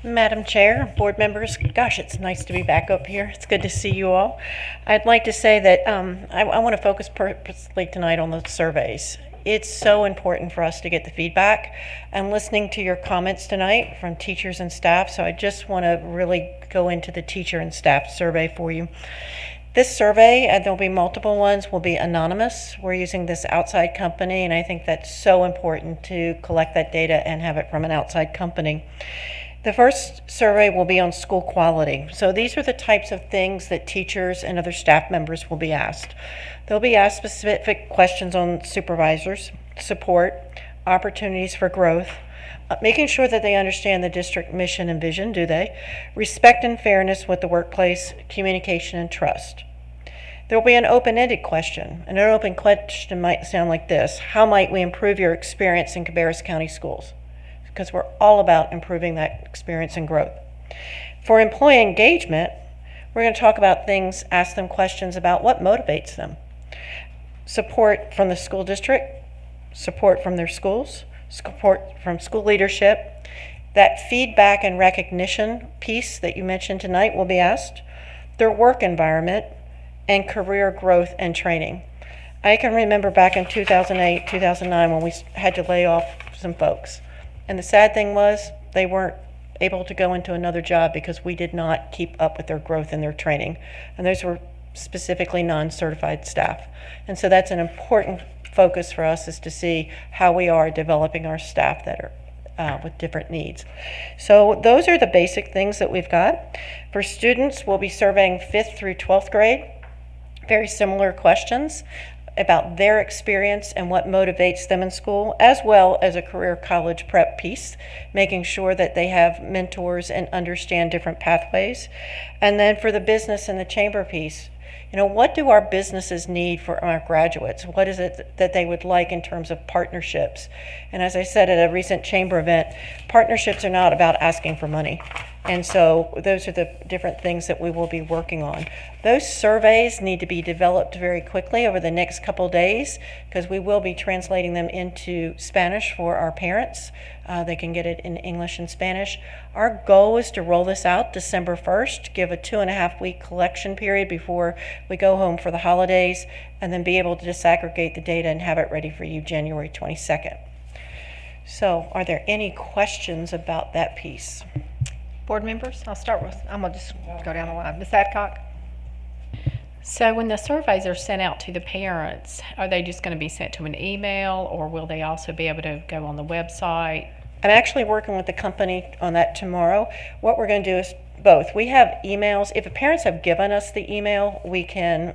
Madam Chair, board members, gosh, it's nice to be back up here. It's good to see you all. I'd like to say that I want to focus purposely tonight on the surveys. It's so important for us to get the feedback. I'm listening to your comments tonight from teachers and staff, so I just want to really go into the teacher and staff survey for you. This survey, and there'll be multiple ones, will be anonymous. We're using this outside company, and I think that's so important to collect that data and have it from an outside company. The first survey will be on school quality. So these are the types of things that teachers and other staff members will be asked. They'll be asked specific questions on supervisors, support, opportunities for growth, making sure that they understand the district mission and vision, do they? Respect and fairness with the workplace, communication and trust. There will be an open-ended question, and an open question might sound like this: how might we improve your experience in Cabarrus County Schools? Because we're all about improving that experience and growth. For employee engagement, we're going to talk about things, ask them questions about what motivates them. Support from the school district, support from their schools, support from school leadership. That feedback and recognition piece that you mentioned tonight will be asked. Their work environment, and career growth and training. I can remember back in 2008, 2009 when we had to lay off some folks. And the sad thing was they weren't able to go into another job because we did not keep up with their growth and their training. And those were specifically non-certified staff. And so that's an important focus for us, is to see how we are developing our staff that are with different needs. So those are the basic things that we've got. For students, we'll be surveying 5th through 12th grade. Very similar questions about their experience and what motivates them in school, as well as a career college prep piece, making sure that they have mentors and understand different pathways. And then for the business and the chamber piece, what do our businesses need for our graduates? What is it that they would like in terms of partnerships? And as I said at a recent chamber event, partnerships are not about asking for money. And so those are the different things that we will be working on. Those surveys need to be developed very quickly over the next couple days, because we will be translating them into Spanish for our parents. They can get it in English and Spanish. Our goal is to roll this out December 1st, give a 2.5-week collection period before we go home for the holidays, and then be able to disaggregate the data and have it ready for you January 22nd. So are there any questions about that piece? Board members, I'm gonna just go down the line. Ms. Adcock? So when the surveys are sent out to the parents, are they just going to be sent to an email, or will they also be able to go on the website? I'm actually working with the company on that tomorrow. What we're going to do is both. We have emails. If the parents have given us the email, we can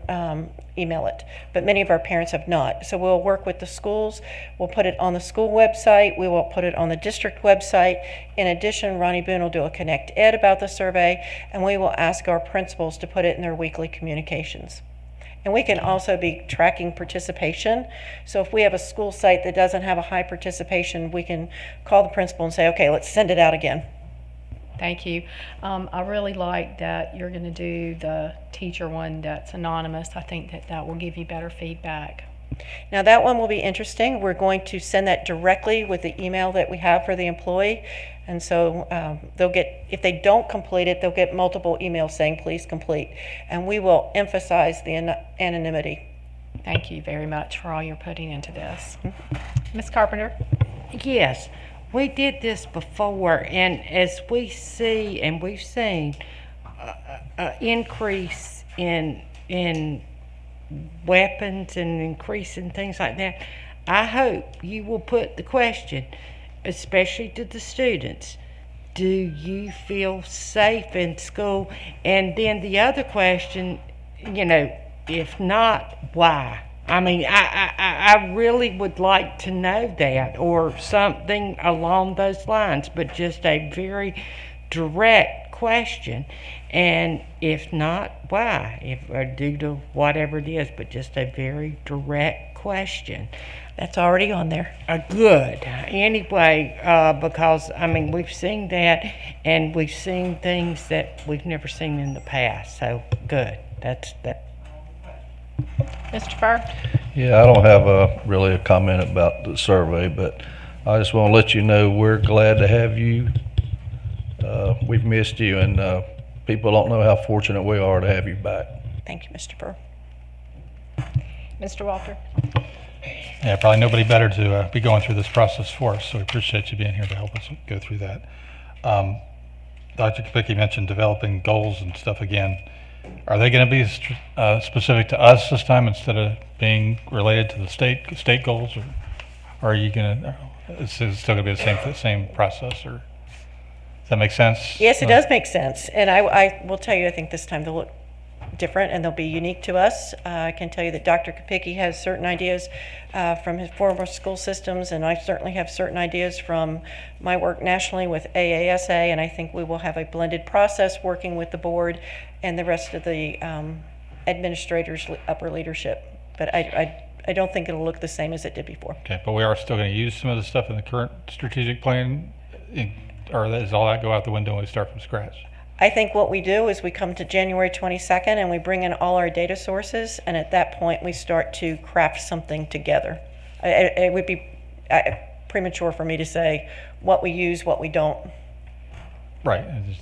email it. But many of our parents have not. So we'll work with the schools. We'll put it on the school website. We will put it on the district website. In addition, Ronnie Boone will do a Connect Ed about the survey, and we will ask our principals to put it in their weekly communications. And we can also be tracking participation. So if we have a school site that doesn't have a high participation, we can call the principal and say, okay, let's send it out again. Thank you. I really like that you're going to do the teacher one that's anonymous. I think that will give you better feedback. Now that one will be interesting. We're going to send that directly with the email that we have for the employee. And so they'll get, if they don't complete it, they'll get multiple emails saying, please complete. And we will emphasize the anonymity. Thank you very much for all you're putting into this. Ms. Carpenter? Yes, we did this before, and as we see, and we've seen an increase in weapons and increase in things like that, I hope you will put the question, especially to the students, do you feel safe in school? And then the other question, if not, why? I mean, I really would like to know that, or something along those lines, but just a very direct question. And if not, why? Or due to whatever it is, but just a very direct question. That's already on there. Good. Anyway, because, we've seen that, and we've seen things that we've never seen in the past. So, good. That's that. Mr. Farr? Yeah, I don't have really a comment about the survey, but I just want to let you know we're glad to have you. We've missed you, and people don't know how fortunate we are to have you back. Thank you, Mr. Burr. Mr. Walter? Yeah, probably nobody better to be going through this process for us, so we appreciate you being here to help us go through that. Dr. Kapicki mentioned developing goals and stuff again. Are they going to be specific to us this time instead of being related to the state goals, or are you going to? It's still going to be the same process, or does that make sense? Yes, it does make sense, and I will tell you, I think this time they'll look different and they'll be unique to us. I can tell you that Dr. Kapicki has certain ideas from his former school systems, and I certainly have certain ideas from my work nationally with AASA, and I think we will have a blended process working with the board and the rest of the administrators, upper leadership. But I don't think it'll look the same as it did before. Okay, but we are still going to use some of the stuff in the current strategic plan, or does all that go out the window and we start from scratch? I think what we do is we come to January 22nd and we bring in all our data sources, and at that point we start to craft something together. It would be premature for me to say what we use, what we don't. Right, and just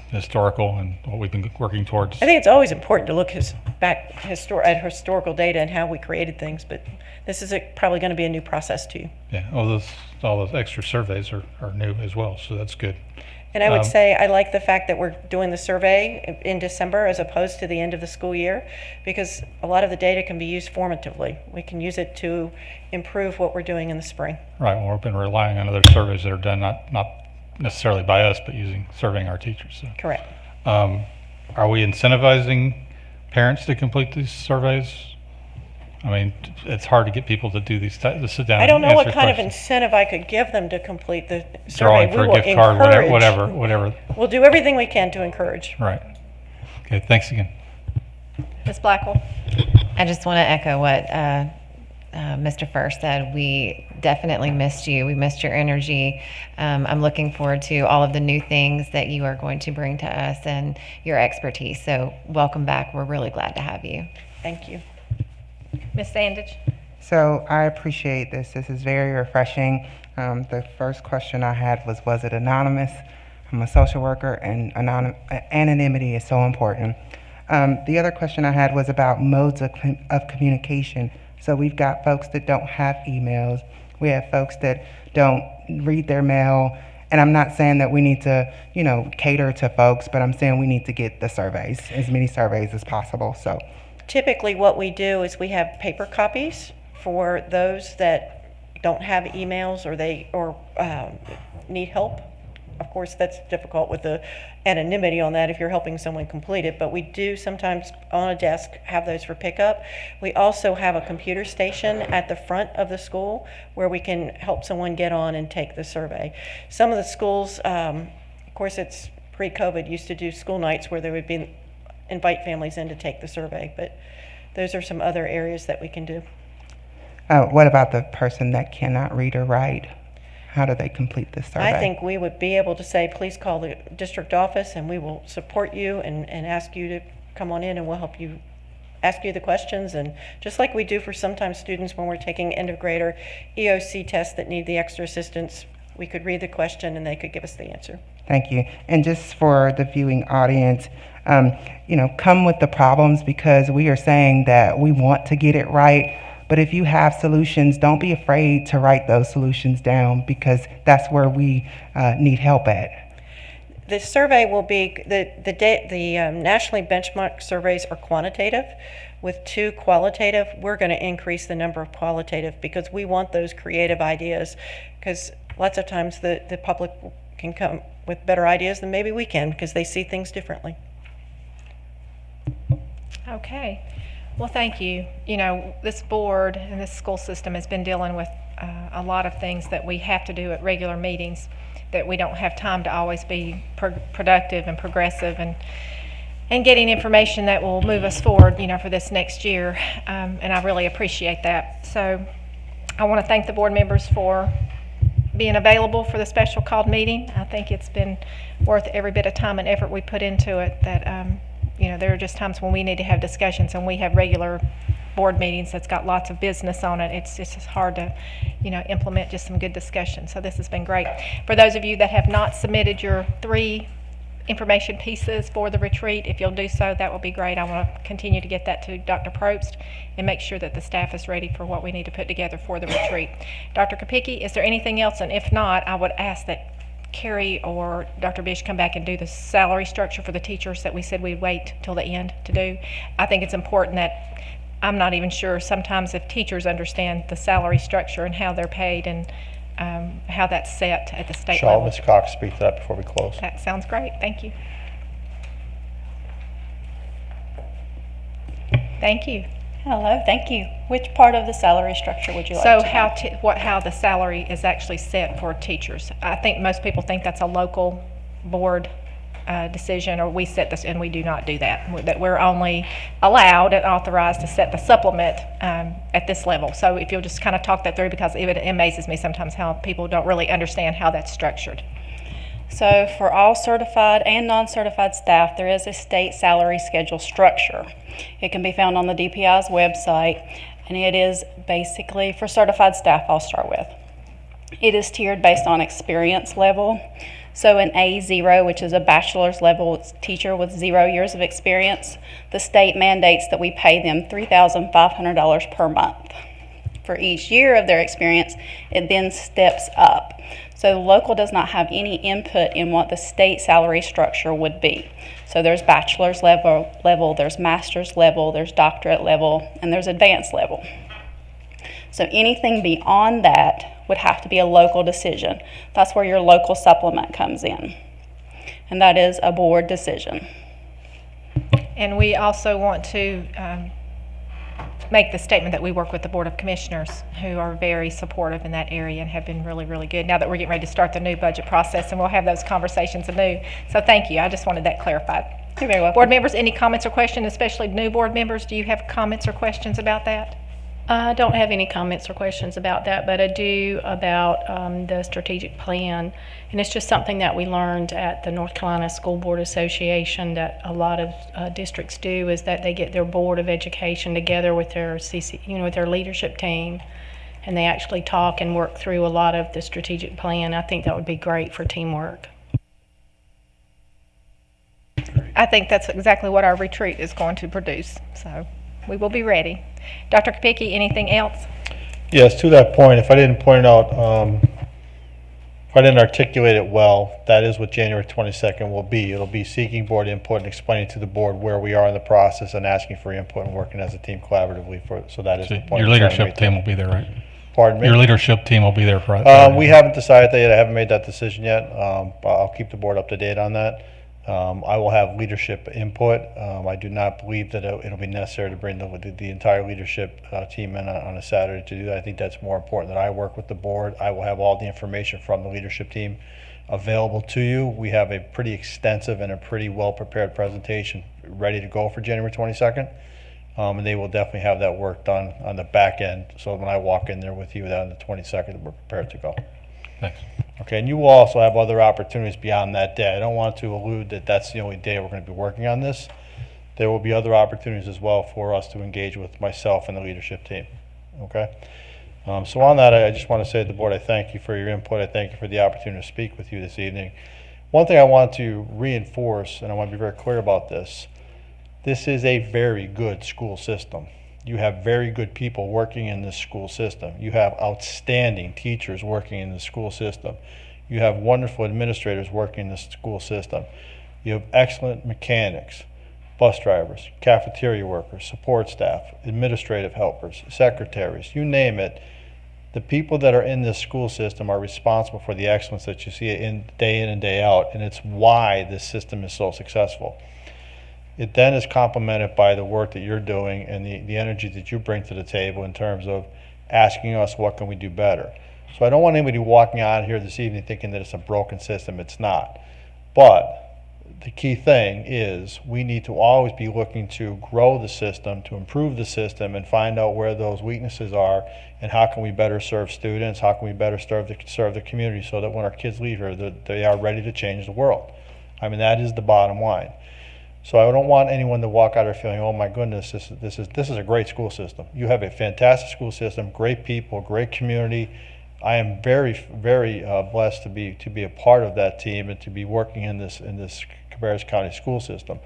historical and what we've been working towards. I think it's always important to look at historical data and how we created things, but this is probably going to be a new process to you. Yeah, all those extra surveys are new as well, so that's good. And I would say I like the fact that we're doing the survey in December as opposed to the end of the school year, because a lot of the data can be used formatively. We can use it to improve what we're doing in the spring. Right, well, we've been relying on other surveys that are done not necessarily by us, but surveying our teachers. So. Correct. Are we incentivizing parents to complete these surveys? I mean, it's hard to get people to do these, to sit down. I don't know and what answer kind of questions. incentive I could give them to complete the survey. Drawing for a gift card, whatever. We'll do everything we can to encourage. Right. Okay, thanks again. Ms. Blackwell? I just want to echo what Mr. First said. We definitely missed you. We missed your energy. I'm looking forward to all of the new things that you are going to bring to us and your expertise. So welcome back. We're really glad to have you. Thank you. Ms. Sandage? So I appreciate this. This is very refreshing. The first question I had was it anonymous? I'm a social worker, and anonymity is so important. The other question I had was about modes of communication. So we've got folks that don't have emails. We have folks that don't read their mail. And I'm not saying that we need to, cater to folks, but I'm saying we need to get the surveys, as many surveys as possible. So typically what we do is we have paper copies for those that don't have emails or need help. Of course, that's difficult with the anonymity on that if you're helping someone complete it, but we do sometimes on a desk have those for pickup. We also have a computer station at the front of the school where we can help someone get on and take the survey. Some of the schools, of course it's pre-COVID, used to do school nights where there would be invite families in to take the survey, but those are some other areas that we can do. what about the person that cannot read or write? How do they complete this survey? I think we would be able to say, please call the district office and we will support you and ask you to come on in and we'll help you ask you the questions. And just like we do for sometimes students when we're taking end of grade or EOC tests that need the extra assistance, we could read the question and they could give us the answer. Thank you. And just for the viewing audience, come with the problems, because we are saying that we want to get it right. But if you have solutions, don't be afraid to write those solutions down, because that's where we need help at. The survey will be, the nationally benchmarked surveys are quantitative. With 2 qualitative, we're going to increase the number of qualitative because we want those creative ideas, because lots of times the public can come with better ideas than maybe we can because they see things differently. Okay. Well, thank you. This board and this school system has been dealing with a lot of things that we have to do at regular meetings that we don't have time to always be productive and progressive and getting information that will move us forward, for this next year. And I really appreciate that. So I want to thank the board members for being available for the special called meeting. I think it's been worth every bit of time and effort we put into it. That there are just times when we need to have discussions, and we have regular board meetings that's got lots of business on it. It's just hard to, implement just some good discussion. So this has been great. For those of you that have not submitted your 3 information pieces for the retreat, if you'll do so, that will be great. I want to continue to get that to Dr. Probst and make sure that the staff is ready for what we need to put together for the retreat. Dr. Kopicki, is there anything else? And if not, I would ask that Carrie or Dr. Bish come back and do the salary structure for the teachers that we said we'd wait till the end to do. I think it's important that I'm not even sure sometimes if teachers understand the salary structure and how they're paid and how that's set at the state Shall level. Ms. Cox speak to that before we close? That sounds great. Thank you. Thank you. Hello, thank you. Which part of the salary structure would you like So to how the salary is actually set for teachers? I think most people think that's a local board decision, or we set this, and we do not do that. That we're only allowed and authorized to set the supplement at this level. So if you'll just kind of talk that through, because it amazes me sometimes how people don't really understand how that's structured. So for all certified and non-certified staff, there is a state salary schedule structure. It can be found on the DPI's website, and it is basically for certified staff. I'll start with. It is tiered based on experience level. So an A0, which is a bachelor's level teacher with 0 years of experience, the state mandates that we pay them $3,500 per month. For each year of their experience, it then steps up. So the local does not have any input in what the state salary structure would be. So there's bachelor's level, there's master's level, there's doctorate level, and there's advanced level. So anything beyond that would have to be a local decision. That's where your local supplement comes in. And that is a board decision. And we also want to make the statement that we work with the Board of Commissioners, who are very supportive in that area and have been really, really good now that we're getting ready to start the new budget process, and we'll have those conversations anew. So thank you. I just wanted that clarified. You're very welcome. Board members, any comments or questions, especially new board members? Do you have comments or questions about that? I don't have any comments or questions about that, but I do about the strategic plan. And it's just something that we learned at the North Carolina School Board Association that a lot of districts do, is that they get their Board of Education together with their with their leadership team, and they actually talk and work through a lot of the strategic plan. I think that would be great for teamwork. I think that's exactly what our retreat is going to produce. So we will be ready. Dr. Kopicki, anything else? Yes, to that point, if I didn't point it out, if I didn't articulate it well, that is what January 22nd will be. It'll be seeking board input and explaining to the board where we are in the process and asking for input and working as a team collaboratively for. So that is the point. Your leadership team will be there, right? Pardon me? Your leadership team will be there for that. We haven't decided that yet. I haven't made that decision yet. But I'll keep the board up to date on that. I will have leadership input. I do not believe that it'll be necessary to bring the entire leadership team in on a Saturday to do that. I think that's more important that I work with the board. I will have all the information from the leadership team available to you. We have a pretty extensive and a pretty well-prepared presentation ready to go for January 22nd. And they will definitely have that work done on the back end. So when I walk in there with you on the 22nd, we're prepared to go. Thanks. Okay, and you will also have other opportunities beyond that day. I don't want to allude that that's the only day we're going to be working on this. There will be other opportunities as well for us to engage with myself and the leadership team. Okay? So on that, I just want to say to the board, I thank you for your input. I thank you for the opportunity to speak with you this evening. One thing I want to reinforce, and I want to be very clear about this, this is a very good school system. You have very good people working in this school system. You have outstanding teachers working in the school system. You have wonderful administrators working in the school system. You have excellent mechanics, bus drivers, cafeteria workers, support staff, administrative helpers, secretaries, you name it. The people that are in this school system are responsible for the excellence that you see in and day out, and it's why this system is so successful. It then is complemented by the work that you're doing and the energy that you bring to the table in terms of asking us what can we do better. So I don't want anybody walking out here this evening thinking that it's a broken system. It's not. But the key thing is we need to always be looking to grow the system, to improve the system, and find out where those weaknesses are and how can we better serve students, how can we better serve the community so that when our kids leave here, they are ready to change the world. I mean, that is the bottom line. So I don't want anyone to walk out there feeling, oh my goodness, this is a great school system. You have a fantastic school system, great people, great community. I am very, very blessed to be a part of that team and to be working in this Cabarrus County school system.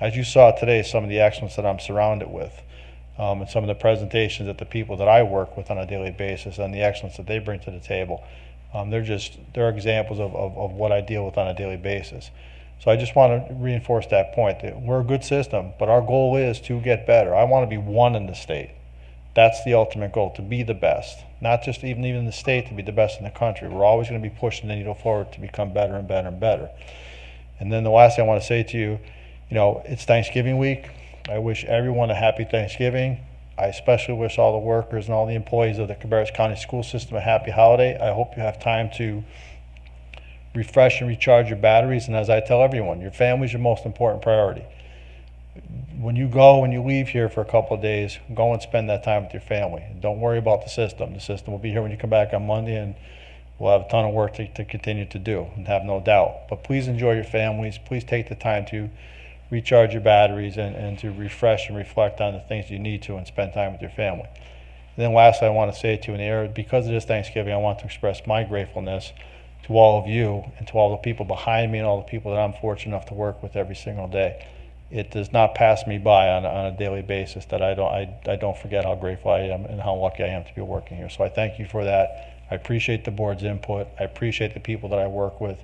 As you saw today, some of the excellence that I'm surrounded with, and some of the presentations that the people that I work with on a daily basis and the excellence that they bring to the table, they're examples of what I deal with on a daily basis. So I just want to reinforce that point that we're a good system, but our goal is to get better. I want to be one in the state. That's the ultimate goal, to be the best. Not just even in the state, to be the best in the country. We're always going to be pushing the needle forward to become better and better and better. And then the last thing I want to say to you, it's Thanksgiving week. I wish everyone a happy Thanksgiving. I especially wish all the workers and all the employees of the Cabarrus County school system a happy holiday. I hope you have time to refresh and recharge your batteries. And as I tell everyone, your family is your most important priority. When you go and you leave here for a couple of days, go and spend that time with your family. Don't worry about the system. The system will be here when you come back on Monday, and we'll have a ton of work to continue to do, and have no doubt. But please enjoy your families. Please take the time to recharge your batteries and to refresh and reflect on the things you need to, and spend time with your family. And then lastly, I want to say to you in the area, because it is Thanksgiving, I want to express my gratefulness to all of you and to all the people behind me and all the people that I'm fortunate enough to work with every single day. It does not pass me by on a daily basis that I don't forget how grateful I am and how lucky I am to be working here. So I thank you for that. I appreciate the board's input. I appreciate the people that I work with.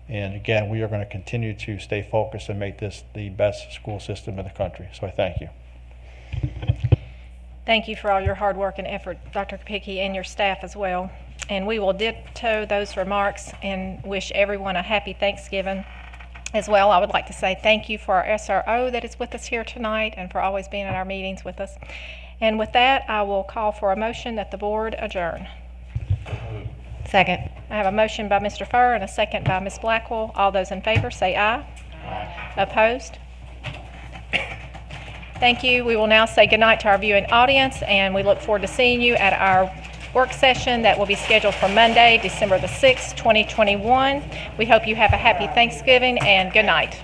And again, we are going to continue to stay focused and make this the best school system in the country. So I thank you. Thank you for all your hard work and effort, Dr. Kopicki, and your staff as well. And we will ditto those remarks and wish everyone a happy Thanksgiving. As well, I would like to say thank you for our SRO that is with us here tonight and for always being at our meetings with us. And with that, I will call for a motion that the board adjourn. Second. I have a motion by Mr. Furr and a second by Ms. Blackwell. All those in favor say aye. Aye. Opposed? Thank you. We will now say goodnight to our viewing audience, and we look forward to seeing you at our work session that will be scheduled for Monday, December the 6th, 2021. We hope you have a happy Thanksgiving, and good night.